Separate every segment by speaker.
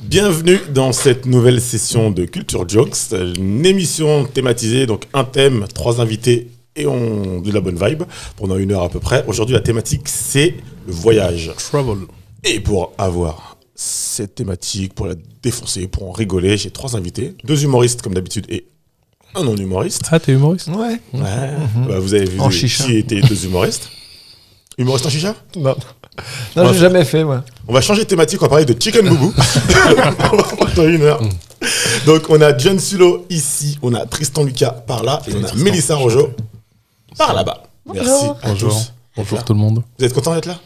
Speaker 1: Bienvenue dans cette nouvelle session de Culture Jokes, une émission thématisée, donc un thème, 3 invités et on de la bonne vibe pendant 1 heure à peu près. Aujourd'hui, la thématique, c'est le voyage.
Speaker 2: Travel.
Speaker 1: Et pour avoir cette thématique, pour la défoncer, pour en rigoler, j'ai 3 invités, 2 humoristes comme d'habitude et un non-humoriste.
Speaker 2: Ah, t'es humoriste?
Speaker 3: Ouais.
Speaker 1: Bah, vous avez vu
Speaker 3: En chicha.
Speaker 1: qui étaient 2 humoristes. Humoriste en chicha?
Speaker 3: Non, j'ai jamais fait, moi.
Speaker 1: On va changer de thématique, on va parler de Chicken Boubou. Pendant 1 heure. Donc, on a John Sulo ici, on a Tristan Lucas par là, et on a Mélissa Rojo par là-bas. Merci à
Speaker 2: Bonjour.
Speaker 1: tous.
Speaker 2: Bonjour tout le monde.
Speaker 1: Vous êtes content d'être là?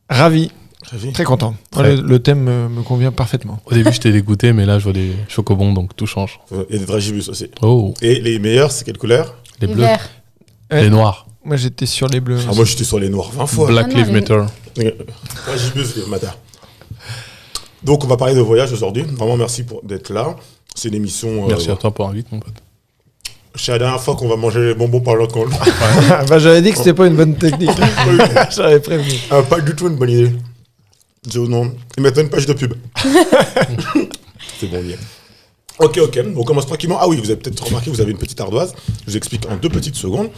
Speaker 3: Ravi.
Speaker 1: Ravi.
Speaker 3: Très content.
Speaker 2: Très.
Speaker 3: Le thème me convient parfaitement.
Speaker 2: Au début, j'étais dégoûté, mais là, je vois des chocobons, donc tout change.
Speaker 1: Il y a des dragibus aussi.
Speaker 2: Oh,
Speaker 1: Et les meilleurs, c'est quelle couleur?
Speaker 2: les bleus.
Speaker 4: Verts.
Speaker 2: Les noirs.
Speaker 3: Moi, j'étais sur les bleus.
Speaker 1: Ah, moi, j'étais sur les noirs 20 fois.
Speaker 2: Black
Speaker 4: Ah non,
Speaker 2: Lives
Speaker 4: les-
Speaker 2: Matter.
Speaker 1: Dragibus, les matins. Donc, on va parler de voyage aujourd'hui. Vraiment, merci d'être là. C'est une émission.
Speaker 2: Merci à toi pour l'invite, mon pote.
Speaker 1: C'est la dernière fois qu'on va manger les bonbons par l'alcool.
Speaker 3: Bah, j'avais dit que c'était pas une bonne technique. J'avais prévenu.
Speaker 1: Ah, pas du tout une bonne idée. Non. Ils mettent une page de pub. C'est bon, bien. Ok. On commence tranquillement. Ah oui, vous avez peut-être remarqué, vous avez une petite ardoise. Je vous explique en 2 petites secondes.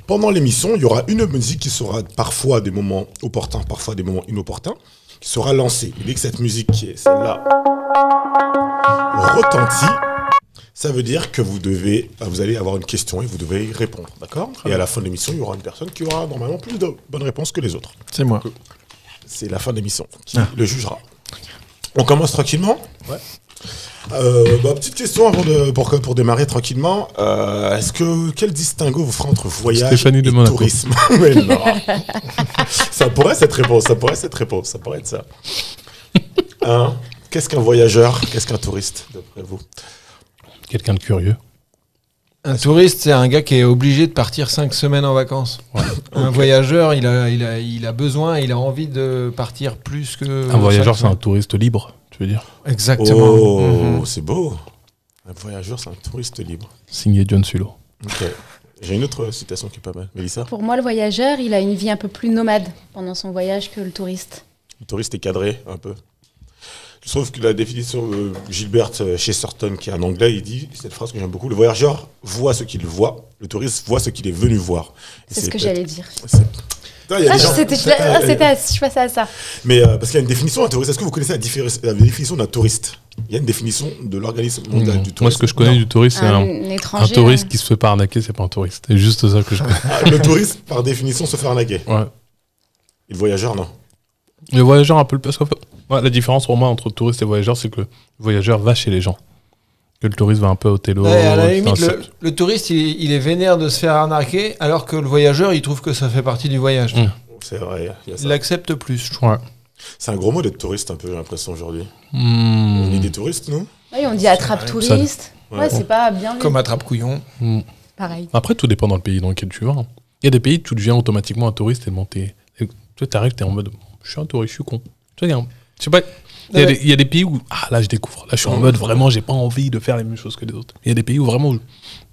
Speaker 1: Pendant l'émission, il y aura une musique qui sera parfois à des moments opportuns, parfois à des moments inopportuns, qui sera lancée. Et dès que cette musique, qui est celle-là, retentit, ça veut dire que vous allez avoir une question et vous devez y répondre, d'accord? Et à la fin de l'émission, il y aura une personne qui aura normalement plus de bonnes réponses que les autres.
Speaker 3: C'est moi.
Speaker 1: C'est la fin de l'émission qui le jugera. On commence tranquillement. Ouais. Petite question avant pour démarrer tranquillement. Quel distinguo vous fera entre voyage
Speaker 2: Stéphanie de
Speaker 1: et
Speaker 2: Monaco.
Speaker 1: tourisme? Mais non. Ça pourrait être cette réponse. Ça pourrait être ça. Hein? Qu'est-ce qu'un voyageur? Qu'est-ce qu'un touriste, d'après vous?
Speaker 2: Quelqu'un de curieux.
Speaker 3: Un touriste, c'est un gars qui est obligé de partir 5 semaines en vacances.
Speaker 2: Ouais.
Speaker 3: Un voyageur, il a besoin, il a envie de partir plus que...
Speaker 2: Un voyageur,
Speaker 3: 5
Speaker 2: c'est un
Speaker 3: semaines.
Speaker 2: touriste libre, tu veux dire.
Speaker 3: Exactement.
Speaker 1: Oh, c'est beau. Un voyageur, c'est un touriste libre.
Speaker 2: Signé John Sulo.
Speaker 1: Ok. J'ai une autre citation qui est pas mal. Mélissa?
Speaker 4: Pour moi, le voyageur, il a une vie un peu plus nomade pendant son voyage que le touriste.
Speaker 1: Le touriste est cadré un peu. Je trouve que la définition de Gilbert Chesterton, qui est un anglais, il dit cette phrase que j'aime beaucoup: le voyageur voit ce qu'il voit, le touriste voit ce qu'il est venu voir. Et
Speaker 4: C'est ce que j'allais dire.
Speaker 1: Putain, il y a des gens-
Speaker 4: Je passais à ça.
Speaker 1: Mais parce qu'il y a une définition d'un touriste. Est-ce que vous connaissez la définition d'un touriste? Il y a une définition de l'organisme mondial du tourisme.
Speaker 2: Moi, ce que je connais du touriste, c'est un
Speaker 4: étranger.
Speaker 2: touriste qui se fait pas arnaquer, c'est pas un touriste. C'est juste ça que je connais.
Speaker 1: Ah, le touriste, par définition, se fait arnaquer.
Speaker 2: Ouais.
Speaker 1: Et le voyageur, non.
Speaker 2: Le voyageur, un peu le parce qu'en fait, la différence pour moi entre touriste et voyageur, c'est que le voyageur va chez les gens. Que le touriste va un peu au télo.
Speaker 3: Ouais, à la limite,
Speaker 2: Enfin,
Speaker 3: le touriste, il est vénère de se faire arnaquer, alors que le voyageur, il trouve que ça fait partie du voyage.
Speaker 1: C'est vrai, il y a ça.
Speaker 3: Il l'accepte plus, je trouve.
Speaker 2: ouais.
Speaker 1: C'est un gros mot d'être touriste, un peu, j'ai l'impression, aujourd'hui.
Speaker 2: Hmm.
Speaker 1: On est des touristes, nous?
Speaker 4: Oui, on dit attrape touriste.
Speaker 1: Ouais.
Speaker 4: Ouais, c'est pas bien vu.
Speaker 3: Comme attrape-couillon.
Speaker 2: Hmm.
Speaker 4: Pareil.
Speaker 2: Après, tout dépend dans le pays dans lequel tu vas. Hein. Il y a des pays où tu deviens automatiquement un touriste tellement toi, t'arrives, t'es en mode je suis un touriste, je suis con. Tu vois, je sais pas. Il y a des pays où là, je découvre. Là, je suis en mode vraiment, j'ai pas envie de faire les mêmes choses que les autres. Il y a des pays où vraiment,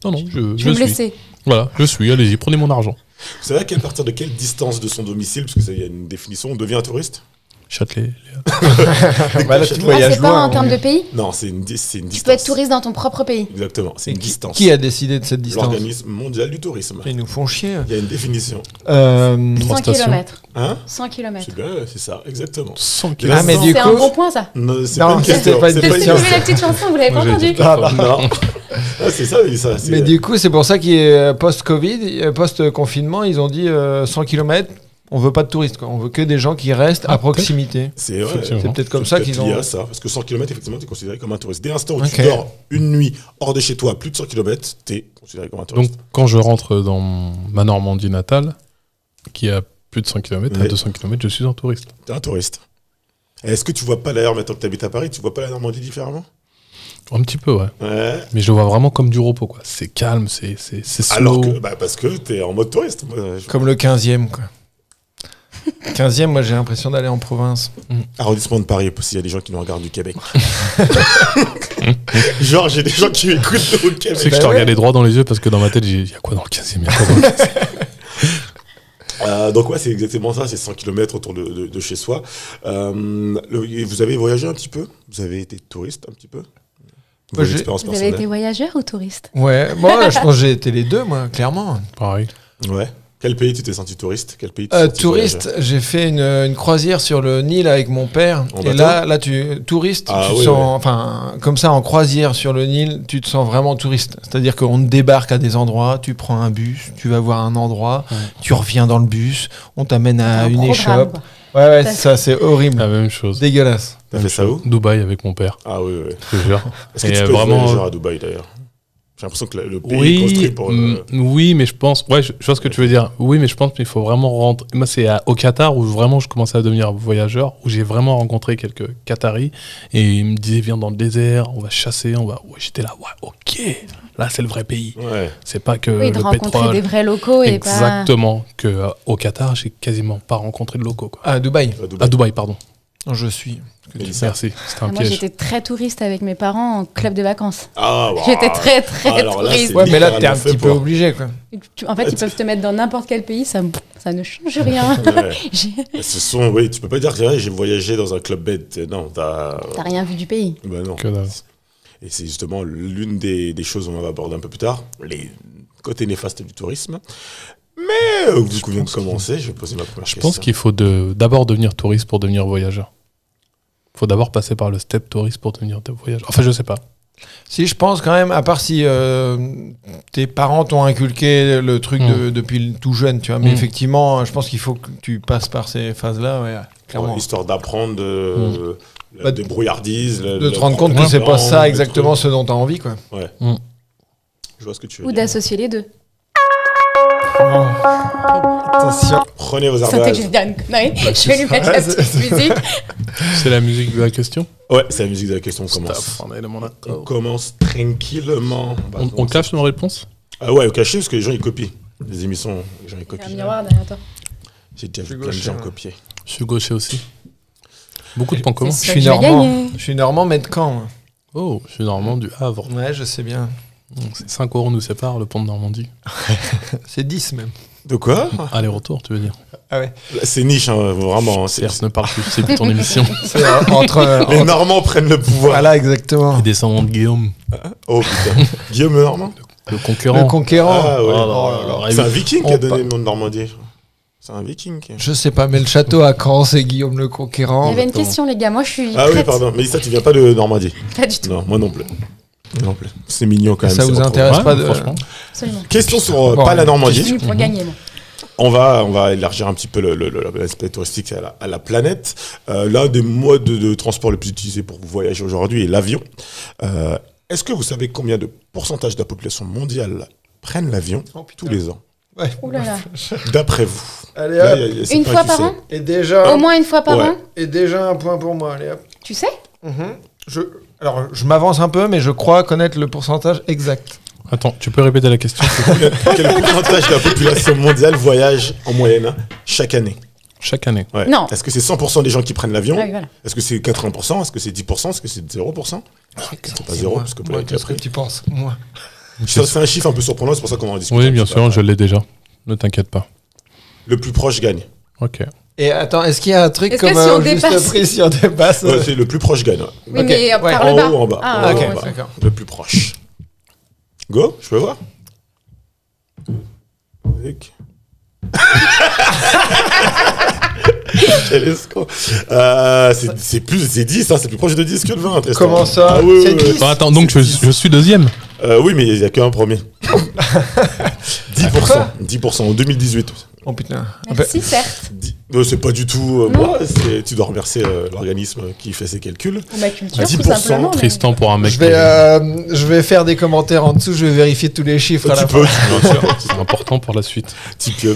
Speaker 2: non,
Speaker 4: Je vais me
Speaker 2: suis.
Speaker 4: laisser.
Speaker 2: Voilà, je suis. Allez-y, prenez mon argent.
Speaker 1: Vous savez à partir de quelle distance de son domicile, parce qu'il y a une définition, on devient un touriste?
Speaker 2: Châtelet.
Speaker 3: Bah, là, tu
Speaker 4: Ah,
Speaker 3: voyages
Speaker 4: c'est pas
Speaker 3: loin.
Speaker 4: en termes de pays?
Speaker 1: Non, c'est une distance.
Speaker 4: Tu peux être touriste dans ton propre pays.
Speaker 1: Exactement, c'est une distance.
Speaker 3: Qui a décidé de cette distance?
Speaker 1: L'organisme mondial du tourisme.
Speaker 3: Ils nous font chier.
Speaker 1: Il y a une définition.
Speaker 4: 100
Speaker 2: stations.
Speaker 4: km.
Speaker 1: Hein?
Speaker 4: 100 km.
Speaker 1: C'est bien, c'est ça, exactement.
Speaker 2: 100
Speaker 1: Ah,
Speaker 3: mais du
Speaker 4: C'est un
Speaker 3: coup-
Speaker 4: bon point, ça.
Speaker 1: Non, c'est
Speaker 3: Non,
Speaker 1: pas une
Speaker 3: c'était
Speaker 1: question.
Speaker 3: pas une
Speaker 1: c'est
Speaker 4: J'ai
Speaker 3: question.
Speaker 4: trouvé la petite chanson, vous l'avez pas
Speaker 2: Moi, j'ai
Speaker 4: entendue?
Speaker 2: été
Speaker 3: Ah, bah.
Speaker 1: Non. Ah, c'est ça, oui, ça.
Speaker 3: Mais du coup, c'est pour ça qu'il est post-Covid, post-confinement, ils ont dit 100 km, on veut pas de touristes, quoi. On veut que des gens qui restent à proximité.
Speaker 1: C'est vrai.
Speaker 2: Effectivement.
Speaker 3: C'est peut-être comme ça qu'ils ont.
Speaker 1: lié à ça, parce que 100 km, effectivement, tu es considéré comme un touriste. Dès l'instant où tu
Speaker 3: Ok.
Speaker 1: dors une nuit hors de chez toi, plus de 100 km, tu es considéré comme un
Speaker 2: Donc,
Speaker 1: touriste.
Speaker 2: quand je rentre dans ma Normandie natale, qui a plus de 100 km, à
Speaker 1: Ouais.
Speaker 2: 200 km, je suis un touriste.
Speaker 1: Tu es un touriste. Est-ce que tu vois pas, d'ailleurs, maintenant que tu habites à Paris, tu vois pas la Normandie différemment?
Speaker 2: Un petit peu, ouais.
Speaker 1: Ouais.
Speaker 2: Mais je le vois vraiment comme du repos, quoi. C'est calme, c'est slow.
Speaker 1: Alors que, parce que tu es en mode touriste. Moi,
Speaker 3: Comme le 15e, quoi. 15e, moi j'ai l'impression d'aller en province.
Speaker 1: Arrondissement de Paris, s'il y a des gens qui nous regardent du Québec. Genre, j'ai des gens qui m'écoutent au Québec.
Speaker 2: Tu sais que je te regardais droit dans les yeux parce que dans ma tête, il y a quoi dans le 15e? Il y a quoi dans le 15e?
Speaker 1: Donc ouais, c'est exactement ça, c'est 100 km autour de chez soi. Vous avez voyagé un petit peu? Vous avez été touriste un petit peu? Vos expériences
Speaker 4: Vous avez
Speaker 1: personnelles?
Speaker 4: été voyageur ou touriste?
Speaker 3: Ouais, moi, je pense que j'ai été les deux, moi, clairement.
Speaker 2: Pareil.
Speaker 1: Ouais. Quel pays tu t'es senti touriste? Quel pays tu t'es senti
Speaker 3: Touriste,
Speaker 1: voyageur?
Speaker 3: j'ai fait une croisière sur le Nil avec mon père.
Speaker 1: En
Speaker 3: Et
Speaker 1: bateau
Speaker 3: là, touriste,
Speaker 1: Ah,
Speaker 3: tu te
Speaker 1: oui,
Speaker 3: sens,
Speaker 1: oui.
Speaker 3: enfin, comme ça, en croisière sur le Nil, tu te sens vraiment touriste. C'est-à-dire qu'on te débarque à des endroits, tu prends un bus, tu vas voir un endroit, tu reviens dans le bus, on t'amène à
Speaker 4: Un
Speaker 3: une
Speaker 4: programme,
Speaker 3: échoppe.
Speaker 4: quoi.
Speaker 3: Ouais, ça, c'est horrible.
Speaker 2: La même chose.
Speaker 3: Dégueulasse.
Speaker 1: T'as fait ça où?
Speaker 2: Dubaï avec mon père,
Speaker 1: Ah oui, oui.
Speaker 2: je te jure.
Speaker 1: Est-ce que
Speaker 2: Et
Speaker 1: tu peux
Speaker 2: vraiment-
Speaker 1: voyager à Dubaï d'ailleurs? J'ai l'impression que le pays est construit pour...
Speaker 2: oui, mais je pense. Ouais, je vois ce que tu veux dire. Oui, mais je pense qu'il faut vraiment rentrer. Moi, c'est au Qatar où vraiment je commençais à devenir voyageur, où j'ai vraiment rencontré quelques Qataris et ils me disaient viens dans le désert, on va chasser, on va. Ouais, j'étais là, ouais, ok. Là, c'est le vrai pays.
Speaker 1: Ouais.
Speaker 2: C'est pas que
Speaker 4: Oui, de
Speaker 2: le
Speaker 4: rencontrer
Speaker 2: pétrole.
Speaker 4: des vrais locaux et pas...
Speaker 2: Exactement. Que au Qatar, j'ai quasiment pas rencontré de locaux. Quoi.
Speaker 3: À Dubaï.
Speaker 1: À
Speaker 2: À Dubaï, pardon.
Speaker 3: Je suis.
Speaker 1: Mélissa.
Speaker 2: Merci. C'était un
Speaker 4: Moi,
Speaker 2: piège.
Speaker 4: j'étais très touriste avec mes parents en club de vacances.
Speaker 1: Ah, wow.
Speaker 4: J'étais très, très
Speaker 1: Alors là,
Speaker 4: touriste.
Speaker 1: c'est
Speaker 3: Ouais, mais là, t'es un
Speaker 1: littéralement fait
Speaker 3: petit peu
Speaker 1: pour.
Speaker 3: obligé, quoi.
Speaker 4: En fait, ils peuvent te mettre dans n'importe quel pays, ça ne change rien.
Speaker 1: Ouais.
Speaker 4: J'ai-
Speaker 1: Ce sont, oui, tu peux pas dire que j'ai voyagé dans un club bed. Non, t'as
Speaker 4: rien vu du pays.
Speaker 1: bah non.
Speaker 2: Que dalle.
Speaker 1: Et c'est justement l'une des choses qu'on va aborder un peu plus tard, les côtés néfastes du tourisme. Mais vu qu'on vient de commencer, je vais poser ma première
Speaker 2: Je
Speaker 1: question.
Speaker 2: pense qu'il faut d'abord devenir touriste pour devenir voyageur. Il faut d'abord passer par le step touriste pour devenir voyageur. Enfin, je sais pas.
Speaker 3: Si, je pense quand même, à part si tes parents t'ont inculqué le truc depuis le tout jeune, tu vois. Mais effectivement, je pense qu'il faut que tu passes par ces phases-là, ouais, clairement.
Speaker 1: Histoire d'apprendre de brouillardise.
Speaker 3: De te rendre compte que c'est pas ça exactement ce dont t'as envie, quoi.
Speaker 1: Ouais.
Speaker 2: Mm.
Speaker 1: Je vois ce que tu veux
Speaker 4: Ou
Speaker 1: dire.
Speaker 4: d'associer les deux.
Speaker 3: Attention.
Speaker 1: Prenez vos
Speaker 4: Je sentais que
Speaker 1: ardoises.
Speaker 4: je vais dire une connerie. Je vais lui mettre la petite musique.
Speaker 2: C'est la musique de la question.
Speaker 1: Ouais, c'est la musique de la question. On commence. On commence tranquillement.
Speaker 2: On cache nos réponses.
Speaker 1: Ah ouais, caché parce que les gens ils copient. Les émissions, les gens ils
Speaker 4: Il y a un
Speaker 1: copient.
Speaker 4: miroir derrière toi.
Speaker 1: J'ai déjà vu
Speaker 3: Je suis
Speaker 1: plein de
Speaker 3: gaucher,
Speaker 1: gens
Speaker 3: ouais.
Speaker 1: copier.
Speaker 2: Je suis gaucher aussi. Beaucoup de points communs.
Speaker 4: C'est
Speaker 3: Je
Speaker 4: ça
Speaker 3: suis
Speaker 4: que je vais
Speaker 3: normand.
Speaker 4: gagner.
Speaker 3: Je suis normand, mais de Caen, moi.
Speaker 2: Oh, je suis normand du Havre.
Speaker 3: Ouais, je sais bien.
Speaker 2: C'est 5 € nous séparent, le pont de Normandie.
Speaker 3: C'est 10 même.
Speaker 1: De quoi?
Speaker 2: Aller-retour, tu veux dire.
Speaker 3: Ah ouais.
Speaker 1: C'est niche, hein, vraiment.
Speaker 2: Certes, ne parle plus, c'est plus ton émission.
Speaker 3: C'est entre.
Speaker 1: Les Normands prennent le pouvoir.
Speaker 3: Voilà, exactement.
Speaker 2: Les descendants de Guillaume,
Speaker 1: Oh putain. Guillaume le Normand?
Speaker 2: le conquérant.
Speaker 3: Le conquérant.
Speaker 1: Ah ouais.
Speaker 2: Oh là là.
Speaker 1: C'est un viking qui a
Speaker 3: On
Speaker 1: donné le nom de Normandie. C'est un viking.
Speaker 3: Je sais pas, mais le château à Caen, c'est Guillaume le
Speaker 4: Il y
Speaker 3: Conquérant.
Speaker 4: avait une question, les gars. Moi, je suis
Speaker 1: Ah oui,
Speaker 4: prête.
Speaker 1: pardon. Mais ça, tu viens pas de Normandie?
Speaker 4: Pas du tout.
Speaker 1: Non, moi non plus. Moi non plus. C'est mignon quand même.
Speaker 3: Ça
Speaker 1: c'est
Speaker 3: vous
Speaker 1: retrouvé.
Speaker 3: intéresse
Speaker 2: Ouais,
Speaker 3: pas de.
Speaker 2: franchement.
Speaker 4: Absolument.
Speaker 1: Question sur
Speaker 3: Bon,
Speaker 1: pas la
Speaker 4: Je
Speaker 1: Normandie.
Speaker 4: suis pour gagner, moi.
Speaker 1: On va élargir un petit peu l'aspect touristique à la planète. L'un des modes de transport les plus utilisés pour voyager aujourd'hui est l'avion. Est-ce que vous savez combien de pourcentage de la population mondiale prennent l'avion
Speaker 3: Oh, putain.
Speaker 1: tous les ans?
Speaker 3: Ouais.
Speaker 4: Ouh là là.
Speaker 1: D'après vous?
Speaker 3: Allez
Speaker 1: Là,
Speaker 3: hop.
Speaker 1: c'est
Speaker 4: Une
Speaker 1: pas
Speaker 4: fois
Speaker 1: qui
Speaker 4: par
Speaker 1: sait.
Speaker 4: an
Speaker 3: Et déjà.
Speaker 4: Au moins une fois par
Speaker 1: Ouais.
Speaker 4: an.
Speaker 3: Et déjà un point pour moi. Allez hop.
Speaker 4: Tu sais
Speaker 3: Alors, je m'avance un peu, mais je crois connaître le pourcentage exact.
Speaker 2: Attends, tu peux répéter la question
Speaker 1: Quel pourcentage de la population mondiale voyage en moyenne chaque année?
Speaker 2: chaque année?
Speaker 1: Ouais.
Speaker 4: Non.
Speaker 1: Est-ce que c'est 100% des gens qui prennent l'avion?
Speaker 4: Ah oui, voilà.
Speaker 1: Est-ce que c'est 80%? Est-ce que c'est 10%? Est-ce que c'est 0%? C'est pas 0
Speaker 3: Moi,
Speaker 1: parce que
Speaker 3: moi, qu'est-ce que tu penses? Moi.
Speaker 1: c'est un chiffre un peu surprenant, c'est pour ça qu'on en discute.
Speaker 2: Oui, bien sûr, je l'ai déjà. Ne t'inquiète pas.
Speaker 1: Le plus proche gagne.
Speaker 2: Ok.
Speaker 3: Et attends, est-ce qu'il y a un truc
Speaker 4: Est-ce que
Speaker 3: comme
Speaker 4: si on
Speaker 3: juste
Speaker 4: dépasse-
Speaker 3: prix si on dépasse
Speaker 1: Ouais, c'est le plus proche gagne. Ouais.
Speaker 4: Oui,
Speaker 3: Ok.
Speaker 4: mais
Speaker 3: Ouais.
Speaker 4: par
Speaker 1: En
Speaker 4: le bas.
Speaker 1: haut ou en bas?
Speaker 4: Ah,
Speaker 1: En haut
Speaker 3: ok,
Speaker 1: ou en bas.
Speaker 3: d'accord.
Speaker 1: Le plus proche. Go, je peux voir? Luc. Quel escroc. C'est plus, c'est 10, hein, c'est plus proche de 10 que de 20. Tristan.
Speaker 3: Comment ça?
Speaker 1: Ah oui,
Speaker 3: C'est
Speaker 1: oui, oui.
Speaker 3: 10?
Speaker 2: Bon, attends, donc je suis deuxième.
Speaker 1: Oui, mais il n'y a qu'un premier. 10%. 10% en 2018.
Speaker 3: Oh putain.
Speaker 4: Merci, certes.
Speaker 1: C'est pas du tout moi, tu dois remercier l'organisme qui fait ces calculs.
Speaker 4: Ou ma culture,
Speaker 1: 10%,
Speaker 4: tout simplement. mais-
Speaker 2: Tristan pour un mec.
Speaker 3: Je vais faire des commentaires en dessous, je vais vérifier tous les chiffres à la
Speaker 1: Tu
Speaker 3: fin.
Speaker 1: peux,
Speaker 2: C'est important pour la suite.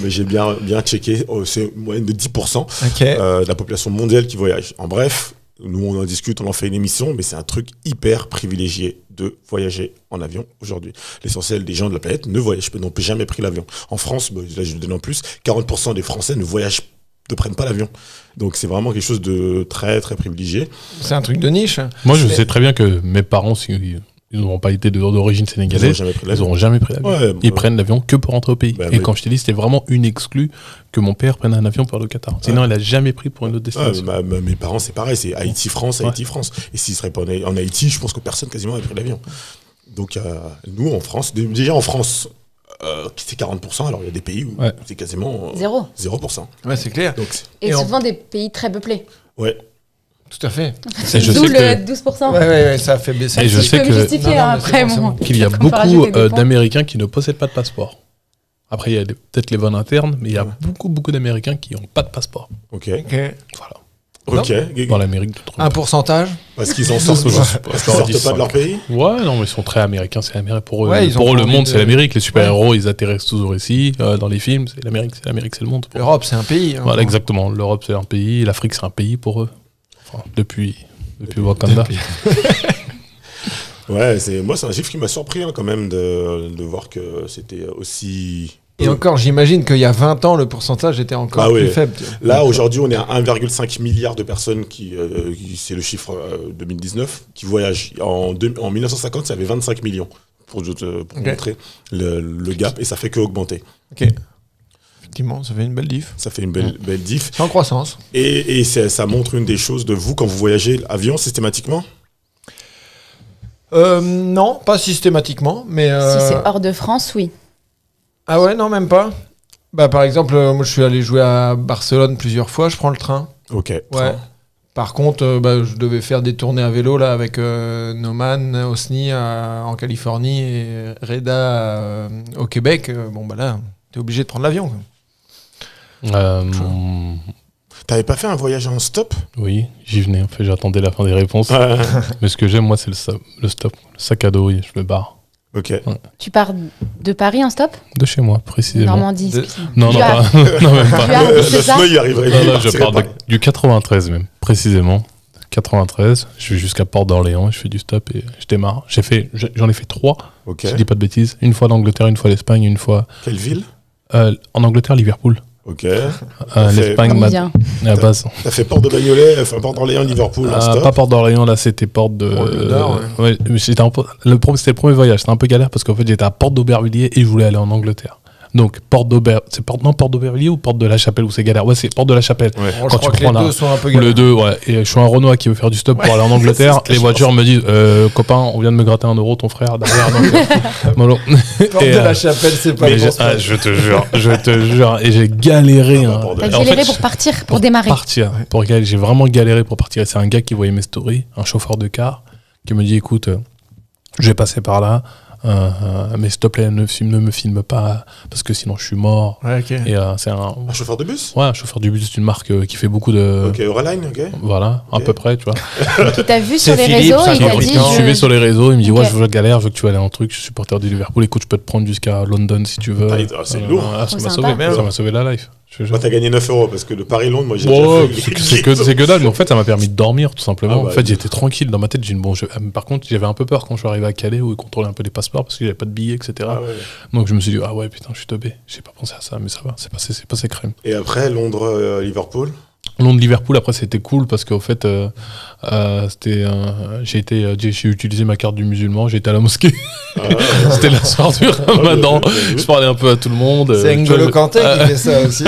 Speaker 1: mais j'ai bien checké. C'est une moyenne de 10%
Speaker 3: Ok.
Speaker 1: de la population mondiale qui voyage. En bref, nous on en discute, on en fait une émission, mais c'est un truc hyper privilégié de voyager en avion aujourd'hui. L'essentiel des gens de la planète ne voyagent pas, n'ont jamais pris l'avion. En France, là je le donne en plus, 40% des Français ne prennent pas l'avion. Donc c'est vraiment quelque chose de très très privilégié.
Speaker 3: C'est un truc de niche.
Speaker 2: Moi, je
Speaker 3: Mais-
Speaker 2: sais très bien que mes parents, si ils ils n'auront pas été d'origine
Speaker 1: Ils n'ont
Speaker 2: sénégalaise,
Speaker 1: jamais pris
Speaker 2: ils
Speaker 1: l'avion.
Speaker 2: n'auront jamais pris l'avion.
Speaker 1: Ouais,
Speaker 2: Ils prennent l'avion que pour rentrer au pays.
Speaker 1: Bah,
Speaker 2: Et
Speaker 1: mais-
Speaker 2: quand je t'ai dit, c'était vraiment une exclue que mon père prenne un avion pour le Qatar. Sinon, il a jamais pris pour une autre
Speaker 1: Ah,
Speaker 2: destination.
Speaker 1: mes parents, c'est pareil, c'est Haïti-France,
Speaker 2: Ouais.
Speaker 1: Haïti-France. Et s'ils seraient pas en Haïti, je pense que personne quasiment avait pris l'avion. Donc, nous, en France, déjà en France, c'est 40%, alors il y a des pays où
Speaker 2: Ouais.
Speaker 1: c'est quasiment 0%.
Speaker 3: Ouais, c'est clair.
Speaker 1: Donc,
Speaker 4: Et
Speaker 3: Et en-
Speaker 4: souvent des pays très peuplés.
Speaker 1: ouais.
Speaker 3: Tout à fait.
Speaker 2: Et je
Speaker 4: D'où
Speaker 2: sais
Speaker 4: le
Speaker 2: que
Speaker 4: 12%.
Speaker 3: Ouais, ça a fait baisser.
Speaker 2: Et je
Speaker 4: Si
Speaker 2: sais
Speaker 4: peux me
Speaker 2: que-
Speaker 4: justifier
Speaker 3: Non, non, mais
Speaker 4: après,
Speaker 3: c'est bon, c'est
Speaker 4: mon-
Speaker 3: bon.
Speaker 2: qu'il y a
Speaker 4: Quand on peut
Speaker 2: beaucoup
Speaker 4: rajouter des points.
Speaker 2: d'Américains qui ne possèdent pas de passeport. Après, il y a peut-être les vols internes, mais il y a
Speaker 1: Ouais.
Speaker 2: beaucoup d'Américains qui n'ont pas de passeport.
Speaker 1: Ok.
Speaker 3: Ok.
Speaker 2: Voilà.
Speaker 1: Ok.
Speaker 2: Dans l'Amérique de trop.
Speaker 3: Un pourcentage.
Speaker 1: Parce qu'ils en sortent, parce qu'ils sortent pas de leur pays.
Speaker 2: Ouais, non, mais ils sont très américains, c'est l'Amérique. Pour eux,
Speaker 3: Ouais, ils ont
Speaker 2: pour eux,
Speaker 3: pas
Speaker 2: le
Speaker 3: envie
Speaker 2: monde,
Speaker 3: de-
Speaker 2: c'est l'Amérique. Les super-héros, ils atterrissent toujours ici. Dans les films, c'est l'Amérique, c'est le monde.
Speaker 3: L'Europe, c'est un pays. hein.
Speaker 2: Voilà, exactement. L'Europe, c'est un pays. L'Afrique, c'est un pays pour eux. Enfin, depuis Wakanda.
Speaker 1: Ouais, moi, c'est un chiffre qui m'a surpris quand même de voir que c'était aussi.
Speaker 3: Et encore, j'imagine qu'il y a 20 ans, le pourcentage était encore
Speaker 1: Ah
Speaker 3: plus
Speaker 1: oui.
Speaker 3: faible. tu vois.
Speaker 1: Là, aujourd'hui, on est à 1,5 milliard de personnes c'est le chiffre 2019, qui voyagent. En 1950, il y avait 25 millions, pour
Speaker 3: Ok.
Speaker 1: montrer le gap, et ça fait qu'augmenter.
Speaker 3: Ok. Effectivement, ça fait une belle diff.
Speaker 1: Ça fait une belle diff.
Speaker 3: C'est en croissance.
Speaker 1: Et ça montre une des choses de vous, quand vous voyagez avion systématiquement.
Speaker 3: Non, pas systématiquement, mais...
Speaker 4: Si c'est hors de France, oui.
Speaker 3: Ah ouais, non, même pas. Bah, par exemple, moi, je suis allé jouer à Barcelone plusieurs fois, je prends le train.
Speaker 1: Ok.
Speaker 3: Ouais. Par contre, je devais faire des tournées à vélo là avec Noman, Osni en Californie et Reda au Québec. Bon, bah là, t'es obligé de prendre l'avion. quoi.
Speaker 1: T'avais pas fait un voyage en stop?
Speaker 2: Oui, j'y venais. En fait, j'attendais la fin des réponses. Mais ce que j'aime, moi, c'est le stop. Le sac à dos, oui, je le barre.
Speaker 1: Ok.
Speaker 4: Tu pars de Paris en stop?
Speaker 2: De chez moi, précisément.
Speaker 4: Normandie,
Speaker 3: De-
Speaker 4: excuse-moi.
Speaker 2: Non,
Speaker 4: Du
Speaker 2: non,
Speaker 4: Havre.
Speaker 2: pas. Non, même pas.
Speaker 4: Du Havre,
Speaker 1: Le
Speaker 4: c'est ça?
Speaker 1: SME, il arriverait.
Speaker 2: Non,
Speaker 1: il
Speaker 2: non, je
Speaker 1: partirait
Speaker 2: parle
Speaker 1: pas.
Speaker 2: du 93 même, précisément. 93, je vais jusqu'à Port d'Orléans, je fais du stop et je démarre. J'en ai fait 3,
Speaker 1: Ok.
Speaker 2: si je dis pas de bêtises. Une fois l'Angleterre, une fois l'Espagne, une fois...
Speaker 1: Quelle ville?
Speaker 2: en Angleterre, Liverpool.
Speaker 1: Ok.
Speaker 2: L'Espagne,
Speaker 4: On y vient.
Speaker 2: à la base.
Speaker 1: T'as fait Port de Bagnolet, enfin Port d'Orléans, Liverpool, en stop.
Speaker 2: Pas Port d'Orléans, là c'était Port de.
Speaker 3: Le Nord,
Speaker 2: ouais, mais c'était le premier voyage, c'était un peu galère parce qu'en fait j'étais à Port d'Aubervilliers et je voulais aller en Angleterre. Donc Port d'Aubervilliers ou Porte de la Chapelle où c'est galère. Ouais, c'est Porte de la Chapelle.
Speaker 1: Ouais.
Speaker 3: Bon, je
Speaker 2: Quand
Speaker 3: crois
Speaker 2: tu
Speaker 3: que les
Speaker 2: prends
Speaker 3: deux
Speaker 2: la-
Speaker 3: sont un peu
Speaker 2: Le
Speaker 3: galères.
Speaker 2: 2, ouais. Et je suis un Renoir qui veut faire du stop pour aller en Angleterre.
Speaker 1: C'est ce que
Speaker 2: Les
Speaker 1: je
Speaker 2: voitures me disent copain, on vient de me gratter 1 euro, ton frère derrière. Donc, mollo.
Speaker 3: Porte
Speaker 2: Et,
Speaker 3: de la Chapelle, c'est pas
Speaker 2: mais
Speaker 3: le bon spot.
Speaker 2: je te jure, et j'ai galéré.
Speaker 1: Ah, bah,
Speaker 2: hein.
Speaker 1: Port de
Speaker 4: T'as
Speaker 1: la-
Speaker 2: En
Speaker 4: galéré
Speaker 2: fait,
Speaker 4: pour partir, pour démarrer.
Speaker 2: Partir. J'ai vraiment galéré pour partir. Et c'est un gars qui voyait mes stories, un chauffeur de car, qui me dit écoute, je vais passer par là, mais s'il te plaît, ne me filme pas, parce que sinon je suis mort.
Speaker 3: Ouais, ok.
Speaker 2: Et c'est un
Speaker 1: chauffeur de bus?
Speaker 2: un chauffeur du bus d'une marque qui fait beaucoup de.
Speaker 1: Ok, Euroline, ok.
Speaker 2: Voilà, à
Speaker 1: Ok.
Speaker 2: peu près, tu vois.
Speaker 4: Qui t'a vu sur
Speaker 3: C'est
Speaker 4: les
Speaker 3: Philippe,
Speaker 4: réseaux, il t'a
Speaker 3: 50
Speaker 4: dit.
Speaker 2: Il me suivait sur les réseaux, il me dit
Speaker 4: Ok.
Speaker 2: ouais, je veux galère, je veux que tu vas aller en truc, je suis supporter du Liverpool, écoute, je peux te prendre jusqu'à London si tu veux.
Speaker 1: C'est lourd.
Speaker 2: Ça
Speaker 4: Oh,
Speaker 2: m'a
Speaker 4: sympa.
Speaker 2: sauvé, ça m'a sauvé la life. Je te jure.
Speaker 1: Moi, t'as gagné 9 euros parce que le Paris-Londres, moi, j'ai
Speaker 2: Ouais,
Speaker 1: déjà fait.
Speaker 2: c'est que dalle, mais en fait ça m'a permis de dormir tout simplement.
Speaker 1: Ah bah,
Speaker 2: en fait j'étais tranquille dans ma tête. Par contre j'avais un peu peur quand je suis arrivé à Calais où ils contrôlaient un peu les passeports parce qu'il n'y avait pas de billets, etc.
Speaker 1: Ah ouais.
Speaker 2: Donc je me suis dit ah ouais putain je suis teubé, j'ai pas pensé à ça, mais ça va, c'est passé crème.
Speaker 1: Et après, Londres, Liverpool.
Speaker 2: Londres-Liverpool après c'était cool parce qu'en fait j'ai utilisé ma carte du musulman, j'ai été à la mosquée. C'était la soirée du Ramadan. Je parlais un peu à tout le monde.
Speaker 3: C'est
Speaker 2: tu vois,
Speaker 3: N'Golo Kanté qui fait ça aussi.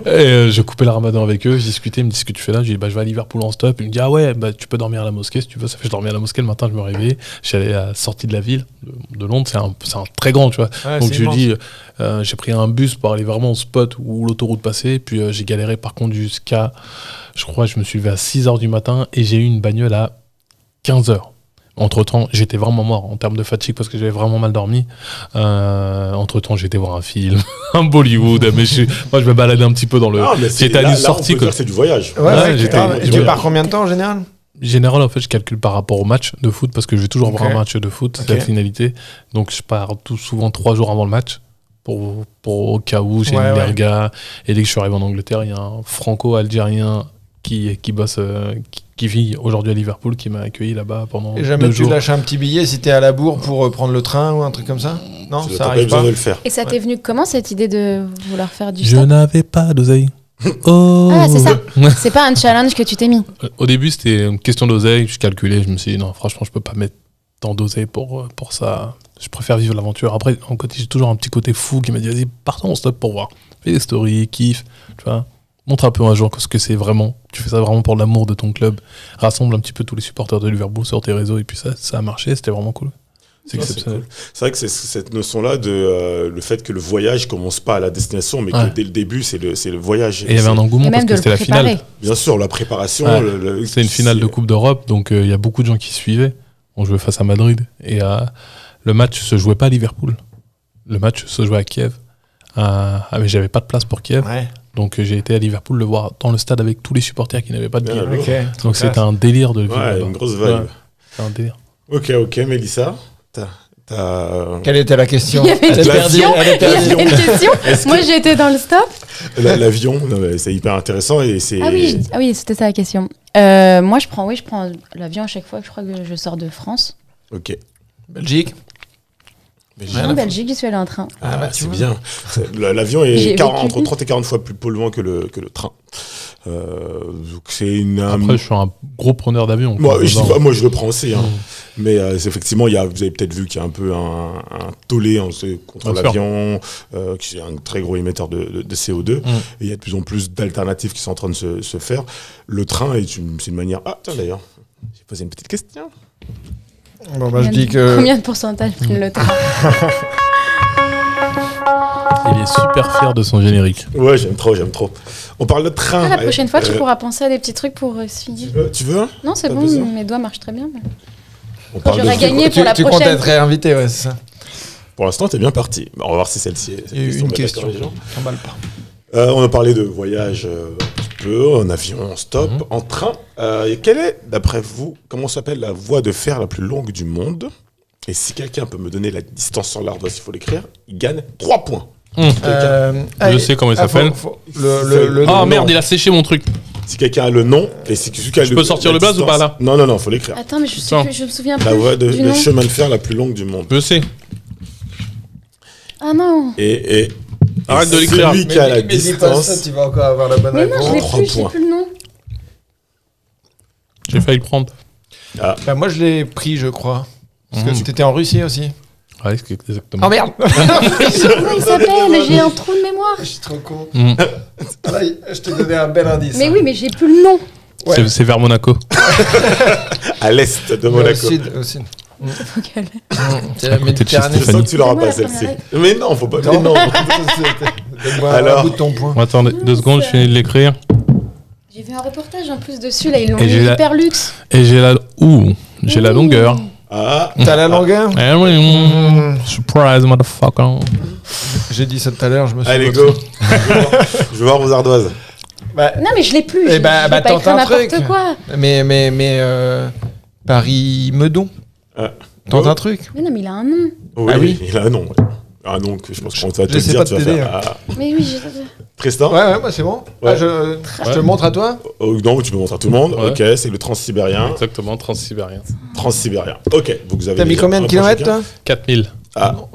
Speaker 2: Et je coupais le Ramadan avec eux, je discutais, ils me disent ce que tu fais là, je dis bah je vais à Liverpool en stop, ils me disent ah ouais bah tu peux dormir à la mosquée si tu veux, ça fait je dormais à la mosquée le matin, je me réveillais, je suis allé à la sortie de la ville de Londres, c'est un très grand tu vois,
Speaker 3: Ouais,
Speaker 2: donc
Speaker 3: c'est
Speaker 2: je
Speaker 3: immense.
Speaker 2: dis j'ai pris un bus pour aller vraiment au spot où l'autoroute passait, puis j'ai galéré par contre jusqu'à, je crois je me suis levé à 6h du matin et j'ai eu une bagnole à 15h. Entre-temps, j'étais vraiment mort en termes de fatigue parce que j'avais vraiment mal dormi. Entre-temps, j'ai été voir un film, un Bollywood. Mais moi, je me baladais un petit peu dans le...
Speaker 1: Ah, mais
Speaker 2: J'étais à
Speaker 1: là,
Speaker 2: une
Speaker 1: on
Speaker 2: sortie.
Speaker 1: peut dire que c'est du voyage.
Speaker 3: Ouais,
Speaker 2: Ouais,
Speaker 3: ouais,
Speaker 2: j'étais-
Speaker 3: grave. Et tu
Speaker 2: j'étais-
Speaker 3: pars combien de temps en général?
Speaker 2: Général, en fait, je calcule par rapport au match de foot parce que je vais toujours voir
Speaker 3: Ok.
Speaker 2: un match de foot, c'est
Speaker 3: Ok.
Speaker 2: la finalité. Donc, je pars tout souvent 3 jours avant le match pour au cas où j'ai
Speaker 3: Ouais,
Speaker 2: une
Speaker 3: ouais.
Speaker 2: lerga. Et dès que je suis arrivé en Angleterre, il y a un franco-algérien qui bosse, qui vit aujourd'hui à Liverpool, qui m'a accueilli là-bas pendant
Speaker 3: Et
Speaker 2: 2
Speaker 3: jamais tu
Speaker 2: jours.
Speaker 3: lâches un petit billet si t'es à la bourre pour prendre le train ou un truc comme ça? Non,
Speaker 1: T'as
Speaker 3: ça
Speaker 1: pas eu
Speaker 3: arrive
Speaker 1: besoin
Speaker 3: pas.
Speaker 1: de le faire.
Speaker 4: Et ça t'est venu comment cette idée de vouloir faire du
Speaker 2: Je
Speaker 4: stop?
Speaker 2: n'avais pas d'oseille. Oh.
Speaker 4: Ah, c'est ça. C'est pas un challenge que tu t'es mis.
Speaker 2: Au début, c'était une question d'oseille. Je calculais, je me suis dit, non, franchement, je peux pas mettre temps dosé pour ça. Je préfère vivre l'aventure. Après, en côté, j'ai toujours un petit côté fou qui m'a dit, vas-y, partons, on stop pour voir. Fais des stories, kiffe, tu vois. Montre un peu un jour ce que c'est vraiment. Tu fais ça vraiment pour l'amour de ton club. Rassemble un petit peu tous les supporters de Liverpool sur tes réseaux. Et puis ça a marché, c'était vraiment cool. C'est exceptionnel.
Speaker 1: Cool. C'est vrai que c'est cette notion-là de le fait que le voyage commence pas à la destination, mais que dès le début, c'est le voyage.
Speaker 2: Et il y avait un engouement parce que c'était la finale.
Speaker 1: Bien sûr, la préparation.
Speaker 2: Ouais. C'est une finale de Coupe d'Europe, donc il y a beaucoup de gens qui suivaient. On jouait face à Madrid. Et le match se jouait pas à Liverpool. Le match se jouait à Kiev. Mais j'avais pas de place pour Kiev. Ouais. Donc j'ai été à Liverpool le voir dans le stade avec tous les supporters qui n'avaient pas de billets.
Speaker 3: Okay.
Speaker 2: Donc c'était un délire de vivre.
Speaker 1: Ouais, une grosse vibe. Ouais,
Speaker 2: c'est un délire.
Speaker 1: Ok, Mélissa.
Speaker 3: Quelle était la question?
Speaker 4: Il y avait une question. Moi, j'étais dans le stop.
Speaker 1: L'avion, c'est hyper intéressant et c'est.
Speaker 4: Ah oui, c'était ça la question. Moi, je prends l'avion à chaque fois que je crois que je sors de France.
Speaker 1: Ok.
Speaker 3: Belgique.
Speaker 4: En Belgique, je suis allée en train.
Speaker 1: C'est bien. L'avion est entre 30 et 40 fois plus polluant que le train.
Speaker 2: Après, je suis un gros preneur d'avion.
Speaker 1: Moi, je le prends aussi. Hein. Mais effectivement, vous avez peut-être vu qu'il y a un peu un tollé contre l'avion, qui est un très gros émetteur de CO2. Et il y a de plus en plus d'alternatives qui sont en train de se faire. Le train, c'est une manière... Ah, tiens d'ailleurs, j'ai posé une petite question.
Speaker 3: Bon, je dis que...
Speaker 4: Combien de pourcentage prennent le train?
Speaker 2: Il est super fier de son générique.
Speaker 1: Ouais, j'aime trop. On parle de train.
Speaker 4: La prochaine fois, tu pourras penser à des petits trucs pour finir.
Speaker 1: Tu veux?
Speaker 4: Non, c'est bon, mes doigts marchent très bien.
Speaker 3: Quand j'aurai gagné pour la prochaine... Tu comptes être réinvité, ouais, c'est ça.
Speaker 1: Pour l'instant, t'es bien parti. On va voir si celle-ci est...
Speaker 3: Une question, t'emballes pas.
Speaker 1: On a parlé de voyage un petit peu, en avion, en stop, en train. Quelle est, d'après vous, comment s'appelle la voie de fer la plus longue du monde? Et si quelqu'un peut me donner la distance sur l'ardoise, il faut l'écrire, il gagne 3 points.
Speaker 2: Je sais comment il s'appelle. Merde, il a séché mon truc.
Speaker 1: Si quelqu'un a le nom, et si
Speaker 2: je peux sortir le blaze ou pas là?
Speaker 1: Non, faut l'écrire.
Speaker 4: Attends, mais je me souviens pas.
Speaker 1: La voie de chemin de fer la plus longue du monde.
Speaker 2: Je sais.
Speaker 4: Ah non.
Speaker 1: Et
Speaker 2: arrête de l'écrire.
Speaker 1: Celui qui a la distance.
Speaker 3: Ça, tu vas encore avoir la bonne réponse.
Speaker 4: Mais non, je n'ai plus le nom.
Speaker 2: J'ai failli le prendre.
Speaker 3: Moi, je l'ai pris, je crois. Parce que t'étais en Russie aussi.
Speaker 2: Ouais, c'est exactement.
Speaker 3: Oh merde.
Speaker 4: Comment il s'appelle? J'ai un trou de mémoire.
Speaker 3: Je suis trop con. Là, je t'ai donné un bel indice.
Speaker 4: Mais oui, mais j'ai plus le nom.
Speaker 2: Ouais. C'est vers Monaco.
Speaker 1: À l'est de Monaco.
Speaker 3: Au sud.
Speaker 2: C'est la Méditerranée.
Speaker 1: Je sens que tu l'auras pas celle-ci. Mais non, faut pas. Non.
Speaker 3: Alors, bout de ton point.
Speaker 2: Attendez 2 secondes, je finis de l'écrire.
Speaker 4: J'ai vu un reportage en plus dessus, là, ils l'ont mis hyper luxe.
Speaker 2: Et j'ai la longueur.
Speaker 3: T'as la longueur?
Speaker 2: Eh oui. Surprise, motherfucker.
Speaker 3: J'ai dit ça tout à l'heure, je me suis...
Speaker 1: Allez, go. Je veux voir vos ardoises.
Speaker 4: Non, mais je l'ai plus.
Speaker 3: Je pas
Speaker 4: tente un truc. Quoi.
Speaker 3: Mais Paris-Meudon. Tente un truc.
Speaker 4: Mais non, mais il a un nom.
Speaker 1: Oui, il a un nom. Un nom que je pense qu'on va te dire, tu vas faire.
Speaker 4: Mais oui, j'ai...
Speaker 1: Tristan?
Speaker 3: Ouais, c'est bon. Je te le montre à toi?
Speaker 1: Non, tu peux montrer à tout le monde. Ok, c'est le transsibérien.
Speaker 2: Exactement, transsibérien.
Speaker 1: Ok, vous avez...
Speaker 3: T'as mis combien de kilomètres, toi?
Speaker 2: 4000.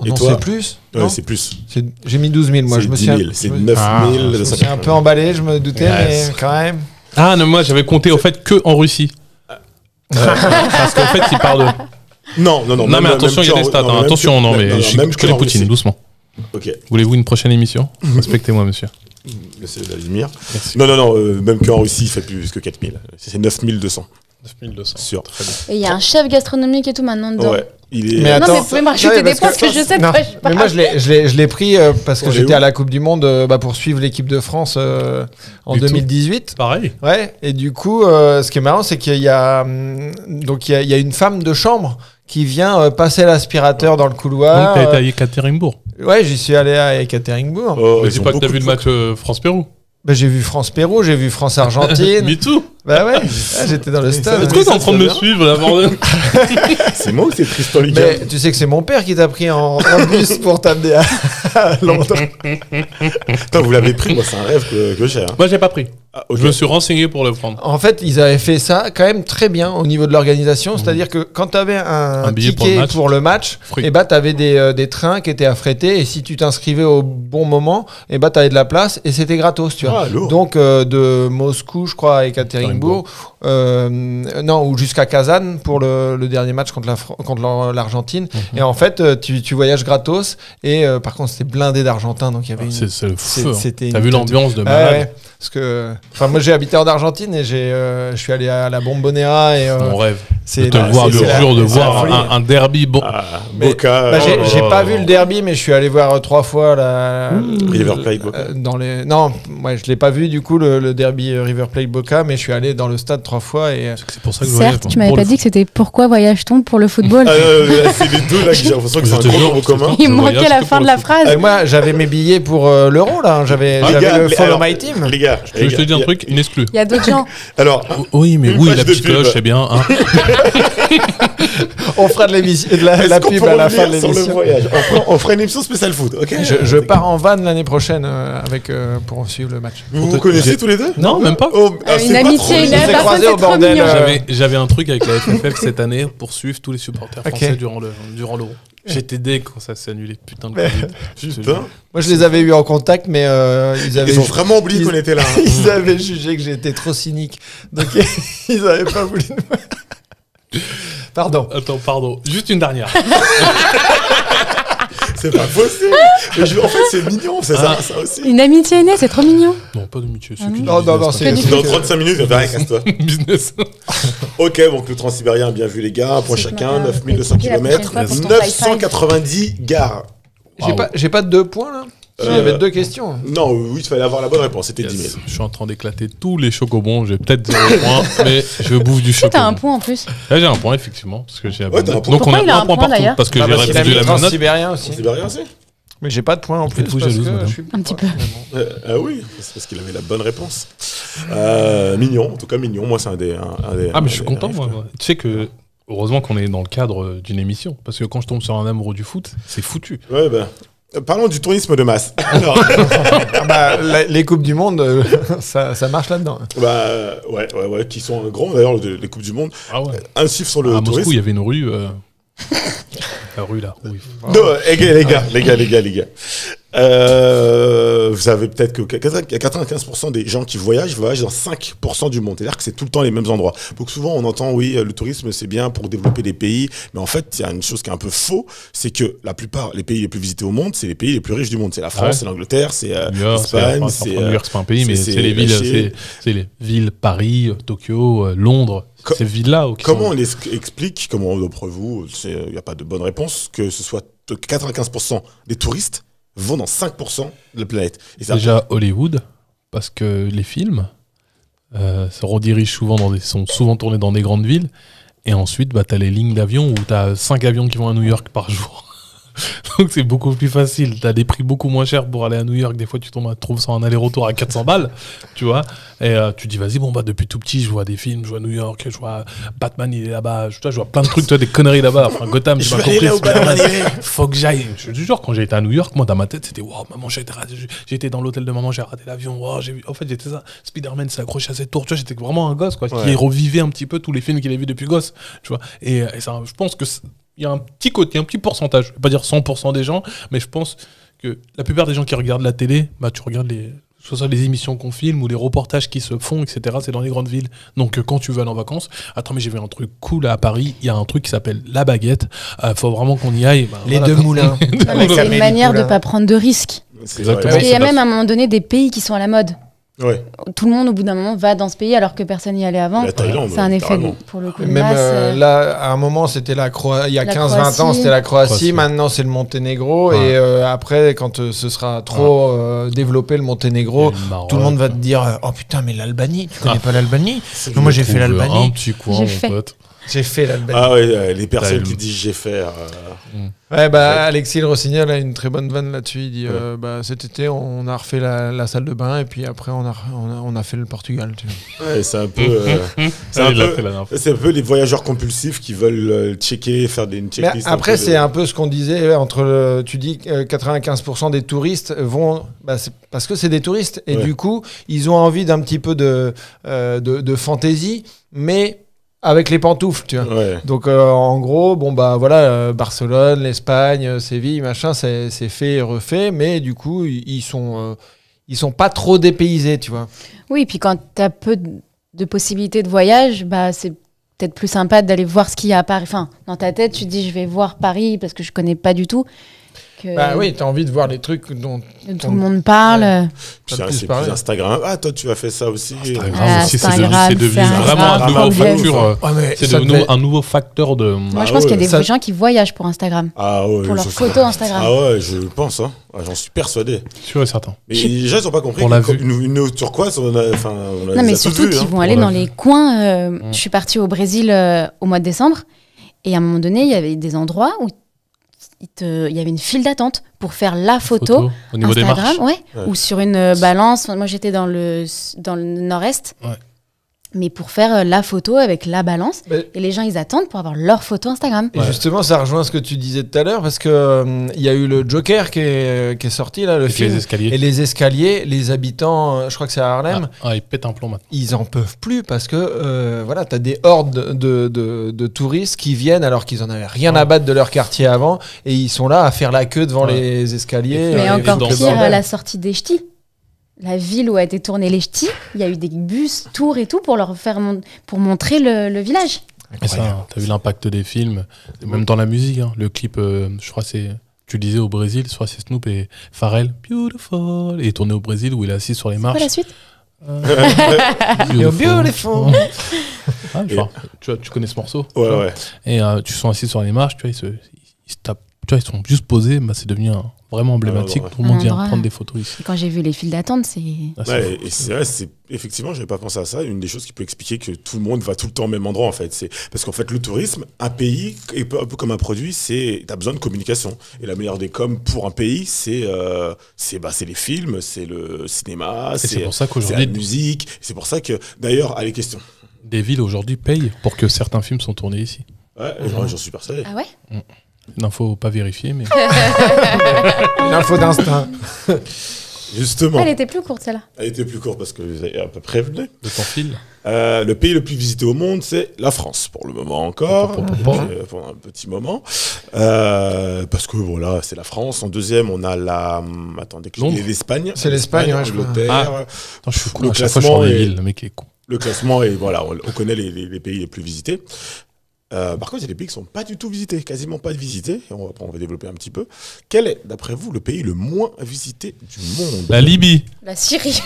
Speaker 1: Et toi?
Speaker 3: C'est plus?
Speaker 1: Ouais, c'est plus.
Speaker 3: J'ai mis 12 000, moi. Je me suis
Speaker 1: 10 000, c'est 9 000.
Speaker 3: Je me suis un peu emballé, je me doutais, mais quand même.
Speaker 2: Non, moi, j'avais compté au fait que en Russie. Parce qu'en fait, il parle de...
Speaker 1: Non,
Speaker 2: mais attention, il y a des stats. Attention, mais je connais Poutine, doucement.
Speaker 1: Ok.
Speaker 2: Voulez-vous une prochaine émission? Respectez-moi, monsieur.
Speaker 1: Monsieur Vladimir. Non, même qu'en Russie, il fait plus que 4000. C'est 9200.
Speaker 2: 9200.
Speaker 1: Sûr.
Speaker 4: Et il y a un chef gastronomique et tout maintenant dedans.
Speaker 1: Ouais.
Speaker 3: Mais attends,
Speaker 4: non, mais vous pouvez me rajouter des points parce que je sais de quoi je parle.
Speaker 3: Mais moi, je l'ai pris parce que j'étais à la Coupe du Monde pour suivre l'équipe de France en 2018.
Speaker 2: Pareil.
Speaker 3: Ouais. Et du coup, ce qui est marrant, c'est qu'il y a une femme de chambre qui vient passer l'aspirateur dans le couloir.
Speaker 2: Donc, t'as été à Ekaterinbourg.
Speaker 3: Ouais, j'y suis allé à Ekaterinbourg.
Speaker 2: Mais c'est pas que t'as vu le match France-Pérou.
Speaker 3: J'ai vu France-Pérou, j'ai vu France-Argentine.
Speaker 2: Me too.
Speaker 3: Bah ouais, j'étais dans le stade.
Speaker 2: Est-ce que t'es en train de me suivre là, bordel?
Speaker 1: C'est moi ou c'est Tristan Liga?
Speaker 3: Mais tu sais que c'est mon père qui t'a pris en bus pour t'amener à Londres.
Speaker 1: Attends, vous l'avez pris? Moi, c'est un rêve que j'ai.
Speaker 2: Moi, j'ai pas pris. Okay. Je me suis renseigné pour le prendre.
Speaker 3: En fait, ils avaient fait ça quand même très bien au niveau de l'organisation. C'est-à-dire que quand tu avais un ticket pour le match, et tu avais des trains qui étaient affrétés. Et si tu t'inscrivais au bon moment, et tu avais de la place et c'était gratos. Tu vois. Donc, de Moscou, je crois, à Ekaterinbourg, non, ou jusqu'à Kazan pour le dernier match contre l'Argentine. Et en fait, tu voyages gratos. Et par contre, c'était blindé d'Argentins. Donc, il y avait
Speaker 2: c'est le feu.
Speaker 3: c'était
Speaker 2: T'as vu l'ambiance de malade.
Speaker 3: Ouais, parce que, moi, j'ai habité en Argentine et je suis allé à la Bombonera. Et,
Speaker 2: Mon rêve.
Speaker 3: c'est
Speaker 2: De voir
Speaker 3: la folie.
Speaker 2: un derby.
Speaker 1: Boca.
Speaker 3: J'ai pas vu le derby, mais je suis allé voir 3 fois
Speaker 1: River Plate Boca.
Speaker 3: Non, je l'ai pas vu du coup le derby River Plate Boca, mais je suis allé dans le stade 3 fois et
Speaker 2: C'est pour ça que je voyage.
Speaker 4: Certes, tu m'avais pas dit que c'était pourquoi voyage-t-on pour le football.
Speaker 1: C'est les deux là que j'ai l'impression que c'est un
Speaker 2: Je te
Speaker 1: gros
Speaker 2: jure,
Speaker 1: en commun.
Speaker 4: Il
Speaker 2: je
Speaker 4: me
Speaker 2: voyage
Speaker 4: manquait la
Speaker 2: que
Speaker 4: fin
Speaker 2: pour
Speaker 4: de
Speaker 2: le
Speaker 4: la
Speaker 2: foot.
Speaker 4: phrase.
Speaker 3: moi j'avais mes billets pour l'Euro là, j'avais
Speaker 1: Les gars,
Speaker 3: le Follow
Speaker 1: alors,
Speaker 3: My Team.
Speaker 1: Les gars,
Speaker 2: Je te dis un truc, une exclue.
Speaker 4: Il y a d'autres gens.
Speaker 1: Alors,
Speaker 2: Oui, mais
Speaker 1: Une
Speaker 2: oui,
Speaker 1: page
Speaker 2: la
Speaker 1: de
Speaker 2: petite
Speaker 1: pub.
Speaker 2: cloche, c'est bien. Hein.
Speaker 3: On fera de l'émission, la
Speaker 1: est-ce qu'on
Speaker 3: pub
Speaker 1: peut
Speaker 3: à la fin de
Speaker 1: revenir sur le
Speaker 3: l'émission.
Speaker 1: voyage? On fera une émission spéciale foot, ok?
Speaker 3: Je pars en van l'année prochaine pour suivre le match.
Speaker 1: Vous vous connaissez tous les deux?
Speaker 2: Non, même pas.
Speaker 1: Oh,
Speaker 4: Une
Speaker 1: c'est pas
Speaker 4: amitié,
Speaker 1: trop
Speaker 4: il
Speaker 1: mignon.
Speaker 4: a
Speaker 3: s'est
Speaker 4: par contre,
Speaker 3: croisés
Speaker 4: c'est
Speaker 3: au
Speaker 4: trop
Speaker 3: bordel,
Speaker 4: mignon.
Speaker 2: J'avais un truc avec la FFF cette année pour suivre tous les supporters français
Speaker 3: Ok.
Speaker 2: durant l'Euro. J'étais deg quand ça s'est annulé. Putain de Covid.
Speaker 1: Putain.
Speaker 3: Moi je les avais eu en contact, mais
Speaker 1: Ils ont vraiment oublié qu'on était là. hein.
Speaker 3: ils avaient jugé que j'étais trop cynique, donc ils avaient pas voulu. Pardon.
Speaker 2: Attends, pardon. Juste une dernière.
Speaker 1: C'est pas possible. Mais en fait, c'est mignon, c'est ça aussi.
Speaker 4: Une amitié est née, c'est trop mignon.
Speaker 2: Non, pas d'amitié. C'est
Speaker 4: Ah
Speaker 2: que du
Speaker 3: non, non, non,
Speaker 2: business,
Speaker 3: c'est-
Speaker 1: Dans 35 minutes, je vais faire casse-toi.
Speaker 2: business.
Speaker 1: Ok, donc le Transsibérien, bien vu les gars, un point
Speaker 4: C'est
Speaker 1: chacun,
Speaker 4: marrant.
Speaker 1: 9200
Speaker 4: T'es tranquille la
Speaker 1: km,
Speaker 4: prochaine fois pour ton
Speaker 1: 990 gares.
Speaker 3: J'ai pas de 2 points là. Il y avait 2 questions.
Speaker 1: Non, oui, il fallait avoir la bonne réponse, c'était 10 000.
Speaker 2: Yes. Je suis en train d'éclater tous les chocobons. J'ai peut-être 0 points, mais je bouffe du
Speaker 4: Tu sais, t'as un
Speaker 2: chocobon.
Speaker 4: point en plus.
Speaker 2: Là, j'ai un point, effectivement. Parce que j'ai
Speaker 1: Ouais, t'as un point.
Speaker 2: Donc,
Speaker 4: Pourquoi
Speaker 2: on
Speaker 4: il a
Speaker 2: a
Speaker 4: un point,
Speaker 2: partout.
Speaker 4: d'ailleurs
Speaker 2: Parce que
Speaker 3: Bah,
Speaker 2: j'ai
Speaker 3: parce qu'il a
Speaker 2: répondu
Speaker 3: mis
Speaker 2: la
Speaker 3: le
Speaker 2: bonne note.
Speaker 3: Transsibérien aussi.
Speaker 1: Transsibérien, c'est
Speaker 3: Mais j'ai pas de points en plus
Speaker 2: Faites-vous
Speaker 3: parce
Speaker 2: jalouse,
Speaker 3: que
Speaker 2: madame.
Speaker 3: je suis
Speaker 4: Un petit peu.
Speaker 1: Ah oui, c'est parce qu'il avait la bonne réponse. Mignon, en tout cas mignon. Moi, c'est un des.
Speaker 2: Ah, mais je suis
Speaker 1: un des
Speaker 2: content,
Speaker 1: rêves,
Speaker 2: moi.
Speaker 1: quoi.
Speaker 2: Tu sais que, heureusement qu'on est dans le cadre d'une émission. Parce que quand je tombe sur un amoureux du foot, c'est foutu.
Speaker 1: Ouais, bah. Parlons du tourisme de masse. Alors,
Speaker 3: Ah bah, les Coupes du Monde, ça marche là-dedans.
Speaker 1: ouais, qui sont grands d'ailleurs, les Coupes du Monde.
Speaker 2: Ah ouais.
Speaker 1: Un chiffre sur le
Speaker 2: À Moscou,
Speaker 1: tourisme.
Speaker 2: il y avait une rue. La rue là. Oui.
Speaker 1: Non, les gars. Vous savez peut-être que 95% des gens qui voyagent dans 5% du monde. C'est-à-dire que c'est tout le temps les mêmes endroits. Donc souvent on entend oui, le tourisme c'est bien pour développer des pays, mais en fait il y a une chose qui est un peu faux, c'est que la plupart les pays les plus visités au monde, c'est les pays les plus riches du monde. C'est la France,
Speaker 2: Ouais.
Speaker 1: c'est l'Angleterre, c'est
Speaker 2: New York,
Speaker 1: l'Espagne,
Speaker 2: New York, c'est pas un pays, mais c'est les villes, c'est les villes Paris, Tokyo, Londres.
Speaker 1: Co-
Speaker 2: Ces villes-là.
Speaker 1: Comment on les explique, comment d'après vous, il n'y a pas de bonne réponse, que ce soit 95% des touristes vont dans 5% de la planète. Et ça,
Speaker 2: Déjà Hollywood, parce que les films se redirigent souvent sont souvent tournés dans des grandes villes. Et ensuite, bah, tu as les lignes d'avion où tu as 5 avions qui vont à New York par jour. Donc c'est beaucoup plus facile. Tu as des prix beaucoup moins chers pour aller à New York. Des fois, tu trouves ça en aller-retour à 400 balles. Tu vois. Et tu dis, vas-y, bon, bah, depuis tout petit, je vois des films, je vois New York, je vois Batman, il est là-bas. Je vois plein de trucs, tu vois, des conneries là-bas. Enfin, Gotham,
Speaker 1: je
Speaker 2: j'ai
Speaker 1: vais
Speaker 2: pas
Speaker 1: aller
Speaker 2: compris.
Speaker 1: là où Batman il est.
Speaker 2: Faut que j'aille. Je te jure, quand j'ai été à New York, moi, dans ma tête, c'était waouh, maman, j'ai été dans l'hôtel de maman, j'ai raté l'avion. Wow, en fait, j'étais ça. Spider-Man s'est accroché à cette tour. Tu vois, j'étais vraiment un gosse, quoi,
Speaker 1: Ouais.
Speaker 2: qui revivait un petit peu tous les films qu'il avait vus depuis gosse. Tu vois. Et ça, je pense que il y a un petit côté, un petit pourcentage. Je vais pas dire 100% des gens, mais je pense que la plupart des gens qui regardent la télé, bah, tu regardes soit ça les émissions qu'on filme ou les reportages qui se font, etc. C'est dans les grandes villes. Donc quand tu veux aller en vacances, attends, mais j'ai vu un truc cool à Paris. Il y a un truc qui s'appelle La Baguette. Faut vraiment qu'on y aille. Bah,
Speaker 3: Les
Speaker 2: voilà,
Speaker 3: deux moulins.
Speaker 4: Non, mais c'est une manière de ne pas prendre de risques.
Speaker 1: c'est
Speaker 2: Exactement.
Speaker 4: Parce qu'il y a
Speaker 2: c'est
Speaker 4: même à un moment donné des pays qui sont à la mode.
Speaker 1: Ouais,
Speaker 4: Tout le monde, au bout d'un moment, va dans ce pays alors que personne n'y allait avant.
Speaker 1: la Thaïlande.
Speaker 4: C'est un effet,
Speaker 1: littéralement.
Speaker 4: pour le coup, de
Speaker 3: Même
Speaker 4: masse.
Speaker 3: là, à un moment, c'était la Croatie. Il y a
Speaker 4: La
Speaker 3: 15-20 ans,
Speaker 4: Croatie.
Speaker 3: c'était la Croatie.
Speaker 2: Croatie.
Speaker 3: Maintenant, c'est le Monténégro.
Speaker 2: Ouais.
Speaker 3: Et après, quand ce sera trop développé, le Monténégro,
Speaker 2: Et le Maroc.
Speaker 3: tout le monde va te dire oh putain, mais l'Albanie, tu connais
Speaker 2: Ah.
Speaker 3: pas l'Albanie?
Speaker 2: Je
Speaker 3: Non, moi, j'ai fait
Speaker 2: trouve
Speaker 3: l'Albanie.
Speaker 2: Un petit coin,
Speaker 4: J'ai
Speaker 2: mon
Speaker 4: fait.
Speaker 2: pote.
Speaker 3: J'ai fait l'Albanie.
Speaker 1: Ah ouais, les personnes
Speaker 2: T'as
Speaker 1: qui
Speaker 2: le-
Speaker 1: disent j'ai fait.
Speaker 3: Ouais, bah, Alexis Le Rossignol a une très bonne vanne là-dessus. Il dit bah, cet été, on a refait la salle de bain et puis après, on a fait le Portugal. Tu vois.
Speaker 1: Ouais, c'est un peu. c'est
Speaker 2: Ah,
Speaker 1: un
Speaker 2: il l'a
Speaker 1: peu-
Speaker 2: fait la dernière fois.
Speaker 1: c'est un peu les voyageurs compulsifs qui veulent checker, faire une
Speaker 3: Mais
Speaker 1: checklist.
Speaker 3: après,
Speaker 1: un peu
Speaker 3: c'est un peu ce qu'on disait tu dis 95% des touristes vont. Bah, c'est parce que c'est des touristes. Et
Speaker 1: Ouais.
Speaker 3: du coup, ils ont envie d'un petit peu de fantaisie, mais avec les pantoufles, tu vois.
Speaker 1: Ouais.
Speaker 3: Donc, en gros, bon, bah voilà, Barcelone, l'Espagne, Séville, machin, c'est fait et refait, mais du coup, ils sont pas trop dépaysés, tu vois.
Speaker 4: Oui, puis quand t'as peu de possibilités de voyage, bah, c'est peut-être plus sympa d'aller voir ce qu'il y a à Paris. Enfin, dans ta tête, tu te dis je vais voir Paris parce que je connais pas du tout. Que
Speaker 3: Bah oui, t'as envie de voir les trucs dont
Speaker 4: tout le monde parle.
Speaker 3: Ouais.
Speaker 1: Puis
Speaker 3: Ça
Speaker 1: c'est
Speaker 3: plus parler.
Speaker 1: plus Instagram. Ah, toi, tu as fait ça aussi.
Speaker 2: Instagram aussi,
Speaker 4: Instagram,
Speaker 2: c'est devenu
Speaker 4: c'est un
Speaker 2: vraiment un
Speaker 4: grave
Speaker 2: nouveau
Speaker 4: problème.
Speaker 2: facteur.
Speaker 3: Ouais, mais
Speaker 2: C'est
Speaker 3: ça
Speaker 2: devenu
Speaker 3: devait-
Speaker 2: un nouveau facteur de.
Speaker 4: Moi, je
Speaker 1: Ah
Speaker 4: pense qu'il y a
Speaker 1: ouais.
Speaker 4: des
Speaker 3: Ça-
Speaker 4: gens qui voyagent pour Instagram.
Speaker 1: Ah ouais.
Speaker 4: Pour leurs
Speaker 1: je-
Speaker 4: photos Instagram.
Speaker 1: Ah ouais, je pense. Hein. Ah, j'en suis persuadé.
Speaker 2: Sûr et certain.
Speaker 1: Mais déjà, ils n'ont pas compris
Speaker 2: Pour la
Speaker 1: que
Speaker 2: vue.
Speaker 1: une eau turquoise, on a
Speaker 4: Non, mais
Speaker 1: tous
Speaker 4: surtout
Speaker 1: vu,
Speaker 4: qu'ils
Speaker 1: hein.
Speaker 4: vont aller
Speaker 2: Pour
Speaker 4: dans
Speaker 2: la
Speaker 4: les
Speaker 2: vue.
Speaker 4: coins. Je suis partie au Brésil au mois de décembre. Et à un moment donné, il y avait des endroits où il y avait une file d'attente pour faire la photo.
Speaker 2: Au niveau des
Speaker 4: Instagram,
Speaker 2: marches.
Speaker 4: ouais, ou sur une balance. Moi, j'étais dans le nord-est.
Speaker 2: Ouais.
Speaker 4: Mais pour faire la photo avec la balance.
Speaker 3: Mais-
Speaker 4: Et les gens, ils attendent pour avoir leur photo Instagram.
Speaker 3: Et justement, ça rejoint ce que tu disais tout à l'heure, parce que il y a eu le Joker qui est sorti, là, le
Speaker 2: Avec
Speaker 3: film.
Speaker 2: les escaliers.
Speaker 3: Et les escaliers, les habitants, je crois que c'est à Harlem,
Speaker 2: Ah, il pète un plomb maintenant.
Speaker 3: ils en peuvent plus parce que voilà, t'as des hordes de touristes qui viennent alors qu'ils en avaient rien à battre de leur quartier avant et ils sont là à faire la queue devant
Speaker 2: Ouais.
Speaker 3: les escaliers.
Speaker 4: Mais
Speaker 2: et
Speaker 4: encore
Speaker 2: dans
Speaker 4: pire,
Speaker 2: le
Speaker 4: à la sortie des ch'tis. La ville où a été tourné les ch'tis, il y a eu des bus, tours et tout pour leur faire pour montrer le village.
Speaker 2: Et ça, t'as vu l'impact des films, même dans la musique. Hein. Le clip, je crois, c'est. Tu le disais au Brésil, soit c'est Snoop et Pharrell, Beautiful, et tourné au Brésil où il est assis sur les
Speaker 4: Quoi
Speaker 2: marches.
Speaker 4: la suite
Speaker 3: You're beautiful.
Speaker 2: Ah, je vois. Tu connais ce morceau.
Speaker 1: Ouais, ouais.
Speaker 2: Et tu sont assis sur les marches, tu vois, ils se tapent. Tu vois, ils sont juste posés, bah, c'est devenu vraiment emblématique.
Speaker 1: ouais.
Speaker 2: Tout le monde
Speaker 4: Un
Speaker 2: vient
Speaker 4: endroit.
Speaker 2: prendre des photos ici.
Speaker 4: Quand j'ai vu les files d'attente, c'est.
Speaker 2: Ah, c'est
Speaker 1: Ouais,
Speaker 2: fou.
Speaker 1: et c'est vrai, effectivement, j'avais pas pensé à ça. Une des choses qui peut expliquer que tout le monde va tout le temps au même endroit, en fait. C'est parce qu'en fait, le tourisme, un pays, un peu comme un produit, t'as besoin de communication. Et la meilleure des coms pour un pays, c'est les films, c'est le cinéma,
Speaker 2: c'est pour ça
Speaker 1: c'est la
Speaker 2: qu'aujourd'hui,
Speaker 1: musique. C'est pour ça que, d'ailleurs, allez, question.
Speaker 2: des villes aujourd'hui payent pour que certains films sont tournés ici.
Speaker 1: Ouais, j'en suis persuadé.
Speaker 4: Ah ouais
Speaker 2: Une info pas vérifiée, mais
Speaker 3: Une info d'instinct.
Speaker 1: Justement,
Speaker 4: Elle était plus courte celle-là.
Speaker 1: elle était plus courte parce que vous avez à peu près venu.
Speaker 2: le temps file.
Speaker 1: Le pays le plus visité au monde, c'est la France, pour le moment encore,
Speaker 2: Pour
Speaker 1: pour un petit moment. Parce que voilà, c'est la France. En deuxième, on a attendez,
Speaker 2: Londres.
Speaker 1: l'Espagne.
Speaker 3: C'est l'Espagne, ouais, je crois.
Speaker 1: l'Angleterre.
Speaker 2: Attends, je suis con,
Speaker 1: Le
Speaker 2: à chaque fois je suis
Speaker 1: classement
Speaker 2: dans les
Speaker 1: est-
Speaker 2: villes, le mec est con.
Speaker 1: Le classement est, voilà, on connaît les pays les plus visités. Par contre, il y a des pays qui ne sont pas du tout visités, quasiment pas visités. Et on va développer un petit peu. Quel est, d'après vous, le pays le moins visité du monde?
Speaker 2: La Libye.
Speaker 4: La Syrie.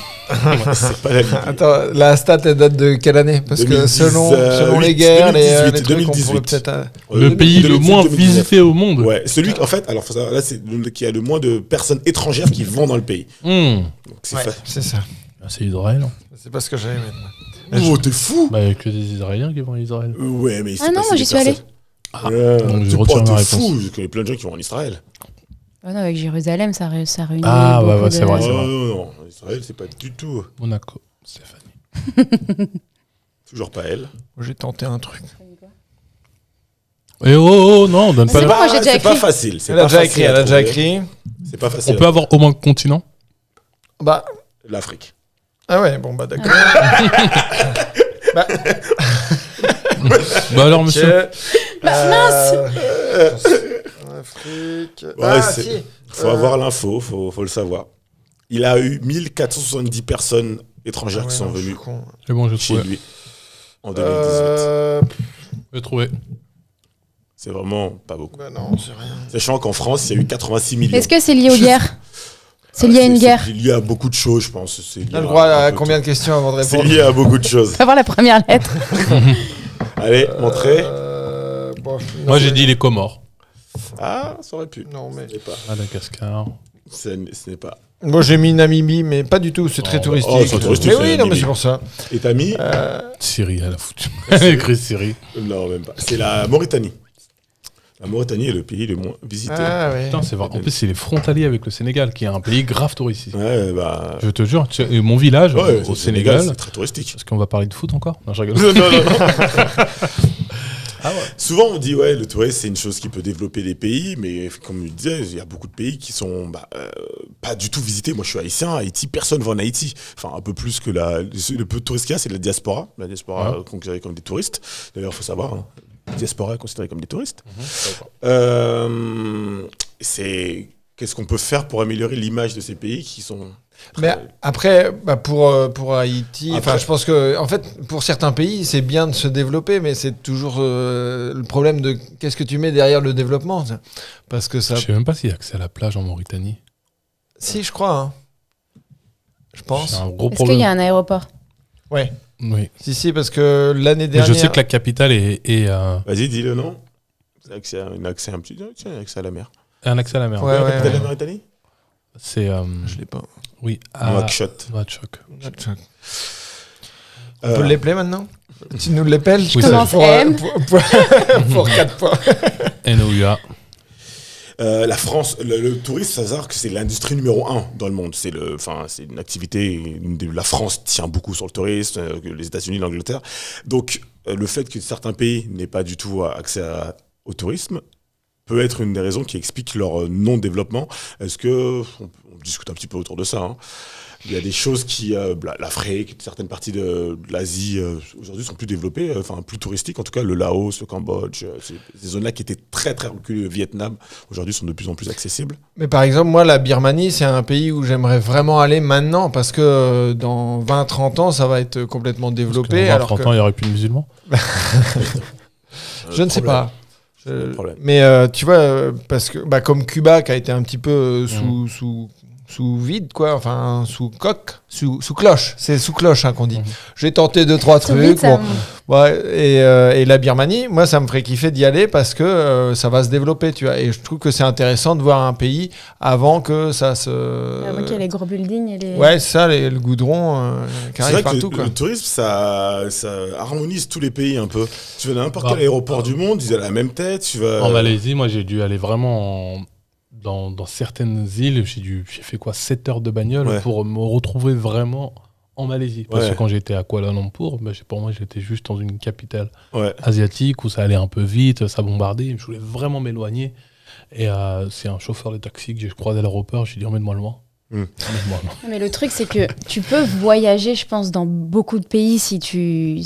Speaker 1: C'est pas la Libye.
Speaker 3: Attends, la stat, elle date de quelle année? Parce que
Speaker 1: 2010,
Speaker 3: selon les
Speaker 1: 8,
Speaker 3: guerres,
Speaker 1: 2018,
Speaker 3: les trucs, on
Speaker 1: 2018.
Speaker 3: pourrait peut-être...
Speaker 2: Le pays le
Speaker 1: 2018,
Speaker 2: moins
Speaker 1: 2019.
Speaker 2: visité au monde.
Speaker 1: Ouais, celui qu'en fait, alors faut savoir, là, c'est qui a le moins de personnes étrangères qui vont dans le pays.
Speaker 2: Hmm.
Speaker 1: Donc c'est
Speaker 3: Ouais, c'est ça.
Speaker 2: Ah, c'est Israël. hein.
Speaker 3: C'est pas ce que j'avais mettre.
Speaker 1: Oh, t'es fou!
Speaker 2: Bah, il y a que des Israéliens qui vont à Israël.
Speaker 1: Ouais, mais il s'est
Speaker 4: Ah non,
Speaker 1: passé
Speaker 4: moi,
Speaker 1: des
Speaker 4: j'y suis allée.
Speaker 1: personnes. Ouais,
Speaker 2: donc je
Speaker 1: t'es
Speaker 2: retire
Speaker 1: pas-
Speaker 2: ma
Speaker 1: t'es
Speaker 2: réponse.
Speaker 1: fou, je connais plein de gens qui vont en Israël.
Speaker 4: Oh non, avec Jérusalem, ça réunit.
Speaker 2: Ah, ouais,
Speaker 4: beaucoup
Speaker 2: ouais, c'est
Speaker 4: de-
Speaker 2: vrai,
Speaker 1: Oh,
Speaker 2: c'est vrai.
Speaker 1: non, Israël, c'est pas du tout.
Speaker 2: Monaco, Stéphanie.
Speaker 1: Toujours pas elle.
Speaker 3: J'ai tenté un truc.
Speaker 2: Eh oh, non, on donne pas
Speaker 4: C'est
Speaker 2: la...
Speaker 4: bon, moi, j'ai déjà
Speaker 1: C'est pas
Speaker 4: écrit.
Speaker 1: facile. c'est
Speaker 3: Elle a
Speaker 1: pas
Speaker 3: déjà
Speaker 1: facile
Speaker 3: écrit,
Speaker 1: à
Speaker 3: elle a déjà
Speaker 1: trouver.
Speaker 3: écrit.
Speaker 1: C'est pas
Speaker 2: On
Speaker 1: facile.
Speaker 2: peut avoir au moins un continent.
Speaker 3: Bah,
Speaker 1: L'Afrique.
Speaker 3: ah ouais, bon, bah d'accord.
Speaker 2: Bah alors, monsieur.
Speaker 3: Afrique.
Speaker 1: Ouais,
Speaker 3: Ah,
Speaker 1: c'est-
Speaker 3: si.
Speaker 1: Faut avoir l'info, faut le savoir. Il a eu 1470 personnes étrangères
Speaker 3: Ah ouais,
Speaker 1: qui sont
Speaker 3: non, je suis
Speaker 1: venues
Speaker 3: con.
Speaker 2: C'est bon, je
Speaker 1: chez
Speaker 2: trouve.
Speaker 1: lui en 2018.
Speaker 2: J'ai trouvé.
Speaker 1: C'est vraiment pas beaucoup.
Speaker 3: Bah non, c'est rien.
Speaker 1: Sachant qu'en France, il y a eu 86 millions.
Speaker 4: Est-ce que c'est lié aux guerres C'est lié à une guerre.
Speaker 1: C'est lié à beaucoup de choses, je pense. C'est lié
Speaker 3: T'as le droit
Speaker 1: un
Speaker 3: à
Speaker 1: peu
Speaker 3: combien de questions avant de
Speaker 1: tout. C'est
Speaker 3: répondre?
Speaker 1: lié à beaucoup de choses.
Speaker 4: On va voir la première lettre.
Speaker 1: Allez, montrez.
Speaker 3: Bof, non,
Speaker 2: Moi, j'ai
Speaker 3: c'est-
Speaker 2: dit les Comores.
Speaker 1: Ah, ça aurait pu.
Speaker 3: Non, mais.
Speaker 1: Ce n'est pas.
Speaker 2: Madagascar.
Speaker 1: Ce n'est pas.
Speaker 3: Moi, j'ai mis Namibie, mais pas du tout. C'est très
Speaker 2: Oh,
Speaker 3: touristique.
Speaker 1: oh, c'est touristique,
Speaker 3: mais
Speaker 1: c'est
Speaker 3: oui, non, mais
Speaker 1: Namibie.
Speaker 3: c'est pour ça.
Speaker 1: Et t'as mis
Speaker 2: Syrie, elle a foutu. Elle a écrit Syrie.
Speaker 1: Non, même pas. C'est la Mauritanie. La Mauritanie est le pays le moins visité.
Speaker 3: Ah ouais.
Speaker 2: Putain, c'est vrai. En plus, il est frontalier avec le Sénégal, qui est un pays grave touristique.
Speaker 1: Ouais, bah.
Speaker 2: Je te jure, et mon village,
Speaker 1: Ouais,
Speaker 2: au
Speaker 1: le Sénégal,
Speaker 2: Sénégal,
Speaker 1: c'est très touristique.
Speaker 2: parce qu'on va parler de foot encore. Non, je rigole.
Speaker 1: Souvent, on dit, ouais, le tourisme, c'est une chose qui peut développer des pays, mais comme je disais, il y a beaucoup de pays qui sont pas du tout visités. Moi, je suis haïtien. Haïti, personne va en Haïti. Enfin, un peu plus que le peu de touristes qu'il y a, c'est la diaspora. La diaspora considérée comme des touristes. D'ailleurs, il faut savoir, hein, la diaspora est considérée comme des touristes. C'est qu'est-ce qu'on peut faire pour améliorer l'image de ces pays qui sont...
Speaker 3: Mais après, pour Haïti,
Speaker 1: Après-
Speaker 3: je pense que, en fait, pour certains pays, c'est bien de se développer, mais c'est toujours le problème de qu'est-ce que tu mets derrière le développement. Ça. Parce que ça.
Speaker 2: Je sais même pas s'il y a accès à la plage en Mauritanie.
Speaker 3: Si, je crois. Hein. Je pense.
Speaker 2: C'est un gros
Speaker 4: Est-ce qu'il
Speaker 2: problème.
Speaker 4: y a un aéroport?
Speaker 3: Ouais.
Speaker 2: Oui.
Speaker 3: Si, parce que l'année
Speaker 2: Mais
Speaker 3: dernière.
Speaker 2: je sais que la capitale est
Speaker 1: Vas-y, dis le nom. C'est accès à la mer.
Speaker 2: un accès à la mer.
Speaker 3: Ouais,
Speaker 1: La
Speaker 3: ouais,
Speaker 1: capitale de
Speaker 3: ouais.
Speaker 1: la Mauritanie
Speaker 3: Je
Speaker 2: C'est
Speaker 3: l'ai pas.
Speaker 2: oui.
Speaker 1: Nouakchott.
Speaker 2: Nouakchott.
Speaker 3: On peut l'épeler maintenant. Tu nous l'épelles
Speaker 2: Oui, ça,
Speaker 4: commence
Speaker 3: pour,
Speaker 4: M.
Speaker 3: pour 4 points.
Speaker 2: NOUA.
Speaker 1: La France, le tourisme, ça veut dire que c'est l'industrie numéro 1 dans le monde. C'est une activité. La France tient beaucoup sur le tourisme, les États-Unis, l'Angleterre. Donc, le fait que certains pays n'aient pas du tout accès au tourisme peut être une des raisons qui explique leur non-développement. Est-ce que on discute un petit peu autour de ça, hein. Il y a des choses qui, l'Afrique, certaines parties de l'Asie aujourd'hui sont plus développées, plus touristiques. En tout cas, le Laos, le Cambodge, ces zones-là qui étaient très très reculées, le Vietnam, aujourd'hui sont de plus en plus accessibles.
Speaker 3: Mais par exemple, moi, la Birmanie, c'est un pays où j'aimerais vraiment aller maintenant parce que dans 20-30 ans, ça va être complètement développé.
Speaker 2: Dans
Speaker 3: Alors
Speaker 2: 30
Speaker 3: que
Speaker 2: ans, il n'y aurait plus de musulmans.
Speaker 3: je ne sais pas.
Speaker 1: Le problème.
Speaker 3: Mais tu vois, parce que comme Cuba qui a été un petit peu sous vide, quoi, enfin sous coque, sous cloche, c'est sous cloche qu'on dit. J'ai tenté 2-3
Speaker 4: Sous vide,
Speaker 3: trucs,
Speaker 4: ça-
Speaker 3: et la Birmanie, moi ça me ferait kiffer d'y aller parce que ça va se développer, tu vois, et je trouve que c'est intéressant de voir un pays avant que ça se...
Speaker 4: Avant qu'il y ait les gros buildings et les...
Speaker 3: Ouais, c'est ça, le goudron qui
Speaker 1: C'est
Speaker 3: arrive
Speaker 1: vrai que
Speaker 3: partout, quoi.
Speaker 1: le tourisme, ça harmonise tous les pays un peu. Tu vas à n'importe
Speaker 2: Bah,
Speaker 1: quel aéroport du monde, ils ont la même tête. Tu vas...
Speaker 2: En Malaisie, moi, j'ai dû aller vraiment dans certaines îles. J'ai fait quoi, 7 heures de bagnole
Speaker 1: Ouais.
Speaker 2: pour me retrouver vraiment en Malaisie. Parce
Speaker 1: Ouais.
Speaker 2: que quand j'étais à Kuala Lumpur, pour moi, j'étais juste dans une capitale
Speaker 1: Ouais.
Speaker 2: asiatique où ça allait un peu vite, ça bombardait. Je voulais vraiment m'éloigner. Et c'est un chauffeur de taxi que j'ai croisé à l'aéroport. J'ai dit, emmène-moi loin. Emmène-moi loin.
Speaker 4: Mais le truc, c'est que tu peux voyager, je pense, dans beaucoup de pays si tu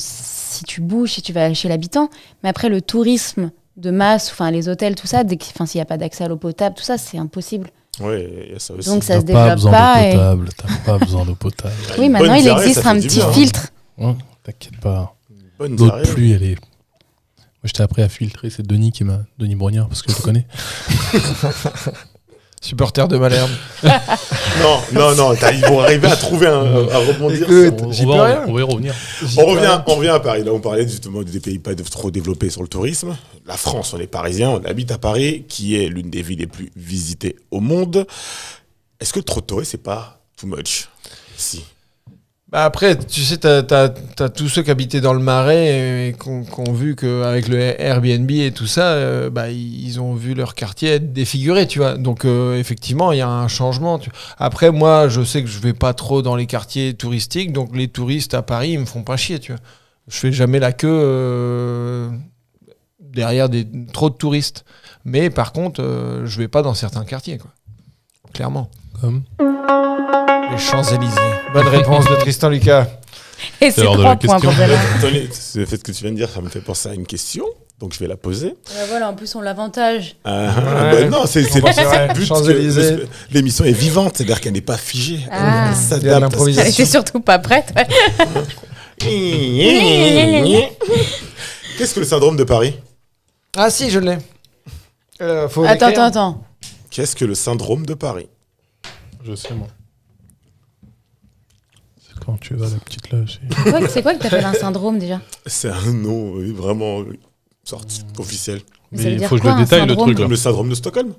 Speaker 4: bouges, si tu vas chez l'habitant. Mais après, le tourisme de masse, les hôtels, tout ça, s'il n'y a pas d'accès à l'eau potable, tout ça, c'est impossible.
Speaker 1: Ouais, il y a ça aussi.
Speaker 4: Donc ça se
Speaker 2: T'as pas
Speaker 4: développe
Speaker 2: besoin
Speaker 4: pas.
Speaker 2: d'eau
Speaker 4: Et...
Speaker 2: potable. T'as pas besoin d'eau potable.
Speaker 4: Oui,
Speaker 1: Une
Speaker 4: maintenant,
Speaker 1: bonne
Speaker 4: il
Speaker 1: diarrhée,
Speaker 4: existe
Speaker 1: ça
Speaker 4: un
Speaker 1: fait du
Speaker 4: petit
Speaker 1: bien, hein.
Speaker 4: filtre.
Speaker 2: Ouais, t'inquiète pas.
Speaker 1: Bonne
Speaker 2: L'eau de
Speaker 1: diarrhée.
Speaker 2: pluie, elle est. Moi, je t'ai appris à filtrer. C'est Denis Brognard, parce que je le connais.
Speaker 3: Supporter de Malherbe.
Speaker 1: Non, ils vont arriver à trouver à rebondir.
Speaker 3: Écoute,
Speaker 1: sur-
Speaker 3: j'y peux rien.
Speaker 2: On va y revenir.
Speaker 1: On revient à Paris. Là, on parlait justement des pays pas trop développés sur le tourisme. La France, on est parisien, on habite à Paris, qui est l'une des villes les plus visitées au monde. Est-ce que trop de touristes, c'est pas too much? Si.
Speaker 3: Après, tu sais, t'as tous ceux qui habitaient dans le Marais et qui ont vu qu'avec le Airbnb et tout ça, ils ont vu leur quartier être défiguré, tu vois. Donc, effectivement, il y a un changement. Après, moi, je sais que je vais pas trop dans les quartiers touristiques, donc les touristes à Paris, ils me font pas chier, tu vois. Je fais jamais la queue derrière trop de touristes. Mais par contre, je vais pas dans certains quartiers, quoi. Clairement.
Speaker 2: Comme
Speaker 3: Les Champs-Élysées. Bonne réponse de Tristan Lucas.
Speaker 4: Et c'est
Speaker 2: l'heure de
Speaker 4: 3
Speaker 2: la
Speaker 4: points pour
Speaker 2: question.
Speaker 4: Bernard.
Speaker 1: Tony, le fait que tu viens de dire, ça me fait penser à une question. Donc, je vais la poser.
Speaker 4: Voilà, en plus, on l'avantage.
Speaker 1: Non, c'est
Speaker 3: C'est vrai,
Speaker 1: le but.
Speaker 3: Champs-Élysées.
Speaker 1: que L'émission est vivante, c'est-à-dire qu'elle n'est pas figée.
Speaker 4: Ah.
Speaker 1: Elle
Speaker 3: Il y a de
Speaker 1: s'adapte.
Speaker 3: l'improvisation.
Speaker 4: Elle était surtout pas prête. Ouais.
Speaker 1: Qu'est-ce que le syndrome de Paris?
Speaker 3: Ah si, je l'ai. Faut
Speaker 4: Attends,
Speaker 3: l'écrire.
Speaker 4: attends.
Speaker 1: Qu'est-ce que le syndrome de Paris?
Speaker 2: Je sais, moi. C'est quand tu vas, la petite là.
Speaker 4: C'est quoi que t'appelles un syndrome déjà?
Speaker 1: C'est un nom vraiment sorti officiel.
Speaker 4: Mais ça veut
Speaker 2: Mais il
Speaker 4: dire
Speaker 2: faut que je
Speaker 4: quoi,
Speaker 2: le
Speaker 4: un
Speaker 2: détaille, le
Speaker 4: syndrome
Speaker 2: truc là.
Speaker 1: Comme le syndrome de Stockholm.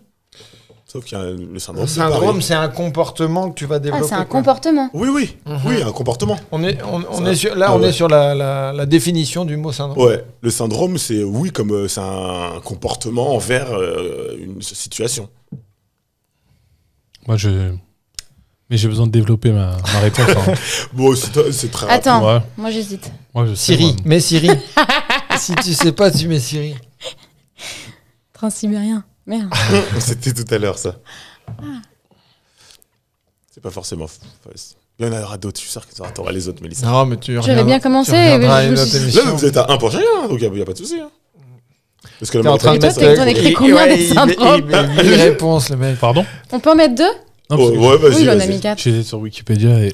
Speaker 1: Sauf qu'il y a le syndrome
Speaker 3: Un
Speaker 1: de Paris.
Speaker 3: syndrome, c'est un comportement que tu vas
Speaker 4: Ah,
Speaker 3: développer.
Speaker 4: c'est un
Speaker 3: quoi.
Speaker 4: comportement.
Speaker 1: Oui, un comportement.
Speaker 3: On est
Speaker 1: Ça.
Speaker 3: sur,
Speaker 1: Ah
Speaker 3: on
Speaker 1: ouais.
Speaker 3: est sur la définition du mot syndrome.
Speaker 1: Ouais, le syndrome, c'est comme c'est un comportement envers une situation.
Speaker 2: Moi, mais j'ai besoin de développer ma réponse. Hein.
Speaker 1: Bon, c'est très rapide.
Speaker 4: Attends,
Speaker 2: Ouais.
Speaker 4: moi j'hésite.
Speaker 2: Moi, je sais.
Speaker 3: Siri,
Speaker 2: moi.
Speaker 3: mets Siri. Si tu sais pas, tu mets Siri.
Speaker 4: Transsibérien. Merde.
Speaker 1: C'était tout à l'heure, ça. C'est pas forcément... Il y en aura d'autres, je suis sûr que tu auras les autres, Mélissa.
Speaker 3: Non, mais tu
Speaker 4: J'avais bien commencé,
Speaker 3: Tu reviendras
Speaker 4: mais
Speaker 3: à
Speaker 4: je
Speaker 3: une
Speaker 4: me
Speaker 3: autre
Speaker 4: suis dit-
Speaker 3: émission.
Speaker 1: Là, vous êtes à 1 pour chacun, donc il n'y a pas de souci. Hein. Parce que le
Speaker 3: T'es en train de
Speaker 1: mentalité,
Speaker 4: toi,
Speaker 3: mettre.
Speaker 4: t'en écris combien des syndromes
Speaker 3: Les réponses, le mec.
Speaker 2: Pardon?
Speaker 4: On peut en mettre 2?
Speaker 2: Non, parce que
Speaker 1: ouais, vas-y,
Speaker 4: Oui, il en a
Speaker 1: vas-y.
Speaker 4: mis 4.
Speaker 2: j'étais sur Wikipédia et.